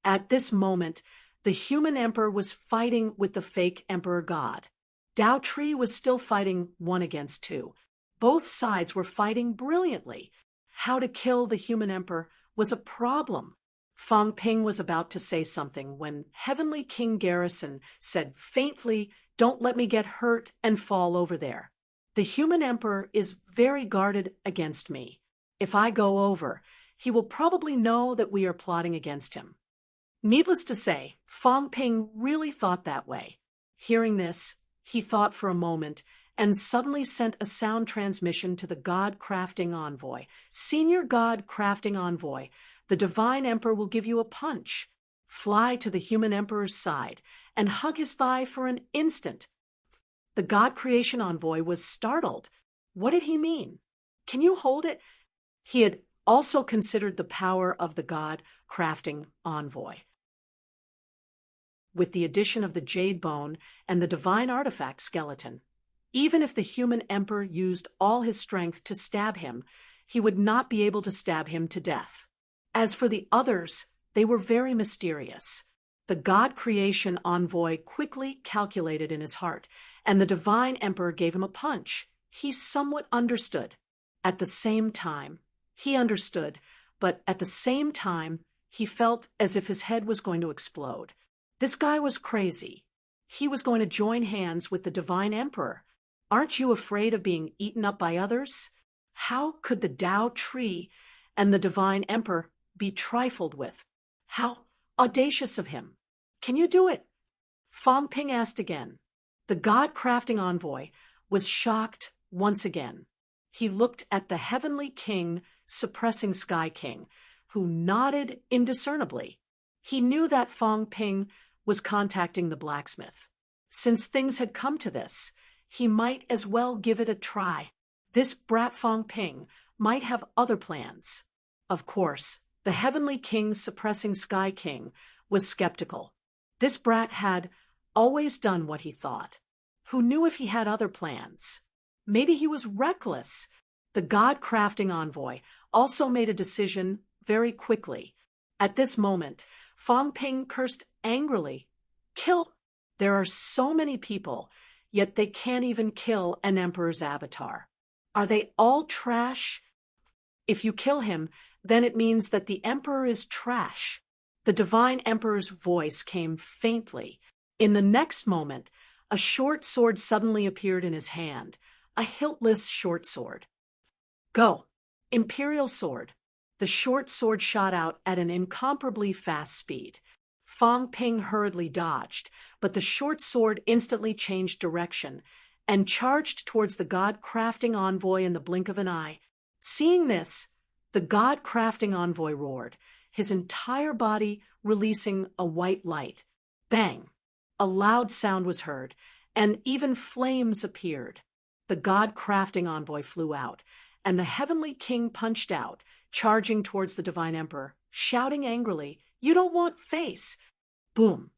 At this moment, the human emperor was fighting with the fake Emperor God. Dao Tree was still fighting 1 against 2. Both sides were fighting brilliantly. How to kill the human emperor was a problem. Fong Ping was about to say something when Heavenly King Garrison said faintly, "Don't let me get hurt and fall over there. The human emperor is very guarded against me. If I go over, he will probably know that we are plotting against him." Needless to say, Fong Ping really thought that way. Hearing this, he thought for a moment and suddenly sent a sound transmission to the God Crafting Envoy. "Senior God Crafting Envoy, the Divine Emperor will give you a punch. Fly to the human emperor's side and hug his thigh for an instant." The God Creation Envoy was startled. What did he mean? Can you hold it? He had also considered the power of the God Crafting Envoy. With the addition of the jade bone and the divine artifact skeleton, even if the human emperor used all his strength to stab him, he would not be able to stab him to death. As for the others, they were very mysterious. The God Creation Envoy quickly calculated in his heart, and the divine emperor gave him a punch. He somewhat understood. At the same time, he understood, but at the same time, he felt as if his head was going to explode. This guy was crazy. He was going to join hands with the divine emperor. Aren't you afraid of being eaten up by others? How could the Tao tree and the divine emperor be trifled with? How audacious of him! Can you do it? Fang Ping asked again. The God-crafting envoy was shocked once again. He looked at the heavenly king suppressing Sky King, who nodded indiscernibly. He knew that Fang Ping was contacting the blacksmith. Since things had come to this, he might as well give it a try. This brat Fang Ping might have other plans. Of course, the heavenly king suppressing Sky King was skeptical. This brat had always done what he thought. Who knew if he had other plans? Maybe he was reckless. The God-crafting envoy also made a decision very quickly. At this moment, Fang Ping cursed angrily. Kill! There are so many people, yet they can't even kill an emperor's avatar. Are they all trash? If you kill him, then it means that the emperor is trash. The divine emperor's voice came faintly. In the next moment, a short sword suddenly appeared in his hand, a hiltless short sword. Go! Imperial sword. The short sword shot out at an incomparably fast speed. Fang Ping hurriedly dodged, but the short sword instantly changed direction and charged towards the God-crafting envoy in the blink of an eye. Seeing this, the God-crafting envoy roared, his entire body releasing a white light. Bang! A loud sound was heard, and even flames appeared. The God-crafting envoy flew out, and the heavenly king punched out, charging towards the divine emperor, shouting angrily, "You don't want face!" Boom!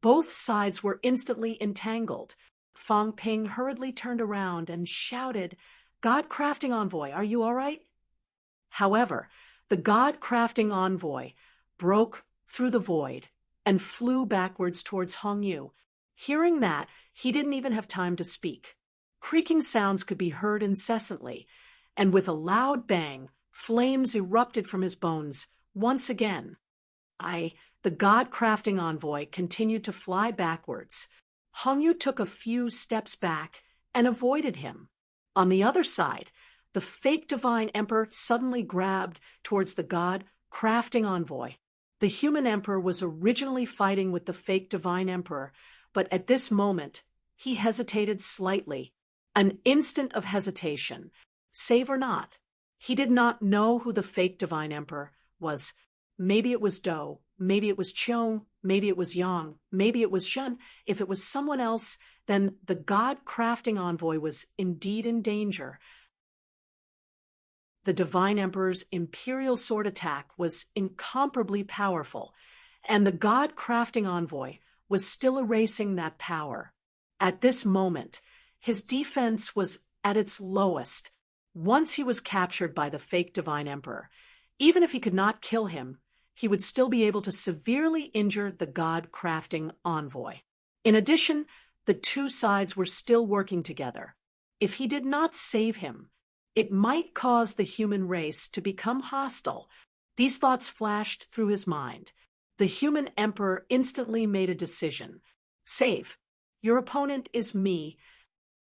Both sides were instantly entangled. Fang Ping hurriedly turned around and shouted, "God-crafting envoy, are you all right?" However, the God-crafting envoy broke through the void and flew backwards towards Hong Yu. Hearing that, he didn't even have time to speak. Creaking sounds could be heard incessantly, and with a loud bang, flames erupted from his bones once again. The God-crafting envoy continued to fly backwards. Hong Yu took a few steps back and avoided him. On the other side, the fake divine emperor suddenly grabbed towards the God-crafting envoy. The human emperor was originally fighting with the fake divine emperor, but at this moment, he hesitated slightly. An instant of hesitation. Save or not. He did not know who the fake divine emperor was. Maybe it was Do, maybe it was Cheong, maybe it was Yang, maybe it was Shun. If it was someone else, then the God-crafting envoy was indeed in danger. The divine emperor's imperial sword attack was incomparably powerful, and the God-crafting envoy was still erasing that power. At this moment, his defense was at its lowest. Once he was captured by the fake divine emperor, even if he could not kill him, he would still be able to severely injure the God-crafting envoy. In addition, the two sides were still working together. If he did not save him, it might cause the human race to become hostile. These thoughts flashed through his mind. The human emperor instantly made a decision. Save. Your opponent is me.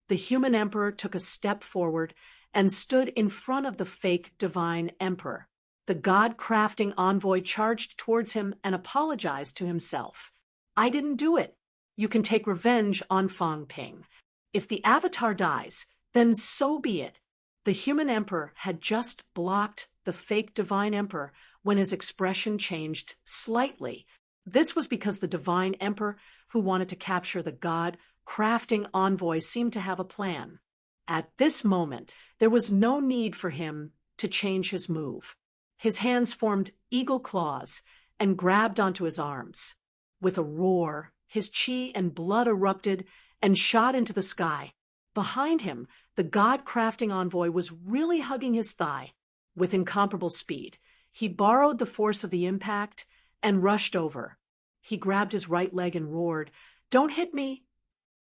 The human emperor took a step forward and stood in front of the fake divine emperor. The God-crafting envoy charged towards him and apologized to himself. I didn't do it. You can take revenge on Fang Ping. If the avatar dies, then so be it. The human emperor had just blocked the fake divine emperor when his expression changed slightly. This was because the divine emperor who wanted to capture the God-crafting envoy seemed to have a plan. At this moment, there was no need for him to change his move. His hands formed eagle claws and grabbed onto his arms. With a roar, his chi and blood erupted and shot into the sky. Behind him, the God-crafting envoy was really hugging his thigh. With incomparable speed, he borrowed the force of the impact and rushed over. He grabbed his right leg and roared, "Don't hit me!"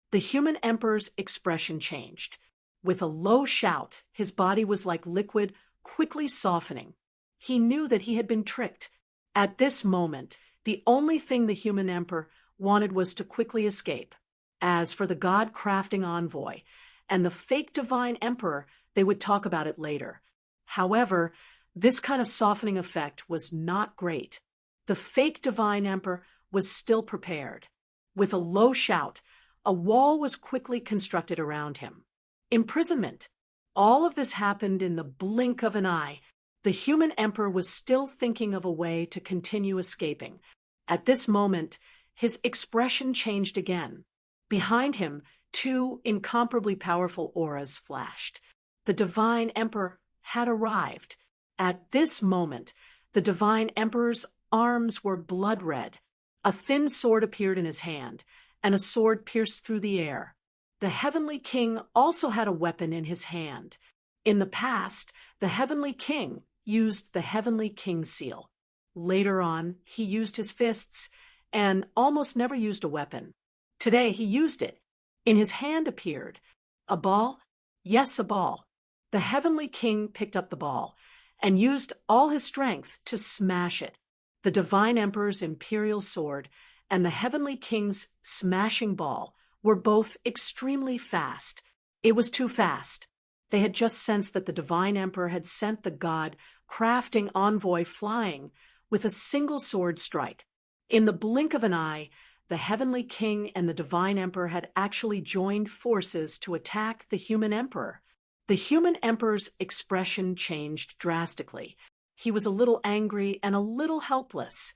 The human emperor's expression changed. With a low shout, his body was like liquid, quickly softening. He knew that he had been tricked. At this moment, the only thing the human emperor wanted was to quickly escape. As for the God-crafting envoy, and the fake divine emperor, they would talk about it later. However, this kind of softening effect was not great. The fake divine emperor was still prepared. With a low shout, a wall was quickly constructed around him. Imprisonment. All of this happened in the blink of an eye. The human emperor was still thinking of a way to continue escaping. At this moment, his expression changed again. Behind him, two incomparably powerful auras flashed. The divine emperor had arrived. At this moment, the divine emperor's arms were blood red. A thin sword appeared in his hand, and a sword pierced through the air. The heavenly king also had a weapon in his hand. In the past, the heavenly king used the heavenly king seal. Later on, he used his fists and almost never used a weapon. Today, he used it. In his hand appeared a ball. Yes, a ball. The heavenly king picked up the ball and used all his strength to smash it. The divine emperor's imperial sword and the heavenly king's smashing ball were both extremely fast. It was too fast. They had just sensed that the divine emperor had sent the god-crafting envoy flying with a single sword strike. In the blink of an eye, the heavenly king and the divine emperor had actually joined forces to attack the human emperor. The human emperor's expression changed drastically. He was a little angry and a little helpless.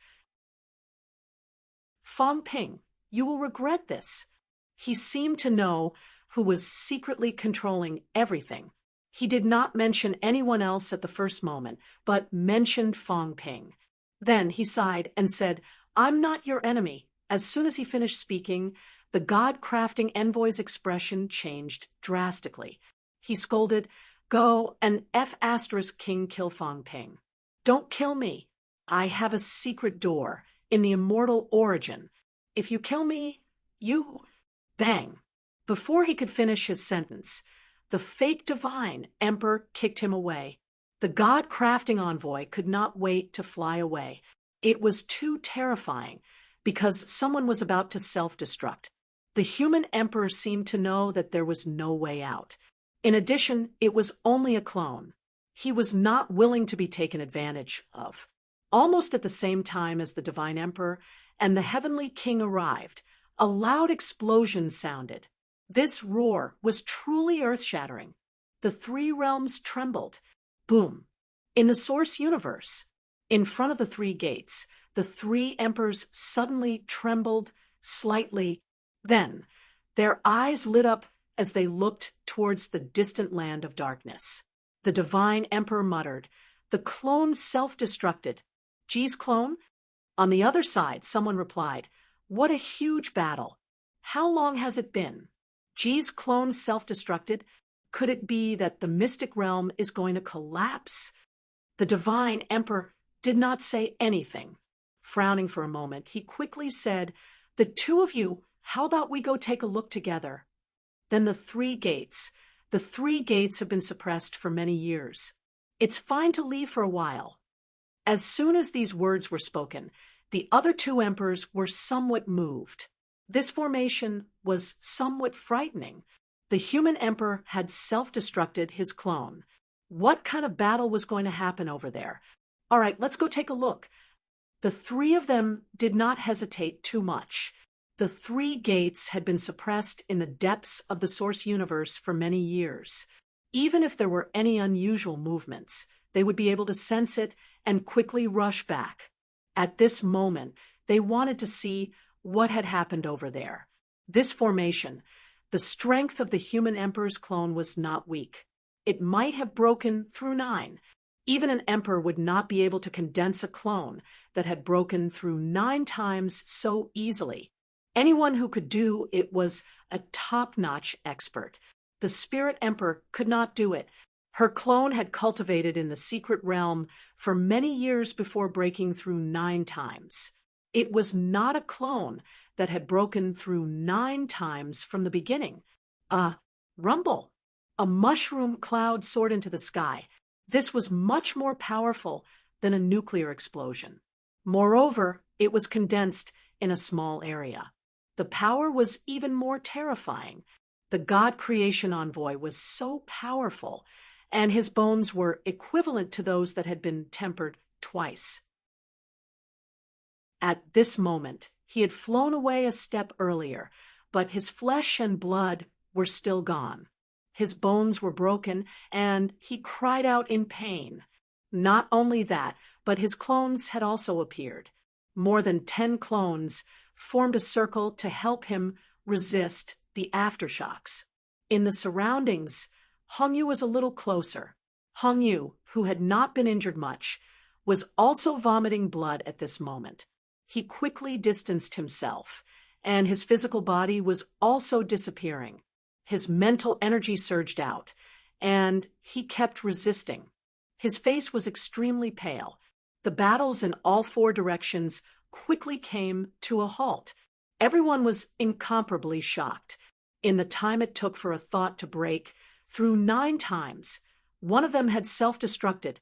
Fong Ping, you will regret this. He seemed to know who was secretly controlling everything. He did not mention anyone else at the first moment, but mentioned Fong Ping. Then he sighed and said, "I'm not your enemy." As soon as he finished speaking, the god-crafting envoy's expression changed drastically. He scolded, "Go and King kill Fong Ping. Don't kill me. I have a secret door in the immortal origin. If you kill me, you..." Bang! Before he could finish his sentence, the fake divine emperor kicked him away. The god-crafting envoy could not wait to fly away. It was too terrifying, because someone was about to self-destruct. The human emperor seemed to know that there was no way out. In addition, it was only a clone. He was not willing to be taken advantage of. Almost at the same time as the divine emperor and the heavenly king arrived, a loud explosion sounded. This roar was truly earth-shattering. The three realms trembled. Boom! In the source universe, in front of the three gates, the three emperors suddenly trembled slightly. Then, their eyes lit up as they looked towards the distant land of darkness. The divine emperor muttered, "The clone self-destructed." "Ji's clone?" On the other side, someone replied, "What a huge battle. How long has it been? Ji's clone self-destructed? Could it be that the mystic realm is going to collapse?" The divine emperor did not say anything. Frowning for a moment, he quickly said, "The two of you, how about we go take a look together?" Then the three gates have been suppressed for many years. It's fine to leave for a while. As soon as these words were spoken, the other two emperors were somewhat moved. This formation was somewhat frightening. The human emperor had self-destructed his clone. What kind of battle was going to happen over there? All right, let's go take a look. The three of them did not hesitate too much. The three gates had been suppressed in the depths of the source universe for many years. Even if there were any unusual movements, they would be able to sense it and quickly rush back. At this moment, they wanted to see what had happened over there. This formation, the strength of the human emperor's clone was not weak. It might have broken through 9. Even an emperor would not be able to condense a clone that had broken through 9 times so easily. Anyone who could do it was a top-notch expert. The spirit emperor could not do it. Her clone had cultivated in the secret realm for many years before breaking through 9 times. It was not a clone that had broken through 9 times from the beginning. A rumble. A mushroom cloud soared into the sky. This was much more powerful than a nuclear explosion. Moreover, it was condensed in a small area. The power was even more terrifying. The God creation envoy was so powerful, and his bones were equivalent to those that had been tempered twice. At this moment, he had flown away a step earlier, but his flesh and blood were still gone. His bones were broken, and he cried out in pain. Not only that, but his clones had also appeared. More than 10 clones formed a circle to help him resist the aftershocks. In the surroundings, Hongyu was a little closer. Hongyu, who had not been injured much, was also vomiting blood at this moment. He quickly distanced himself, and his physical body was also disappearing. His mental energy surged out, and he kept resisting. His face was extremely pale. The battles in all 4 directions quickly came to a halt. Everyone was incomparably shocked. In the time it took for a thought to break, through 9 times, one of them had self-destructed.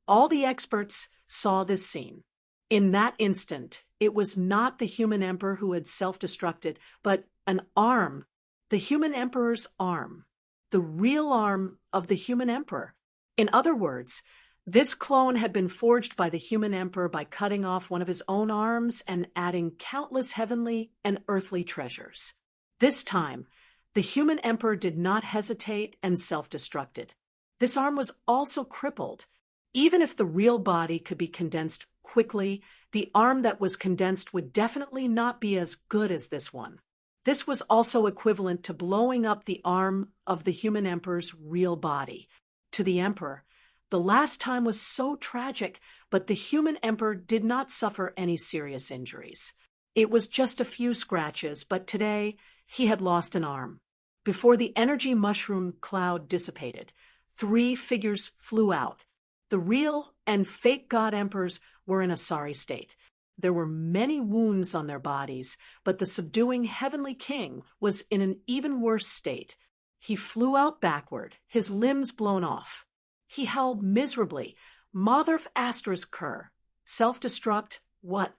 All the experts saw this scene. In that instant, it was not the human emperor who had self-destructed, but an arm, the human emperor's arm, the real arm of the human emperor. In other words, this clone had been forged by the human emperor by cutting off one of his own arms and adding countless heavenly and earthly treasures. This time, the human emperor did not hesitate and self-destructed. This arm was also crippled. Even if the real body could be condensed quickly, the arm that was condensed would definitely not be as good as this one. This was also equivalent to blowing up the arm of the human emperor's real body. To the emperor, the last time was so tragic, but the human emperor did not suffer any serious injuries. It was just a few scratches, but today he had lost an arm. Before the energy mushroom cloud dissipated, 3 figures flew out. The real and fake god emperors were in a sorry state. There were many wounds on their bodies, but the subduing heavenly king was in an even worse state. He flew out backward, his limbs blown off. He howled miserably. Motherf asterisk cur. Self-destruct? What?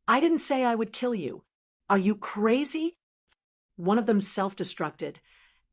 I didn't say I would kill you. Are you crazy? One of them self-destructed,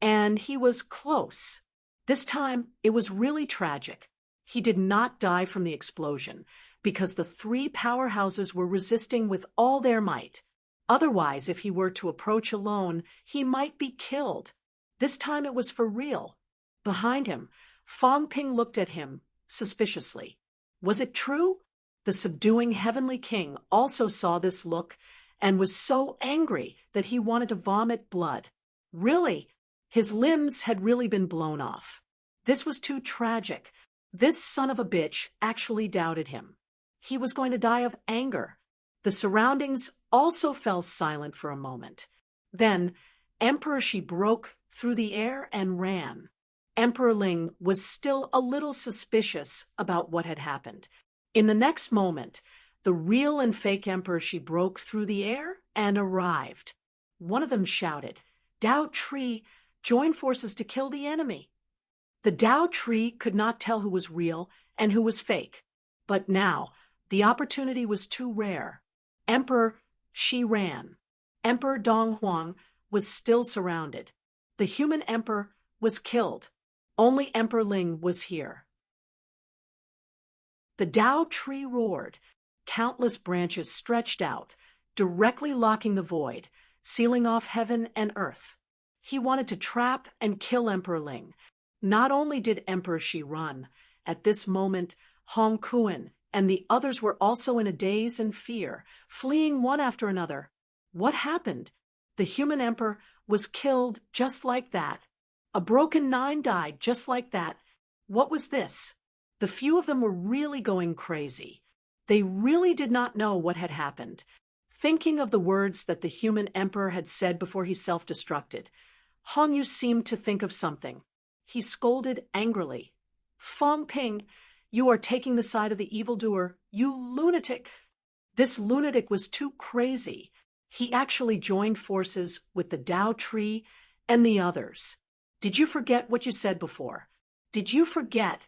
and he was close. This time, it was really tragic. He did not die from the explosion, because the 3 powerhouses were resisting with all their might. Otherwise, if he were to approach alone, he might be killed. This time it was for real. Behind him, Fong Ping looked at him suspiciously. Was it true? The subduing heavenly king also saw this look and was so angry that he wanted to vomit blood. Really, his limbs had really been blown off. This was too tragic. This son of a bitch actually doubted him. He was going to die of anger. The surroundings also fell silent for a moment. Then, Emperor Shi broke through the air and ran. Emperor Ling was still a little suspicious about what had happened. In the next moment, the real and fake Emperor Shi broke through the air and arrived. One of them shouted, "Dao Tree, join forces to kill the enemy." The Dao Tree could not tell who was real and who was fake. But now, the opportunity was too rare. Emperor Shi ran. Emperor Dong Huang was still surrounded. The human emperor was killed. Only Emperor Ling was here. The Dao Tree roared. Countless branches stretched out, directly locking the void, sealing off heaven and earth. He wanted to trap and kill Emperor Ling. Not only did Emperor Shi run, at this moment, Hong Kuan and the others were also in a daze and fear, fleeing one after another. What happened? The human emperor was killed just like that. A broken 9 died just like that. What was this? The few of them were really going crazy. They really did not know what had happened. Thinking of the words that the human emperor had said before he self-destructed, Hongyu seemed to think of something. He scolded angrily. "Fong Ping, you are taking the side of the evildoer, you lunatic!" This lunatic was too crazy. He actually joined forces with the Dao Tree and the others. Did you forget what you said before? Did you forget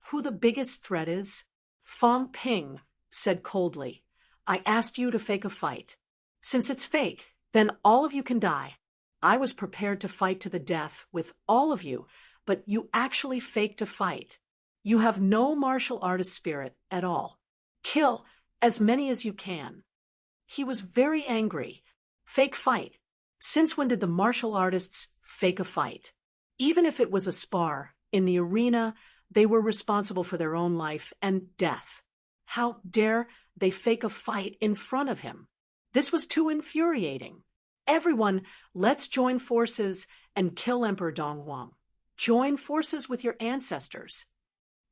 who the biggest threat is? Fong Ping said coldly, "I asked you to fake a fight. Since it's fake, then all of you can die. I was prepared to fight to the death with all of you, but you actually faked a fight. You have no martial artist spirit at all. Kill as many as you can." He was very angry. Fake fight. Since when did the martial artists fake a fight? Even if it was a spar, in the arena, they were responsible for their own life and death. How dare they fake a fight in front of him? This was too infuriating. "Everyone, let's join forces and kill Emperor Donghuang. Join forces with your ancestors."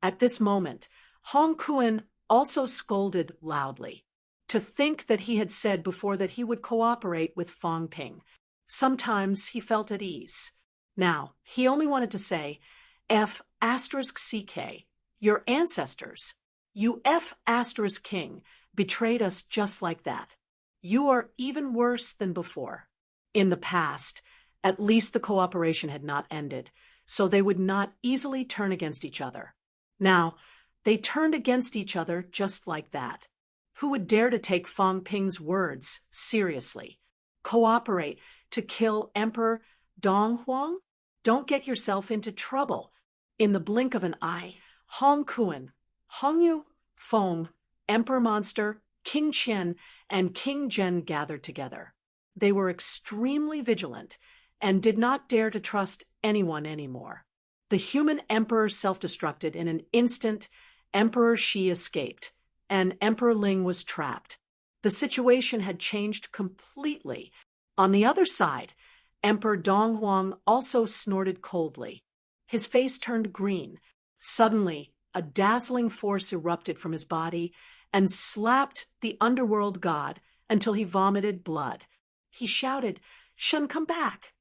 At this moment, Hong Kuan also scolded loudly. To think that he had said before that he would cooperate with Fong Ping. Sometimes he felt at ease. Now, he only wanted to say, F***CK, your ancestors. You F***king betrayed us just like that. You are even worse than before. In the past, at least the cooperation had not ended, so they would not easily turn against each other. Now, they turned against each other just like that. Who would dare to take Fong Ping's words seriously? Cooperate to kill Emperor Donghuang? Don't get yourself into trouble. In the blink of an eye, Hong Kuan, Hongyu, Fong, Emperor Monster, King Qian, and King Zhen gathered together. They were extremely vigilant and did not dare to trust anyone anymore. The human emperor self-destructed in an instant. Emperor Shi escaped, and Emperor Ling was trapped. The situation had changed completely. On the other side, Emperor Donghuang also snorted coldly. His face turned green. Suddenly, a dazzling force erupted from his body and slapped the underworld god until he vomited blood. He shouted, "Shun, come back!"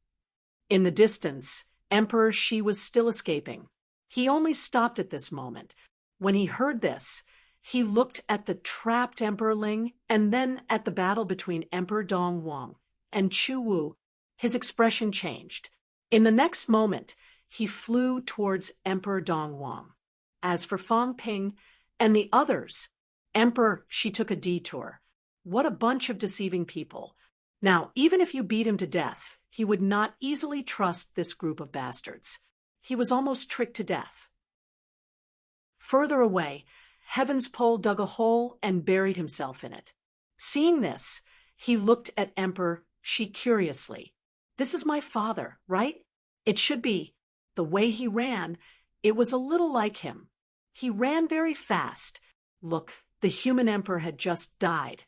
In the distance, Emperor Shi was still escaping. He only stopped at this moment. When he heard this, he looked at the trapped Emperor Ling and then at the battle between Emperor Donghuang and Chu Wu. His expression changed. In the next moment, he flew towards Emperor Donghuang. As for Fong Ping and the others, Emperor Shi took a detour. What a bunch of deceiving people. Now, even if you beat him to death, he would not easily trust this group of bastards. He was almost tricked to death. Further away, Heaven's Pole dug a hole and buried himself in it. Seeing this, he looked at Emperor Shi curiously. "This is my father, right? It should be. The way he ran, it was a little like him. He ran very fast. Look, the human emperor had just died.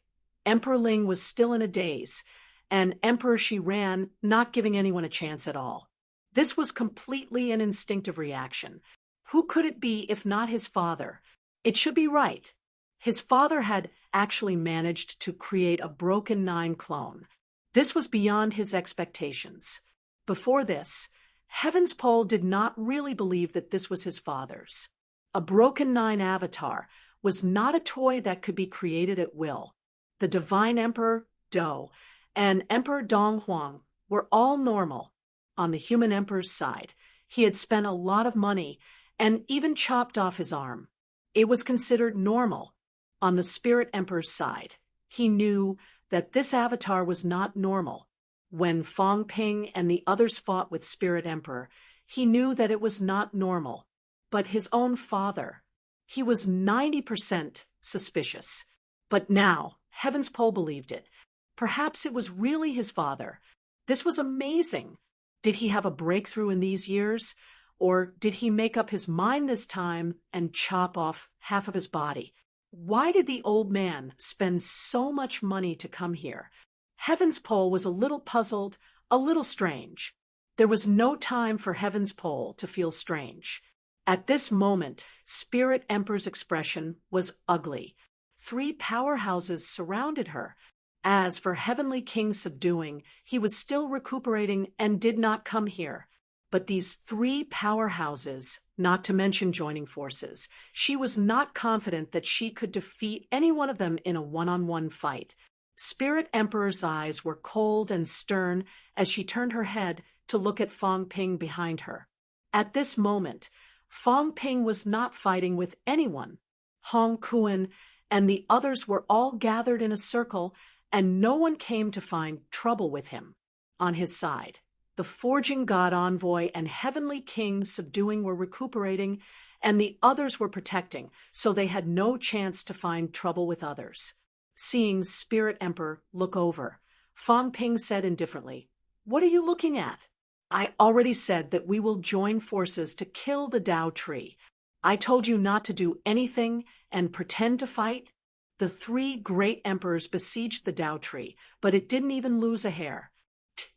Emperor Ling was still in a daze, and Emperor Shi ran, not giving anyone a chance at all. This was completely an instinctive reaction. Who could it be if not his father? It should be right. His father had actually managed to create a broken 9 clone. This was beyond his expectations. Before this, Heaven's Pole did not really believe that this was his father's. A broken 9 avatar was not a toy that could be created at will. The Divine Emperor, Do, and Emperor Donghuang were all normal. On the human emperor's side, he had spent a lot of money and even chopped off his arm. It was considered normal. On the spirit emperor's side, he knew that this avatar was not normal. When Fong Ping and the others fought with Spirit Emperor, he knew that it was not normal. But his own father, he was 90% suspicious. But now, Heaven's Pole believed it. Perhaps it was really his father. This was amazing. Did he have a breakthrough in these years? Or did he make up his mind this time and chop off half of his body? Why did the old man spend so much money to come here? Heaven's Pole was a little puzzled, a little strange. There was no time for Heaven's Pole to feel strange. At this moment, Spirit Emperor's expression was ugly. 3 powerhouses surrounded her. As for Heavenly King subduing, he was still recuperating and did not come here. But these 3 powerhouses, not to mention joining forces, she was not confident that she could defeat any one of them in a one-on-one fight. Spirit Emperor's eyes were cold and stern as she turned her head to look at Fong Ping behind her. At this moment, Fong Ping was not fighting with anyone. Hong Kuan and the others were all gathered in a circle, and no one came to find trouble with him. On his side, The forging god envoy and heavenly king subduing were recuperating, and the others were protecting, so they had no chance to find trouble with others. Seeing Spirit Emperor look over, Fang Ping said indifferently, "What are you looking at?" "I already said that we will join forces to kill the Tao tree. I told you not to do anything and pretend to fight." The three great emperors besieged the Tao tree, but it didn't even lose a hair.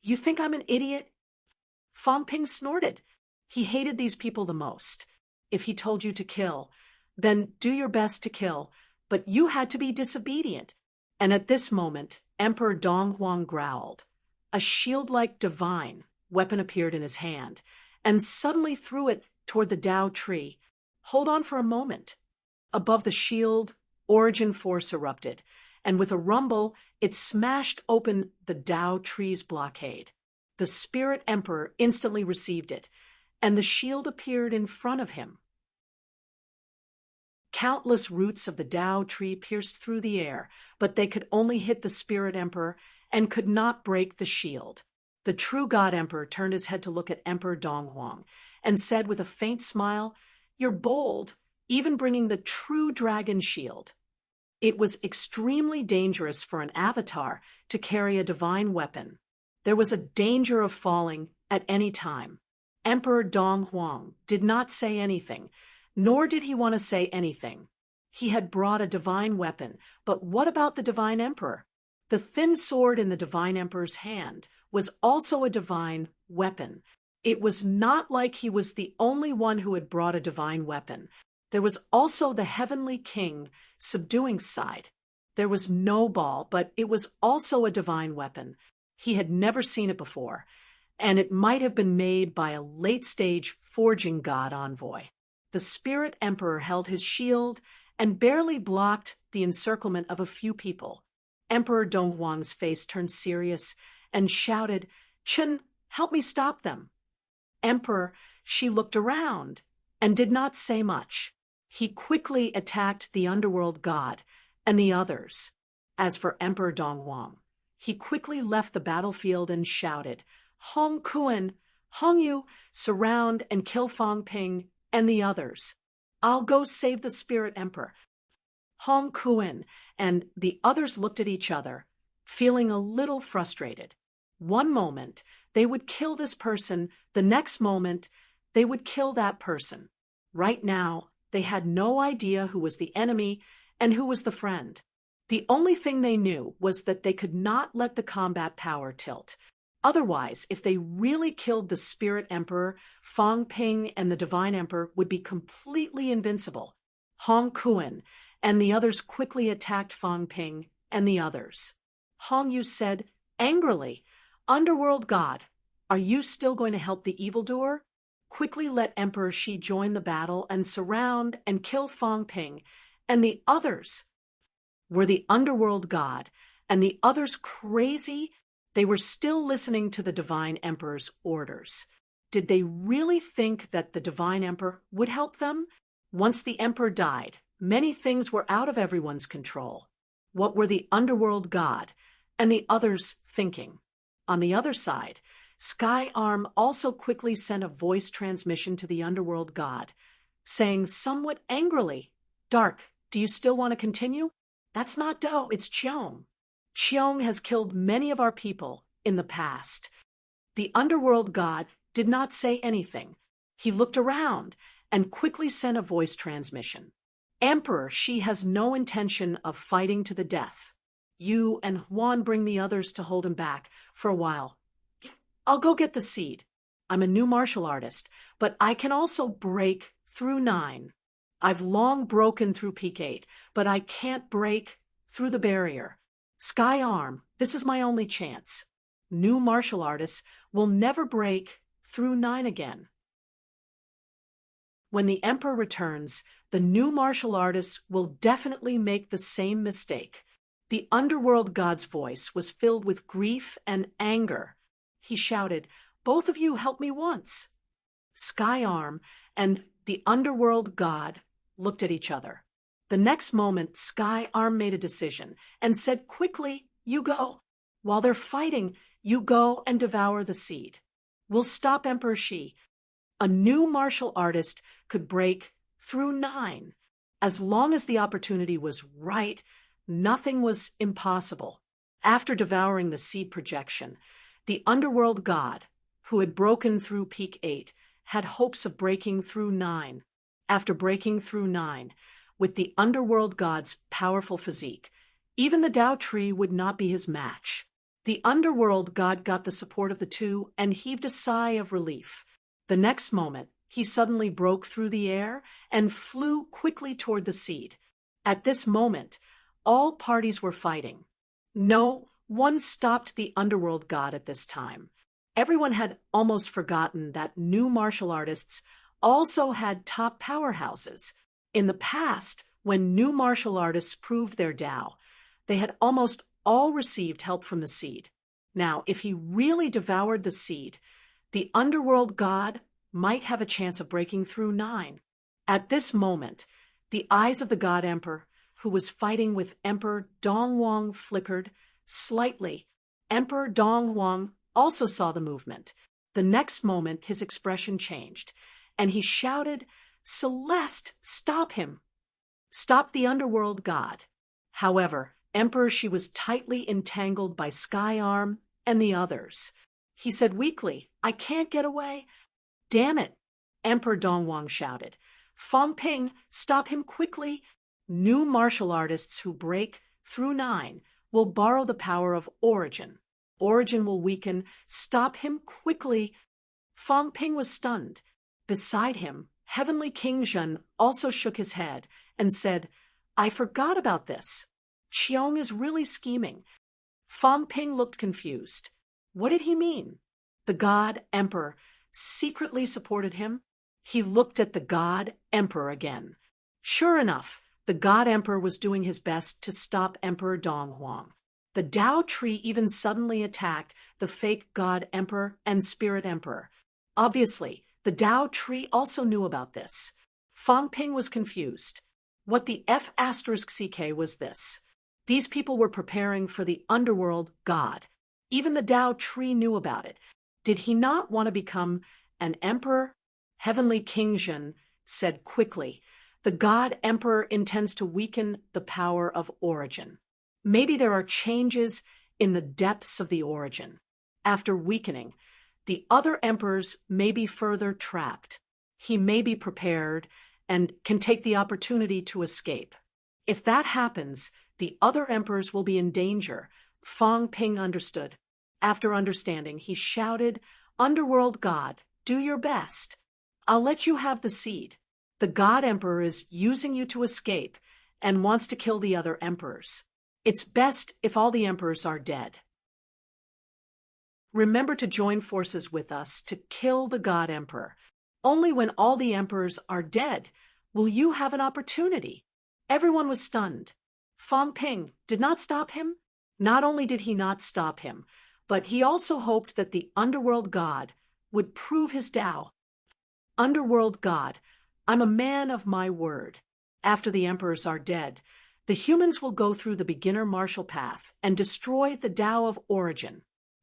"You think I'm an idiot?" Fang Ping snorted. He hated these people the most. If he told you to kill, then do your best to kill, but you had to be disobedient. And at this moment, Emperor Dong Huang growled. A shield-like divine weapon appeared in his hand, and suddenly threw it toward the Tao tree. Hold on for a moment. Above the shield, origin force erupted, and with a rumble, it smashed open the Tao tree's blockade. The Spirit Emperor instantly received it, and the shield appeared in front of him. Countless roots of the Tao tree pierced through the air, but they could only hit the Spirit Emperor and could not break the shield. The true God Emperor turned his head to look at Emperor Donghuang and said with a faint smile, "You're bold, even bringing the true dragon shield." It was extremely dangerous for an avatar to carry a divine weapon. There was a danger of falling at any time. Emperor Donghuang did not say anything, nor did he want to say anything. He had brought a divine weapon, but what about the divine emperor? The thin sword in the divine emperor's hand was also a divine weapon. It was not like he was the only one who had brought a divine weapon. There was also the heavenly king subduing side. There was no ball, but it was also a divine weapon. He had never seen it before, and it might have been made by a late-stage forging god envoy. The Spirit Emperor held his shield and barely blocked the encirclement of a few people. Emperor Donghuang's face turned serious and shouted, "Chen, help me stop them." Emperor, she looked around and did not say much. He quickly attacked the underworld god and the others. As for Emperor Donghuang, he quickly left the battlefield and shouted, "Hong Kuan, Hong Yu, surround and kill Fang Ping and the others. I'll go save the Spirit Emperor." Hong Kuan and the others looked at each other, feeling a little frustrated. One moment, they would kill this person. The next moment, they would kill that person. Right now, they had no idea who was the enemy and who was the friend. The only thing they knew was that they could not let the combat power tilt. Otherwise, if they really killed the Spirit Emperor, Fang Ping and the Divine Emperor would be completely invincible. Hong Kuan and the others quickly attacked Fang Ping and the others. Hong Yu said angrily, "Underworld God, are you still going to help the evildoer? Quickly let Emperor Shi join the battle and surround and kill Fang Ping and the others." Were the Underworld God and the others crazy? They were still listening to the Divine Emperor's orders. Did they really think that the Divine Emperor would help them? Once the Emperor died, many things were out of everyone's control. What were the Underworld God and the others thinking? On the other side, Sky Arm also quickly sent a voice transmission to the Underworld God, saying somewhat angrily, "Dark, do you still want to continue? That's not Do, it's Cheong. Cheong has killed many of our people in the past." The Underworld God did not say anything. He looked around and quickly sent a voice transmission. "Emperor, she has no intention of fighting to the death. You and Huan bring the others to hold him back for a while. I'll go get the seed. I'm a new martial artist, but I can also break through 9. I've long broken through peak 8, but I can't break through the barrier. Sky Arm, this is my only chance. New martial artists will never break through 9 again." When the Emperor returns, the new martial artists will definitely make the same mistake. The Underworld God's voice was filled with grief and anger. He shouted, "Both of you help me once." Sky Arm and the Underworld God looked at each other. The next moment, Sky Arm made a decision and said quickly, "You go. While they're fighting, you go and devour the seed." will stop Emperor Shi. A new martial artist could break through 9. As long as the opportunity was right, nothing was impossible. After devouring the seed projection, the underworld god, who had broken through peak 8, had hopes of breaking through 9. After breaking through 9, with the underworld god's powerful physique, even the Tao tree would not be his match. The underworld god got the support of the two and heaved a sigh of relief. The next moment, he suddenly broke through the air and flew quickly toward the seed. At this moment, all parties were fighting. No one stopped the underworld god at this time. Everyone had almost forgotten that new martial artists also had top powerhouses. In the past, when new martial artists proved their Tao, they had almost all received help from the seed. Now, if he really devoured the seed, the underworld god might have a chance of breaking through 9. At this moment, the eyes of the god emperor, who was fighting with Emperor Dongwang, flickered slightly. Emperor Dongwang also saw the movement. The next moment, his expression changed, and he shouted, "Celeste, stop him! Stop the underworld god!" However, Emperor Shi was tightly entangled by Skyarm and the others. He said weakly, "I can't get away." "Damn it!" Emperor Dongwang shouted. "Fang Ping, stop him quickly!" New martial artists who break through 9 will borrow the power of Origin. Origin will weaken. Stop him quickly. Fang Ping was stunned. Beside him, Heavenly King Zhen also shook his head and said, "I forgot about this. Qiong is really scheming." Fang Ping looked confused. What did he mean? The god emperor secretly supported him? He looked at the god emperor again. Sure enough, the god emperor was doing his best to stop Emperor Donghuang. The Tao tree even suddenly attacked the fake god emperor and spirit emperor. Obviously, the Tao tree also knew about this. Fang Ping was confused. What the F*CK was this? These people were preparing for the underworld god. Even the Tao tree knew about it. Did he not want to become an emperor? Heavenly King Zhen said quickly, "The god emperor intends to weaken the power of Origin. Maybe there are changes in the depths of the Origin. After weakening, the other emperors may be further trapped. He may be prepared and can take the opportunity to escape. If that happens, the other emperors will be in danger." Fang Ping understood. After understanding, he shouted, "Underworld God, do your best. I'll let you have the seed. The God Emperor is using you to escape and wants to kill the other emperors. It's best if all the emperors are dead. Remember to join forces with us to kill the God Emperor. Only when all the emperors are dead will you have an opportunity." Everyone was stunned. Fang Ping did not stop him. Not only did he not stop him, but he also hoped that the underworld god would prove his Tao. "Underworld god, I'm a man of my word. After the emperors are dead, the humans will go through the beginner martial path and destroy the Tao of Origin."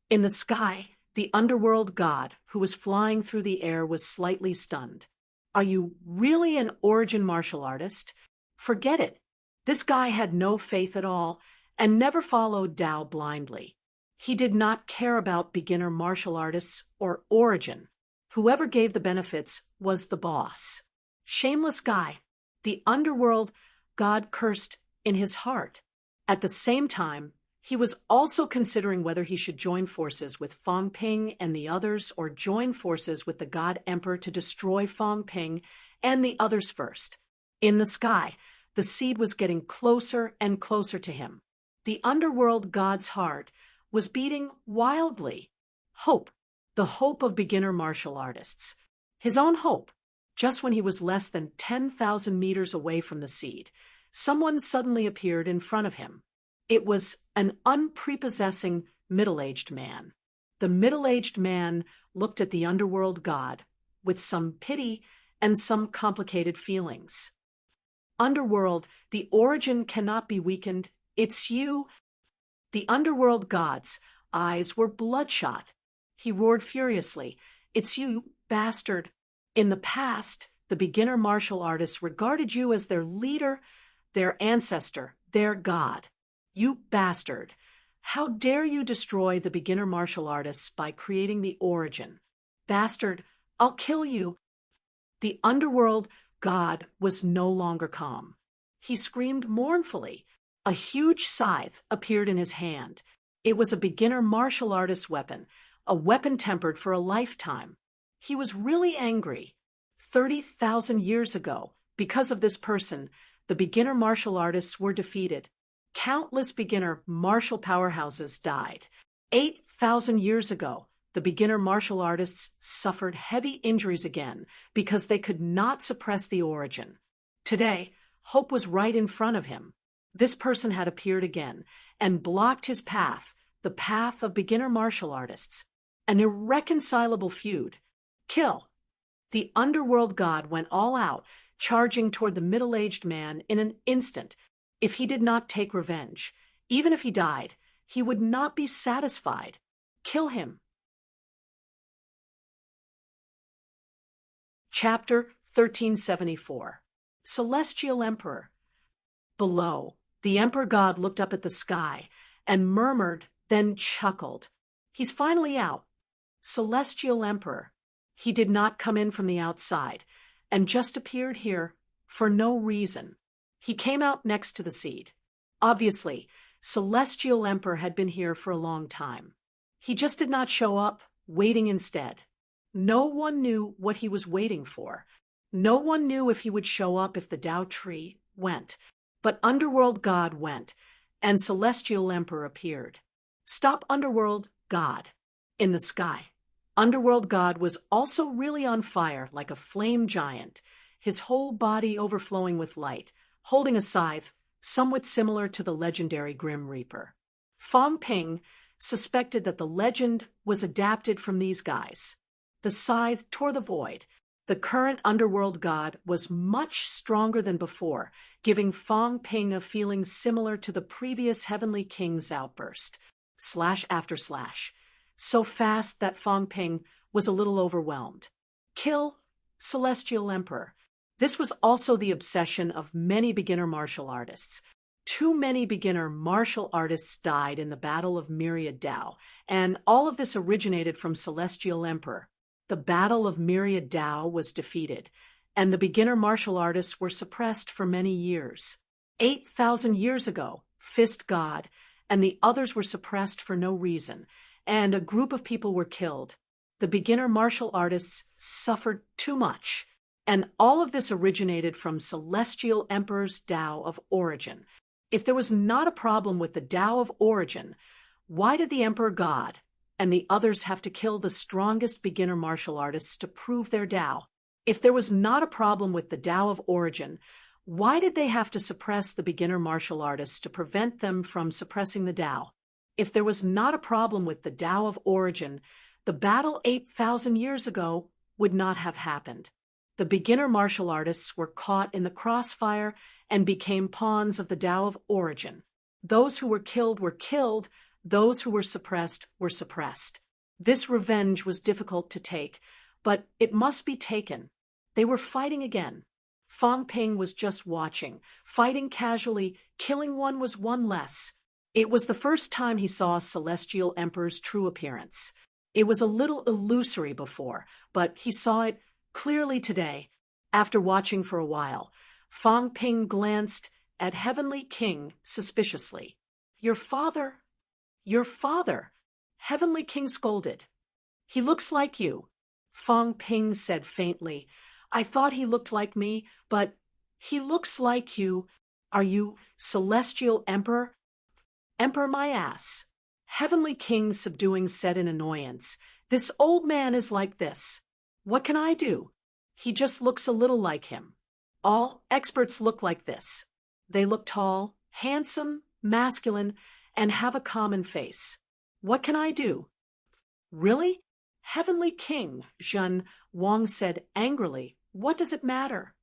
In the sky, the underworld god, who was flying through the air, was slightly stunned. "Are you really an Origin martial artist?" Forget it. This guy had no faith at all and never followed Tao blindly. He did not care about beginner martial artists or Origin. Whoever gave the benefits was the boss. Shameless guy. The underworld god cursed in his heart. At the same time, he was also considering whether he should join forces with Fang Ping and the others or join forces with the god emperor to destroy Fang Ping and the others first. In the sky, the seed was getting closer and closer to him. The underworld god's heart was beating wildly. Hope, the hope of beginner martial artists. His own hope. Just when he was less than 10,000 meters away from the seed, someone suddenly appeared in front of him. It was an unprepossessing middle-aged man. The middle-aged man looked at the underworld god with some pity and some complicated feelings. "Underworld, the Origin cannot be weakened. It's you." The underworld god's eyes were bloodshot. He roared furiously, It's you, bastard. In the past, the beginner martial artists regarded you as their leader, their ancestor, their god. You bastard. How dare you destroy the beginner martial artists by creating the origin? Bastard, I'll kill you. The underworld god was no longer calm. He screamed mournfully. A huge scythe appeared in his hand. It was a beginner martial artist's weapon, a weapon tempered for a lifetime. He was really angry. 30,000 years ago, because of this person, the beginner martial artists were defeated. Countless beginner martial powerhouses died. 8,000 years ago, the beginner martial artists suffered heavy injuries again because they could not suppress the origin. Today, hope was right in front of him. This person had appeared again and blocked his path, the path of beginner martial artists. An irreconcilable feud. Kill. The underworld god went all out, charging toward the middle-aged man in an instant. If he did not take revenge, even if he died, he would not be satisfied. Kill him. Chapter 1374. Celestial Emperor. Below, the Emperor God looked up at the sky and murmured, then chuckled. He's finally out. Celestial Emperor. He did not come in from the outside, and just appeared here for no reason. He came out next to the seed. Obviously, Celestial Emperor had been here for a long time. He just did not show up, waiting instead. No one knew what he was waiting for. No one knew if he would show up if the Tao tree went. But Underworld God went, and Celestial Emperor appeared. Stop Underworld God. In the sky. Underworld God was also really on fire like a flame giant, his whole body overflowing with light, holding a scythe, somewhat similar to the legendary Grim Reaper. Fong Ping suspected that the legend was adapted from these guys. The scythe tore the void. The current underworld god was much stronger than before, giving Fong Ping a feeling similar to the previous Heavenly King's outburst. Slash after slash. So fast that Fong Ping was a little overwhelmed. Kill Celestial Emperor. This was also the obsession of many beginner martial artists. Too many beginner martial artists died in the Battle of Myriad Tao, and all of this originated from Celestial Emperor. The Battle of Myriad Tao was defeated, and the beginner martial artists were suppressed for many years. 8,000 years ago, Fist God and the others were suppressed for no reason, and a group of people were killed. The beginner martial artists suffered too much, and all of this originated from Celestial Emperor's Tao of origin. If there was not a problem with the Tao of origin, why did the Emperor God and the others have to kill the strongest beginner martial artists to prove their Tao? If there was not a problem with the Tao of origin, why did they have to suppress the beginner martial artists to prevent them from suppressing the Tao? If there was not a problem with the Tao of origin, the battle 8,000 years ago would not have happened. The beginner martial artists were caught in the crossfire and became pawns of the Tao of origin. Those who were killed, those who were suppressed. This revenge was difficult to take, but it must be taken. They were fighting again. Fong Ping was just watching, fighting casually, killing one was one less. It was the first time he saw Celestial Emperor's true appearance. It was a little illusory before, but he saw it clearly today. After watching for a while, Fong Ping glanced at Heavenly King suspiciously. Your father. Heavenly King scolded. He looks like you. Fong Ping said faintly. I thought he looked like me, but he looks like you. Are you Celestial Emperor? Emperor my ass. Heavenly King subduing said in annoyance. This old man is like this. What can I do? He just looks a little like him. All experts look like this. They look tall, handsome, masculine, and have a common face. What can I do? Really? Heavenly King, Zhen Wang said angrily. What does it matter?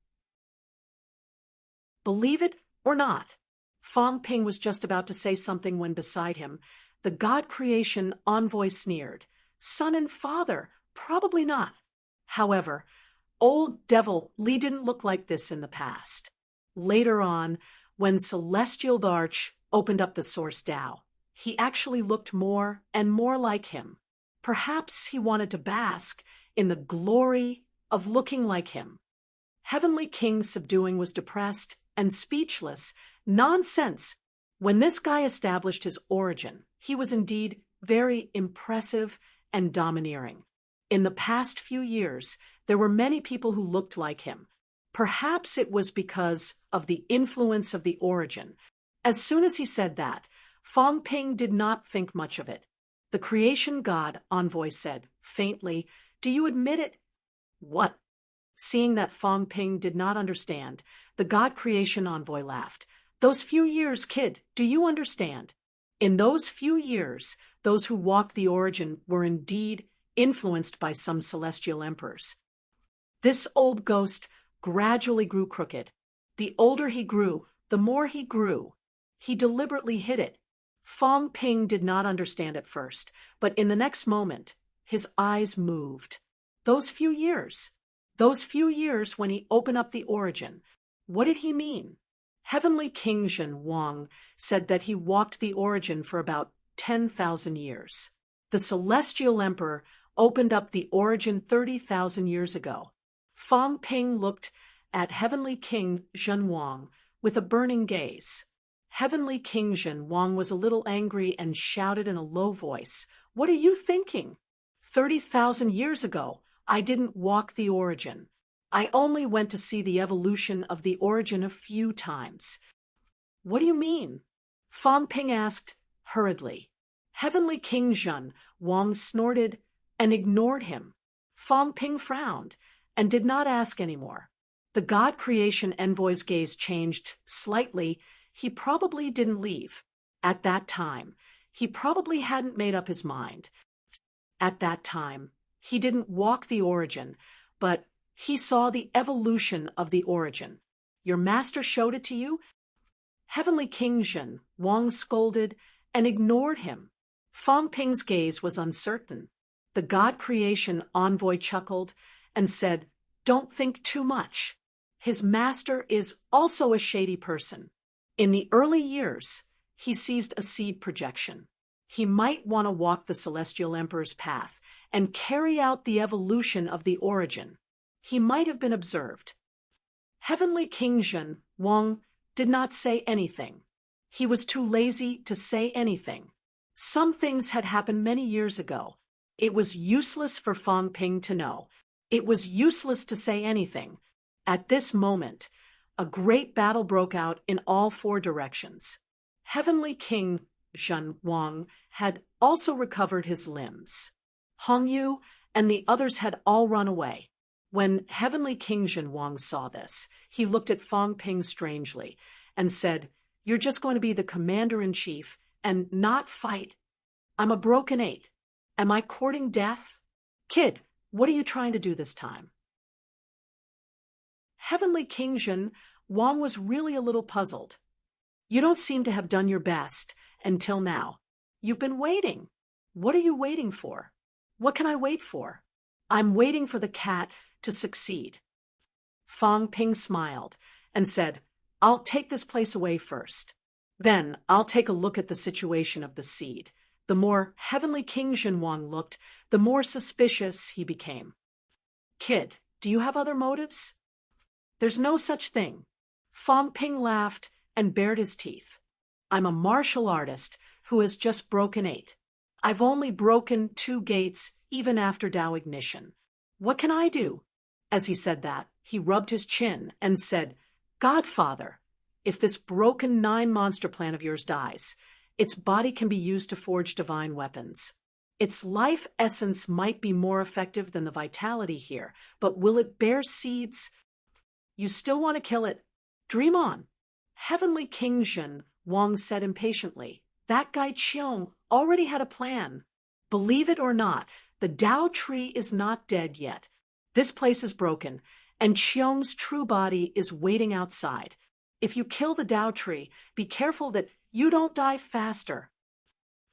Believe it or not. Fong Ping was just about to say something when beside him, the God creation envoy sneered. Son and father, Probably not. However, old Devil Li didn't look like this in the past. Later on, when Celestial Arch opened up the Source Tao, he actually looked more and more like him. Perhaps he wanted to bask in the glory of looking like him. Heavenly King Subduing was depressed and speechless. Nonsense! When this guy established his origin, he was indeed very impressive and domineering. In the past few years, there were many people who looked like him. Perhaps it was because of the influence of the origin. As soon as he said that, Fong Ping did not think much of it. The creation god envoy said, faintly, "Do you admit it?" "What?" Seeing that Fong Ping did not understand, the god creation envoy laughed. "Those few years, kid, do you understand? In those few years, those who walked the origin were indeed influenced by some celestial emperors." This old ghost gradually grew crooked. The older he grew, the more he grew. He deliberately hid it. Fong Ping did not understand at first, but in the next moment, his eyes moved. Those few years when he opened up the origin, what did he mean? Heavenly King Zhen Wang said that he walked the origin for about 10,000 years. The Celestial Emperor opened up the origin 30,000 years ago. Fong Ping looked at Heavenly King Zhen Wang with a burning gaze. Heavenly King Zhen Wang was a little angry and shouted in a low voice, "What are you thinking? 30,000 years ago, I didn't walk the origin. I only went to see the evolution of the origin a few times." "What do you mean?" Fong Ping asked hurriedly. Heavenly King Zhen Wang snorted and ignored him. Fong Ping frowned and did not ask any more. The God creation envoy's gaze changed slightly. He probably didn't leave. At that time, he probably hadn't made up his mind. At that time, he didn't walk the origin, but he saw the evolution of the origin. "Your master showed it to you?" Heavenly King Zhen Wang scolded and ignored him. Fong Ping's gaze was uncertain. The God creation envoy chuckled and said, "Don't think too much. His master is also a shady person. In the early years, he seized a seed projection. He might want to walk the Celestial Emperor's path and carry out the evolution of the origin. He might have been observed." Heavenly King Zhen Wang did not say anything. He was too lazy to say anything. Some things had happened many years ago. It was useless for Fong Ping to know. It was useless to say anything. At this moment, a great battle broke out in all four directions. Heavenly King Zhen Wang had also recovered his limbs. Hong Yu and the others had all run away. When Heavenly King Zhen Wang saw this, he looked at Fong Ping strangely and said, "You're just going to be the commander-in-chief and not fight. I'm a broken 8. Am I courting death? Kid, what are you trying to do this time?" Heavenly King Zhen Wang was really a little puzzled. "You don't seem to have done your best until now. You've been waiting. What are you waiting for?" "What can I wait for?" "I'm waiting for the cat to succeed." Fong Ping smiled and said, "I'll take this place away first. Then I'll take a look at the situation of the seed." The more Heavenly King Zhen Wang looked, the more suspicious he became. "Kid, do you have other motives?" "There's no such thing." Fong Ping laughed and bared his teeth. "I'm a martial artist who has just broken 8. I've only broken 2 gates even after Tao ignition. What can I do?" As he said that, he rubbed his chin and said, "Godfather, if this broken 9 monster plan of yours dies, its body can be used to forge divine weapons. Its life essence might be more effective than the vitality here, but will it bear seeds? You still want to kill it? Dream on." Heavenly King Zhen Wang said impatiently, "That guy Qiong already had a plan. Believe it or not, the Tao tree is not dead yet. This place is broken, and Qiong's true body is waiting outside. If you kill the Tao tree, be careful that you don't die faster."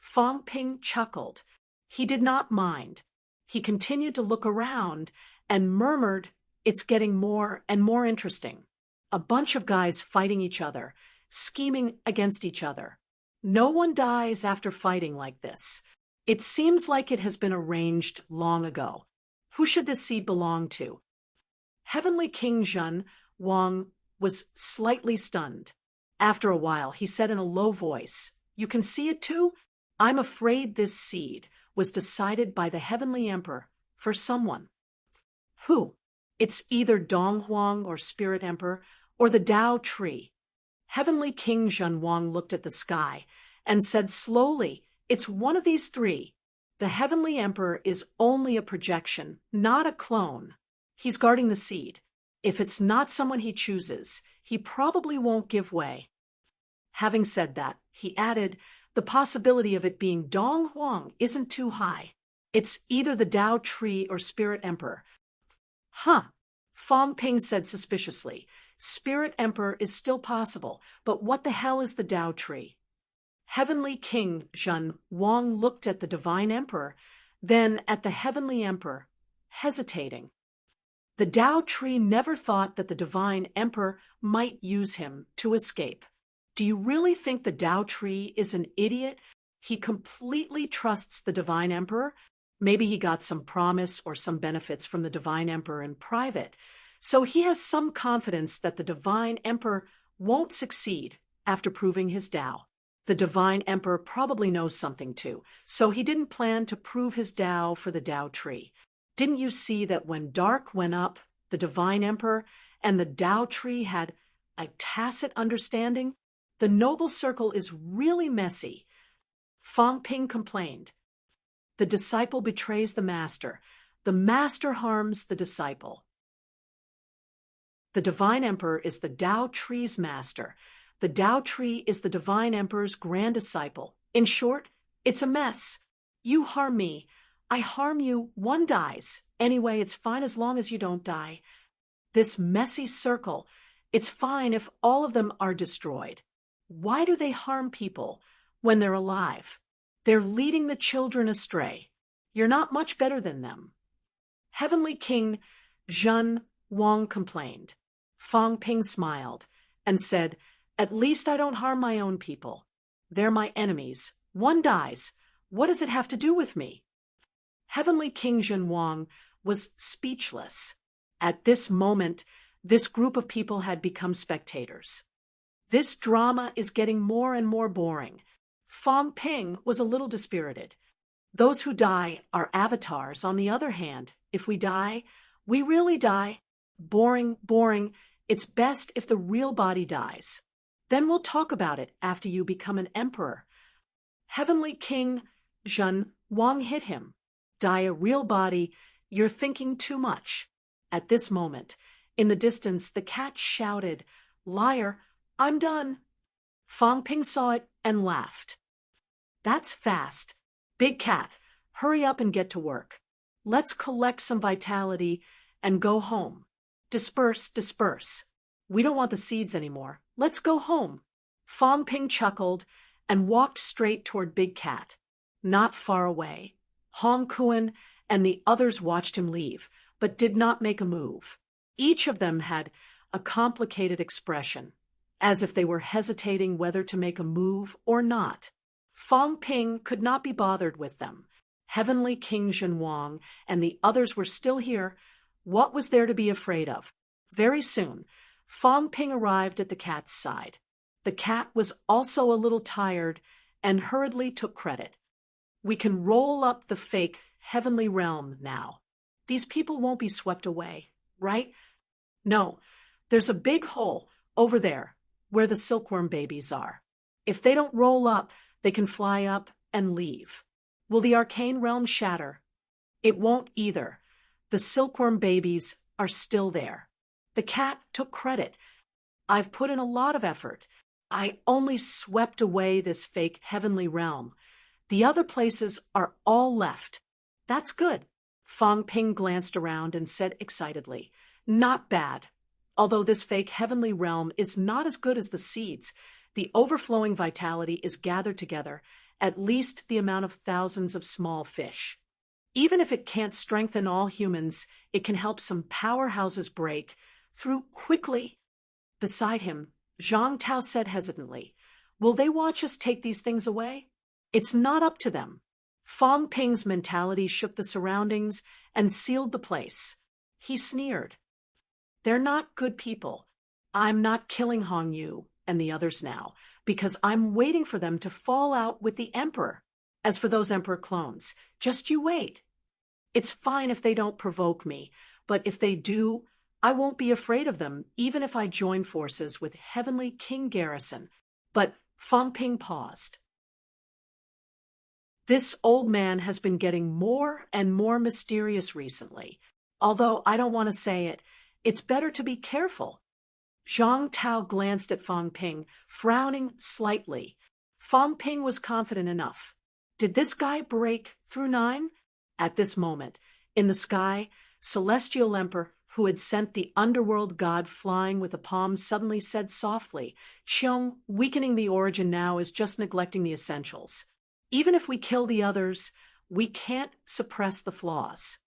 Fong Ping chuckled. He did not mind. He continued to look around and murmured, "It's getting more and more interesting. A bunch of guys fighting each other, scheming against each other. No one dies after fighting like this. It seems like it has been arranged long ago. Who should this seed belong to?" Heavenly King Zhen Wang was slightly stunned. After a while, he said in a low voice, "You can see it too? I'm afraid this seed was decided by the Heavenly Emperor for someone." "Who?" "It's either Dong Huang or Spirit Emperor or the Tao Tree." Heavenly King Zhen Wang looked at the sky and said slowly, "It's one of these three. The Heavenly Emperor is only a projection, not a clone. He's guarding the seed. If it's not someone he chooses, he probably won't give way." Having said that, he added, "The possibility of it being Dong Huang isn't too high. It's either the Tao Tree or Spirit Emperor." "Huh," Fong Ping said suspiciously. "Spirit Emperor is still possible, but what the hell is the Tao Tree?" Heavenly King Zhen Wang looked at the Divine Emperor, then at the Heavenly Emperor, hesitating. The Tao Tree never thought that the Divine Emperor might use him to escape. Do you really think the Tao Tree is an idiot? He completely trusts the Divine Emperor. Maybe he got some promise or some benefits from the Divine Emperor in private. So he has some confidence that the Divine Emperor won't succeed after proving his Tao. The Divine Emperor probably knows something too, so he didn't plan to prove his Tao for the Tao Tree. Didn't you see that when dark went up, the Divine Emperor and the Tao Tree had a tacit understanding? The noble circle is really messy. Fong Ping complained. The disciple betrays the master. The master harms the disciple. The Divine Emperor is the Tao Tree's master. The Tao Tree is the Divine Emperor's grand disciple. In short, it's a mess. You harm me. I harm you. One dies. Anyway, it's fine as long as you don't die. This messy circle, it's fine if all of them are destroyed. Why do they harm people when they're alive? They're leading the children astray. You're not much better than them. Heavenly King Zhen Wang complained. Fong Ping smiled and said, "At least I don't harm my own people. They're my enemies. One dies. What does it have to do with me?" Heavenly King Zhen Wang was speechless. At this moment, this group of people had become spectators. This drama is getting more and more boring. Fong Ping was a little dispirited. Those who die are avatars. On the other hand, if we die, we really die. Boring, boring. It's best if the real body dies. Then we'll talk about it after you become an emperor. Heavenly King Zhen Wang hit him. Die a real body, you're thinking too much. At this moment, in the distance, the cat shouted, "Liar, I'm done." Fong Ping saw it and laughed. "That's fast. Big cat, hurry up and get to work. Let's collect some vitality and go home. Disperse, disperse. We don't want the seeds anymore. Let's go home." Fong Ping chuckled and walked straight toward Big Cat. Not far away, Hong Kuan and the others watched him leave, but did not make a move. Each of them had a complicated expression, as if they were hesitating whether to make a move or not. Fong Ping could not be bothered with them. Heavenly King Zhen Wang and the others were still here. What was there to be afraid of? Very soon, Fong Ping arrived at the cat's side. The cat was also a little tired and hurriedly took credit. "We can roll up the fake heavenly realm now. These people won't be swept away, right? No, there's a big hole over there where the silkworm babies are. If they don't roll up, they can fly up and leave. Will the arcane realm shatter? It won't either. The silkworm babies are still there." The cat took credit. "I've put in a lot of effort. I only swept away this fake heavenly realm. The other places are all left. That's good." Fong Ping glanced around and said excitedly, "Not bad. Although this fake heavenly realm is not as good as the seeds, the overflowing vitality is gathered together, at least the amount of thousands of small fish. Even if it can't strengthen all humans, it can help some powerhouses break through quickly. Beside him, Zhang Tao said hesitantly, "Will they watch us take these things away? It's not up to them." Fong Ping's mentality shook the surroundings and sealed the place. He sneered. "They're not good people. I'm not killing Hong Yu and the others now, because I'm waiting for them to fall out with the Emperor. As for those Emperor clones, just you wait. It's fine if they don't provoke me, but if they do, I won't be afraid of them, even if I join forces with Heavenly King Garrison." But Fong Ping paused. This old man has been getting more and more mysterious recently. Although I don't want to say it, it's better to be careful. Zhang Tao glanced at Fong Ping, frowning slightly. Fong Ping was confident enough. Did this guy break through 9? At this moment, in the sky, Celestial Emperor, who had sent the underworld god flying with a palm, suddenly said softly, "Qiong, weakening the origin now is just neglecting the essentials. Even if we kill the others, we can't suppress the flaws.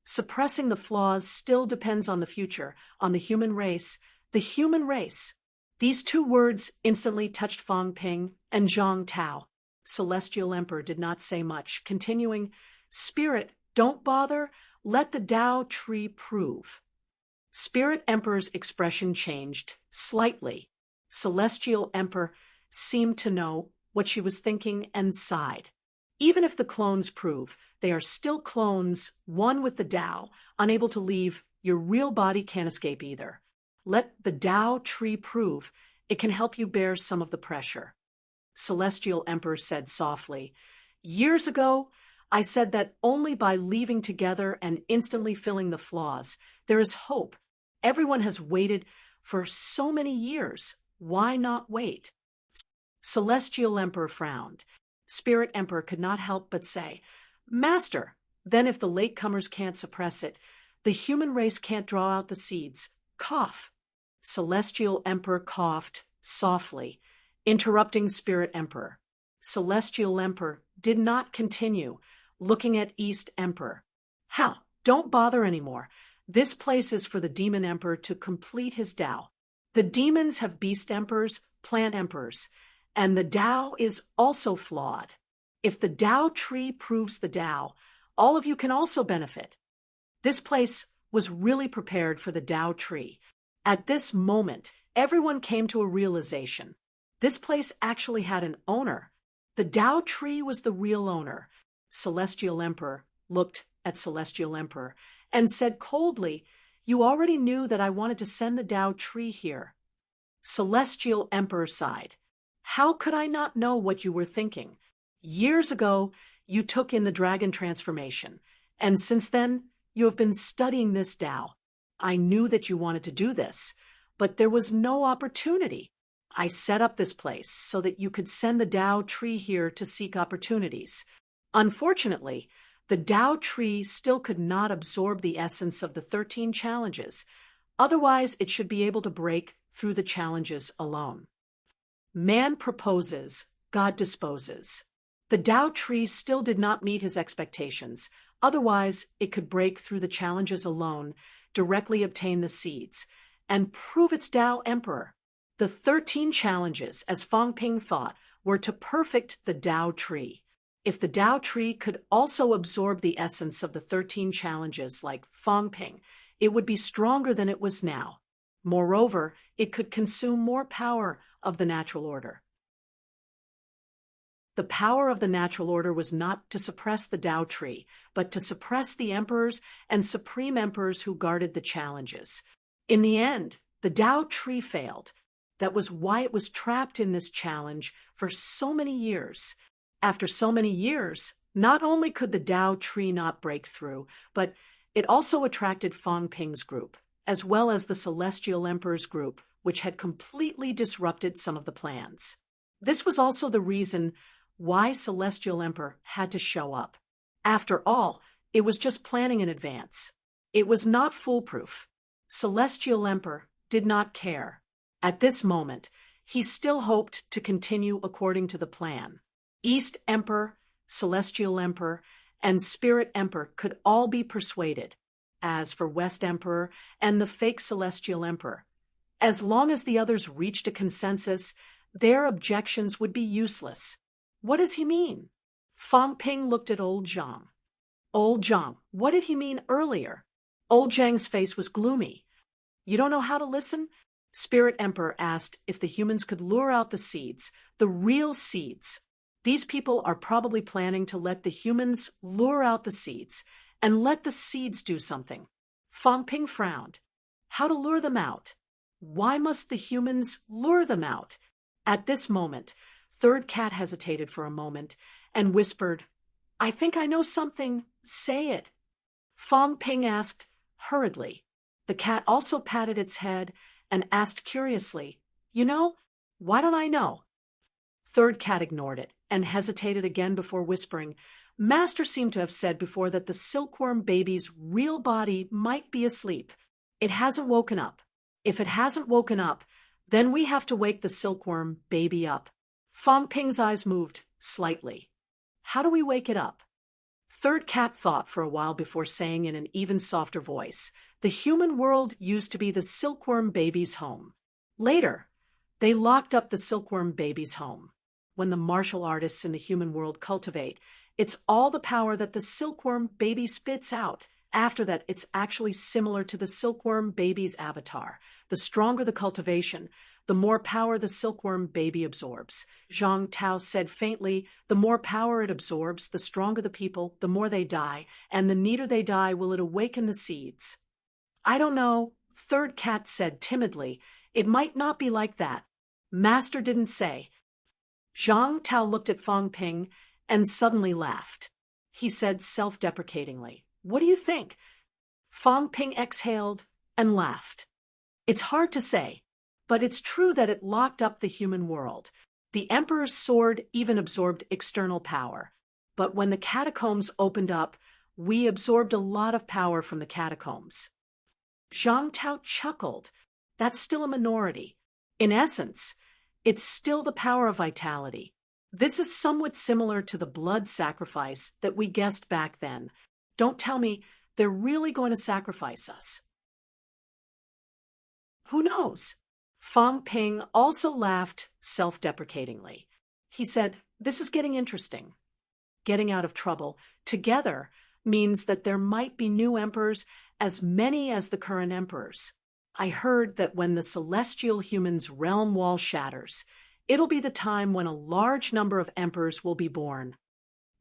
Suppressing the flaws still depends on the future, on the human race. The human race." These two words instantly touched Fong Ping and Zhang Tao. Celestial Emperor did not say much, continuing, "Spirit, don't bother. Let the Tao tree prove." Spirit Emperor's expression changed slightly. Celestial Emperor seemed to know what she was thinking and sighed. "Even if the clones prove, they are still clones, one with the Tao, unable to leave. Your real body can't escape either. Let the Tao tree prove. It can help you bear some of the pressure." Celestial Emperor said softly, "Years ago, I said that only by leaving together and instantly filling the flaws, there is hope. Everyone has waited for so many years. Why not wait?" Celestial Emperor frowned. Spirit Emperor could not help but say, "Master, then if the latecomers can't suppress it, the human race can't draw out the seeds. Cough." Celestial Emperor coughed softly, interrupting Spirit Emperor. Celestial Emperor did not continue, looking at East Emperor. "How? Don't bother anymore. This place is for the Demon Emperor to complete his Tao. The demons have beast emperors, plant emperors, and the Tao is also flawed. If the Tao tree proves the Tao, all of you can also benefit." This place was really prepared for the Tao tree. At this moment, everyone came to a realization. This place actually had an owner. The Tao tree was the real owner. Celestial Emperor looked at Celestial Emperor and said coldly, "You already knew that I wanted to send the Tao tree here." Celestial Emperor sighed. "How could I not know what you were thinking? Years ago, you took in the dragon transformation, and since then, you have been studying this Tao. I knew that you wanted to do this, but there was no opportunity. I set up this place so that you could send the Tao tree here to seek opportunities. Unfortunately, the Tao tree still could not absorb the essence of the 13 challenges. Otherwise, it should be able to break through the challenges alone. Man proposes, God disposes. The Tao tree still did not meet his expectations. Otherwise, it could break through the challenges alone, directly obtain the seeds, and prove its Tao Emperor. The 13 challenges, as Fong Ping thought, were to perfect the Tao tree. If the Tao tree could also absorb the essence of the 13 challenges like Fong Ping, it would be stronger than it was now. Moreover, it could consume more power of the natural order. The power of the natural order was not to suppress the Tao tree, but to suppress the emperors and supreme emperors who guarded the challenges. In the end, the Tao tree failed. That was why it was trapped in this challenge for so many years. After so many years, not only could the Tao tree not break through, but it also attracted Fong Ping's group, as well as the Celestial Emperor's group, which had completely disrupted some of the plans. This was also the reason why Celestial Emperor had to show up. After all, it was just planning in advance. It was not foolproof. Celestial Emperor did not care. At this moment, he still hoped to continue according to the plan. East Emperor, Celestial Emperor, and Spirit Emperor could all be persuaded. As for West Emperor and the fake Celestial Emperor, as long as the others reached a consensus, their objections would be useless. What does he mean? Fang Ping looked at old Zhang. Old Zhang, what did he mean earlier? Old Zhang's face was gloomy. You don't know how to listen? Spirit Emperor asked if the humans could lure out the seeds, the real seeds. These people are probably planning to let the humans lure out the seeds and let the seeds do something. Fang Ping frowned. How to lure them out? Why must the humans lure them out? At this moment, Third Cat hesitated for a moment and whispered, I think I know something. Say it. Fang Ping asked hurriedly. The cat also patted its head and asked curiously, You know, why don't I know? Third Cat ignored it and hesitated again before whispering, Master seemed to have said before that the silkworm baby's real body might be asleep. It hasn't woken up. If it hasn't woken up, then we have to wake the silkworm baby up. Fang Ping's eyes moved slightly. How do we wake it up? Third Cat thought for a while before saying in an even softer voice, The human world used to be the silkworm baby's home. Later, they locked up the silkworm baby's home. When the martial artists in the human world cultivate, it's all the power that the silkworm baby spits out. After that, it's actually similar to the silkworm baby's avatar. The stronger the cultivation, the more power the silkworm baby absorbs. Zhang Tao said faintly, the more power it absorbs, the stronger the people, the more they die, and the neater they die will it awaken the seeds. I don't know, Third Cat said timidly. It might not be like that. Master didn't say. Zhang Tao looked at Fang Ping and suddenly laughed. He said self-deprecatingly, What do you think? Fang Ping exhaled and laughed. It's hard to say, but it's true that it locked up the human world. The Emperor's sword even absorbed external power. But when the catacombs opened up, we absorbed a lot of power from the catacombs. Zhang Tao chuckled. That's still a minority. In essence, it's still the power of vitality. This is somewhat similar to the blood sacrifice that we guessed back then. Don't tell me they're really going to sacrifice us. Who knows? Fang Ping also laughed self-deprecatingly. He said, This is getting interesting. Getting out of trouble together means that there might be new emperors, as many as the current emperors. I heard that when the celestial human's realm wall shatters, it'll be the time when a large number of emperors will be born.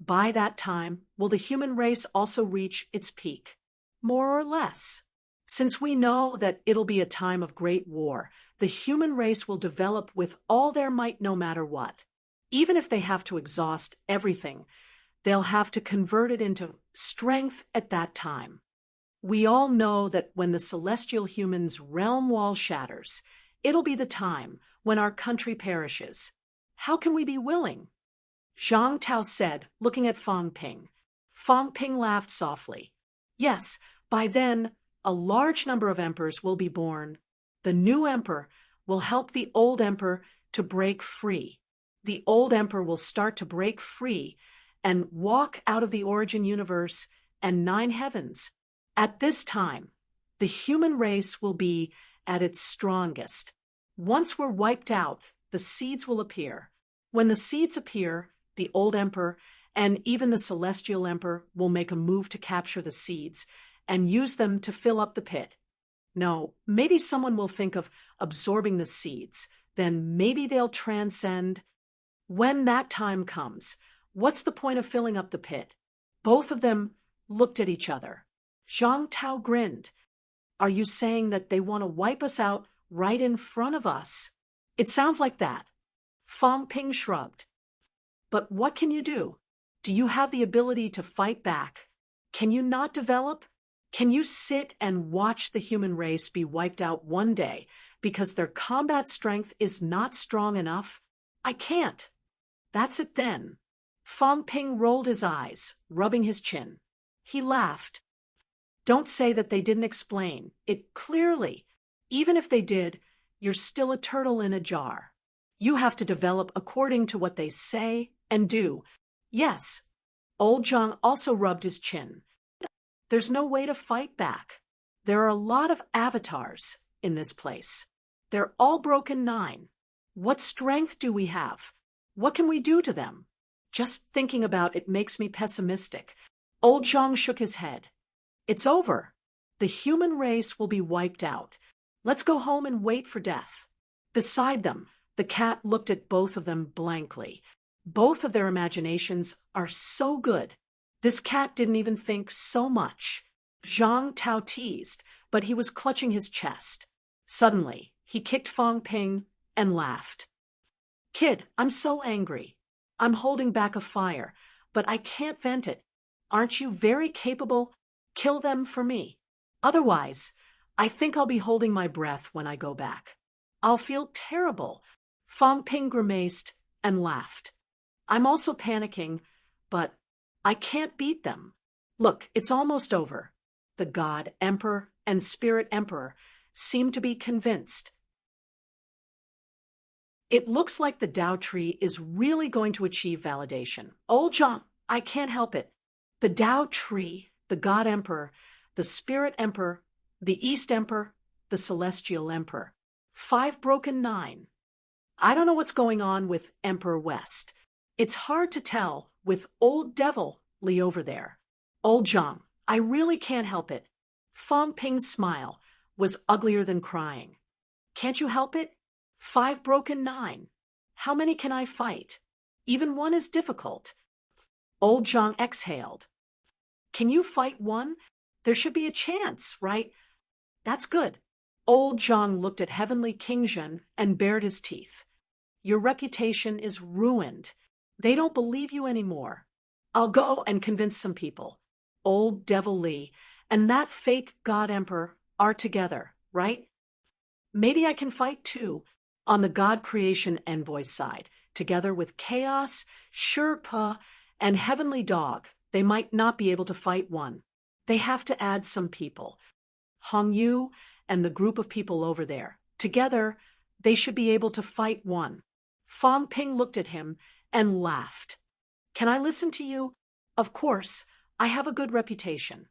By that time, will the human race also reach its peak? More or less. Since we know that it'll be a time of great war, the human race will develop with all their might no matter what. Even if they have to exhaust everything, they'll have to convert it into strength at that time. We all know that when the celestial human's realm wall shatters, it'll be the time when our country perishes. How can we be willing? Zhang Tao said, looking at Fang Ping. Fang Ping laughed softly. Yes, by then, a large number of emperors will be born. The new emperor will help the old emperor to break free. The old emperor will start to break free and walk out of the origin universe and 9 heavens. At this time, the human race will be at its strongest. Once we're wiped out, the seeds will appear. When the seeds appear, the old emperor and even the celestial emperor will make a move to capture the seeds and use them to fill up the pit. No, maybe someone will think of absorbing the seeds. Then maybe they'll transcend. When that time comes, what's the point of filling up the pit? Both of them looked at each other. Zhang Tao grinned. Are you saying that they want to wipe us out right in front of us? It sounds like that. Fang Ping shrugged. But what can you do? Do you have the ability to fight back? Can you not develop? Can you sit and watch the human race be wiped out one day because their combat strength is not strong enough? I can't. That's it then. Fang Ping rolled his eyes, rubbing his chin. He laughed. Don't say that they didn't explain it clearly. Even if they did, you're still a turtle in a jar. You have to develop according to what they say and do. Yes, Old Zhang also rubbed his chin. There's no way to fight back. There are a lot of avatars in this place. They're all broken 9. What strength do we have? What can we do to them? Just thinking about it makes me pessimistic. Old Zhang shook his head. It's over. The human race will be wiped out. Let's go home and wait for death. Beside them, the cat looked at both of them blankly. Both of their imaginations are so good. This cat didn't even think so much. Zhang Tao teased, but he was clutching his chest. Suddenly, he kicked Fang Ping and laughed. Kid, I'm so angry. I'm holding back a fire, but I can't vent it. Aren't you very capable? Kill them for me. Otherwise, I think I'll be holding my breath when I go back. I'll feel terrible. Fang Ping grimaced and laughed. I'm also panicking, but I can't beat them. Look, it's almost over. The God Emperor and Spirit Emperor seem to be convinced. It looks like the Tao tree is really going to achieve validation. Old Zhang, I can't help it. The Tao tree, the God Emperor, the Spirit Emperor, the East Emperor, the Celestial Emperor. 5 broken 9. I don't know what's going on with Emperor West. It's hard to tell with Old Devil Li over there. Old Zhang, I really can't help it. Fang Ping's smile was uglier than crying. Can't you help it? 5 broken 9. How many can I fight? Even 1 is difficult. Old Zhang exhaled. Can you fight 1? There should be a chance, right? That's good. Old Zhang looked at Heavenly King Zhen and bared his teeth. Your reputation is ruined. They don't believe you anymore. I'll go and convince some people. Old Devil Li and that fake God Emperor are together, right? Maybe I can fight too, on the God Creation Envoy side, together with Chaos, Sherpa, and Heavenly Dog. They might not be able to fight 1. They have to add some people. Hong Yu and the group of people over there. Together, they should be able to fight 1. Fang Ping looked at him and laughed. Can I listen to you? Of course, I have a good reputation.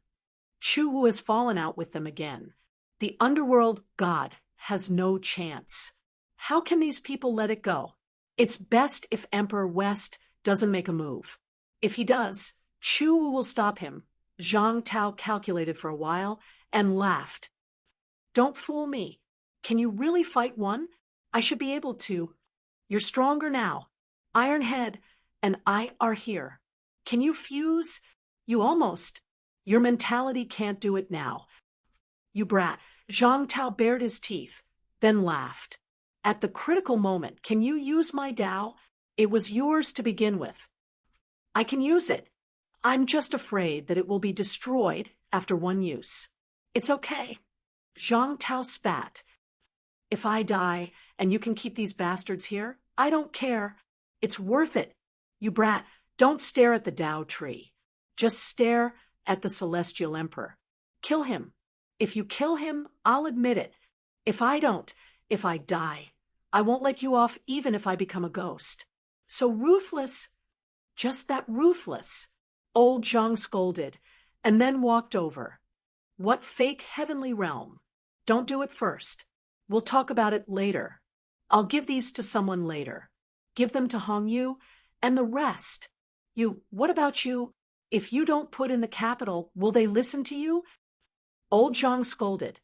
Chu Wu has fallen out with them again. The underworld god has no chance. How can these people let it go? It's best if Emperor West doesn't make a move. If he does, Chu Wu will stop him. Zhang Tao calculated for a while and laughed. Don't fool me. Can you really fight 1? I should be able to. You're stronger now. Iron Head and I are here. Can you fuse? You almost. Your mentality can't do it now. You brat. Zhang Tao bared his teeth, then laughed. At the critical moment, can you use my Tao? It was yours to begin with. I can use it. I'm just afraid that it will be destroyed after 1 use. It's okay. Zhang Tao spat. If I die and you can keep these bastards here, I don't care. It's worth it. You brat, don't stare at the Tao tree. Just stare at the Celestial Emperor. Kill him. If you kill him, I'll admit it. If I don't, if I die, I won't let you off even if I become a ghost. So ruthless. Just that ruthless. Old Zhang scolded, and then walked over. What fake heavenly realm? Don't do it first. We'll talk about it later. I'll give these to someone later. Give them to Hong Yu, and the rest. What about you? If you don't put in the capital, will they listen to you? Old Zhang scolded.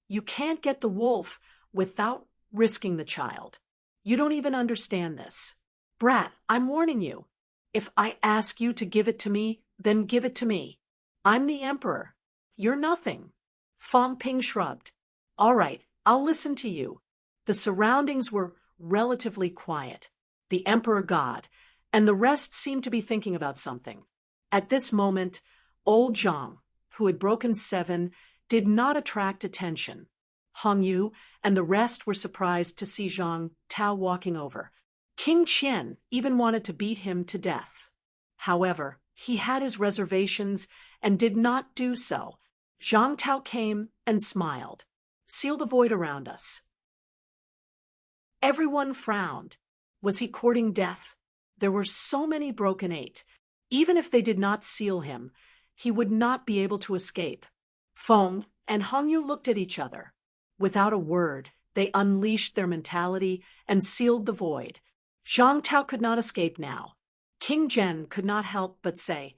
You can't get the wolf without risking the child. You don't even understand this. Brat, I'm warning you. If I ask you to give it to me, then give it to me. I'm the emperor. You're nothing. Fang Ping shrugged. All right, I'll listen to you. The surroundings were relatively quiet. The emperor god, and the rest seemed to be thinking about something. At this moment, old Zhang, who had broken 7, did not attract attention. Hong Yu and the rest were surprised to see Zhang Tao walking over. King Qian even wanted to beat him to death. However, he had his reservations and did not do so. Zhang Tao came and smiled. Seal the void around us. Everyone frowned. Was he courting death? There were so many broken 8. Even if they did not seal him, he would not be able to escape. Feng and Hongyu looked at each other. Without a word, they unleashed their mentality and sealed the void. Zhang Tao could not escape now. King Zhen could not help but say,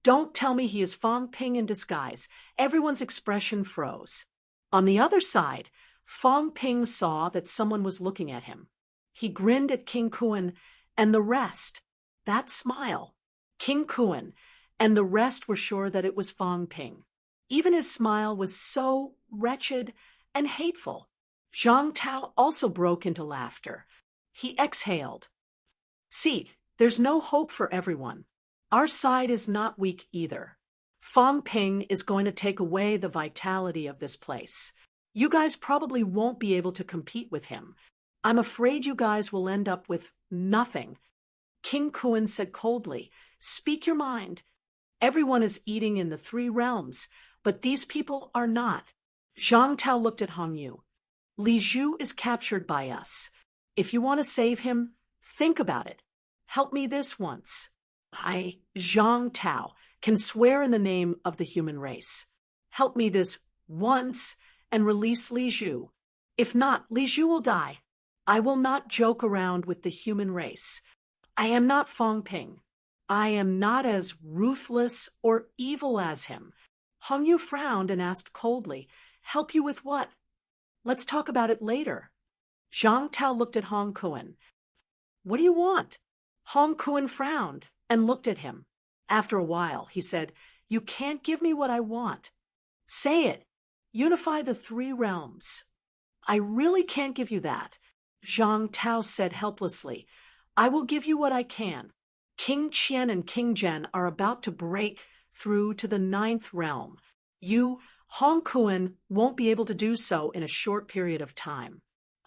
"Don't tell me he is Fang Ping in disguise." Everyone's expression froze. On the other side, Fang Ping saw that someone was looking at him. He grinned at King Kuan and the rest. That smile. King Kuan and the rest were sure that it was Fang Ping. Even his smile was so wretched and hateful. Zhang Tao also broke into laughter. He exhaled. "See, there's no hope for everyone. Our side is not weak either. Fang Ping is going to take away the vitality of this place. You guys probably won't be able to compete with him. I'm afraid you guys will end up with nothing." King Kuan said coldly, "Speak your mind. Everyone is eating in the three realms, but these people are not." Zhang Tao looked at Hongyu. "Li Zhu is captured by us. If you want to save him, think about it. Help me this once. I, Zhang Tao, can swear in the name of the human race. Help me this once and release Li Zhu. If not, Li Zhu will die. I will not joke around with the human race. I am not Fang Ping. I am not as ruthless or evil as him." Hongyu frowned and asked coldly, "Help you with what? Let's talk about it later." Zhang Tao looked at Hong Kuan. "What do you want?" Hong Kuan frowned and looked at him. After a while, he said, "You can't give me what I want." "Say it. Unify the three realms." "I really can't give you that," Zhang Tao said helplessly. "I will give you what I can. King Qian and King Zhen are about to break through to the ninth realm. You, Hong Kuan, won't be able to do so in a short period of time.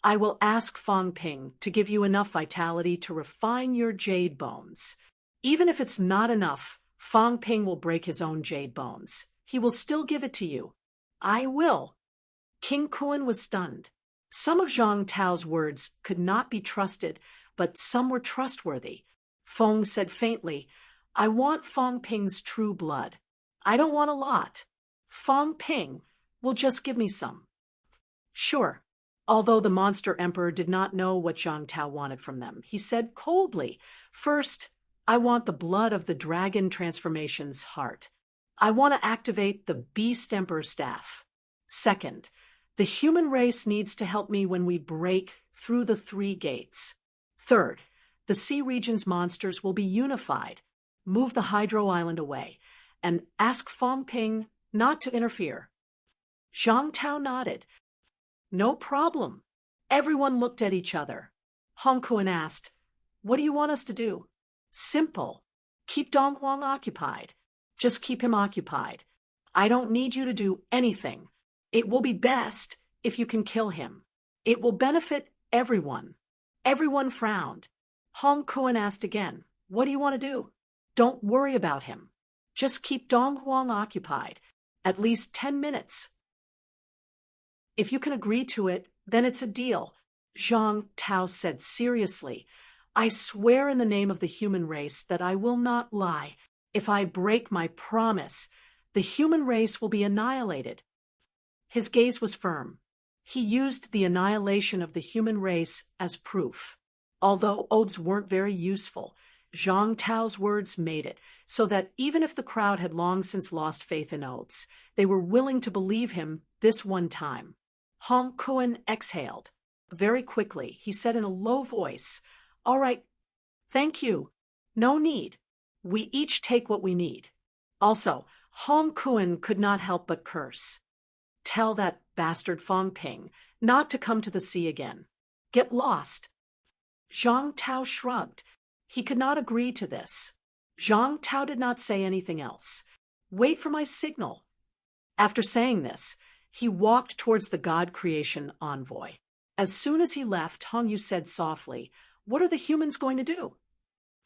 I will ask Fang Ping to give you enough vitality to refine your jade bones. Even if it's not enough, Fang Ping will break his own jade bones. He will still give it to you." "I will." King Kuan was stunned. Some of Zhang Tao's words could not be trusted, but some were trustworthy. Feng said faintly, "I want Fang Ping's true blood. I don't want a lot. Fang Ping will just give me some." "Sure." Although the monster emperor did not know what Zhang Tao wanted from them, he said coldly, "First, I want the blood of the dragon transformation's heart. I want to activate the beast emperor staff. Second, the human race needs to help me when we break through the three gates. Third, the sea region's monsters will be unified. Move the Hydro Island away, and ask Fang Ping not to interfere." Zhang Tao nodded. "No problem." Everyone looked at each other. Hong Kuan asked, "What do you want us to do?" "Simple. Keep Dong Huang occupied. Just keep him occupied. I don't need you to do anything. It will be best if you can kill him. It will benefit everyone." Everyone frowned. Hong Kuan asked again, "What do you want to do?" "Don't worry about him. Just keep Dong Huang occupied. At least 10 minutes. If you can agree to it, then it's a deal," Zhang Tao said seriously. "I swear in the name of the human race that I will not lie. If I break my promise, the human race will be annihilated." His gaze was firm. He used the annihilation of the human race as proof. Although oaths weren't very useful, Zhang Tao's words made it, so that even if the crowd had long since lost faith in oaths, they were willing to believe him this one time. Hong Kuan exhaled. Very quickly, he said in a low voice, "All right, thank you. No need. We each take what we need." Also, Hong Kuan could not help but curse. "Tell that bastard Fang Ping not to come to the sea again. Get lost." Zhang Tao shrugged. He could not agree to this. Zhang Tao did not say anything else. "Wait for my signal." After saying this, he walked towards the God Creation envoy. As soon as he left, Hongyu said softly, "What are the humans going to do?"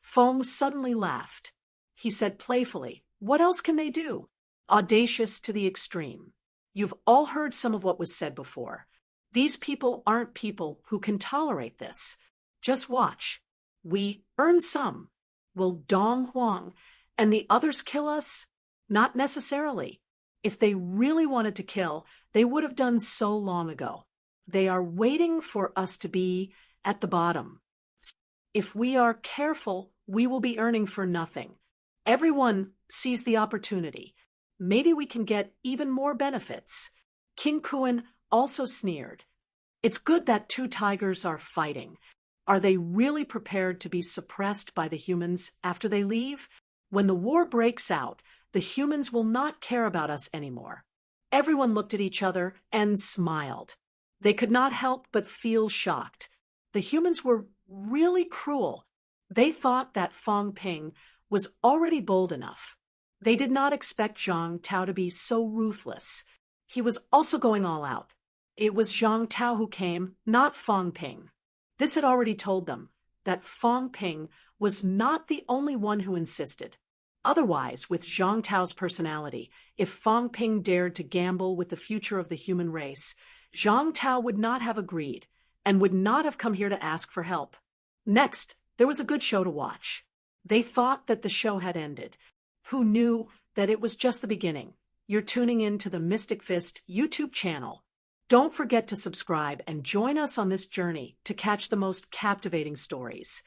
Feng suddenly laughed. He said playfully, "What else can they do?" Audacious to the extreme. You've all heard some of what was said before. These people aren't people who can tolerate this. Just watch. We earn some. Will Dong Huang And the others kill us? Not necessarily. If they really wanted to kill, they would have done so long ago. They are waiting for us to be at the bottom. If we are careful, we will be earning for nothing. Everyone sees the opportunity. Maybe we can get even more benefits. King Kuan also sneered. It's good that two tigers are fighting. Are they really prepared to be suppressed by the humans after they leave? When the war breaks out, the humans will not care about us anymore. Everyone looked at each other and smiled. They could not help but feel shocked. The humans were really cruel. They thought that Fong Ping was already bold enough. They did not expect Zhang Tao to be so ruthless. He was also going all out. It was Zhang Tao who came, not Fong Ping. This had already told them that Fong Ping was not the only one who insisted. Otherwise, with Zhang Tao's personality, if Fong Ping dared to gamble with the future of the human race, Zhang Tao would not have agreed and would not have come here to ask for help. Next, there was a good show to watch. They thought that the show had ended. Who knew that it was just the beginning? You're tuning in to the Mystic Fist YouTube channel. Don't forget to subscribe and join us on this journey to catch the most captivating stories.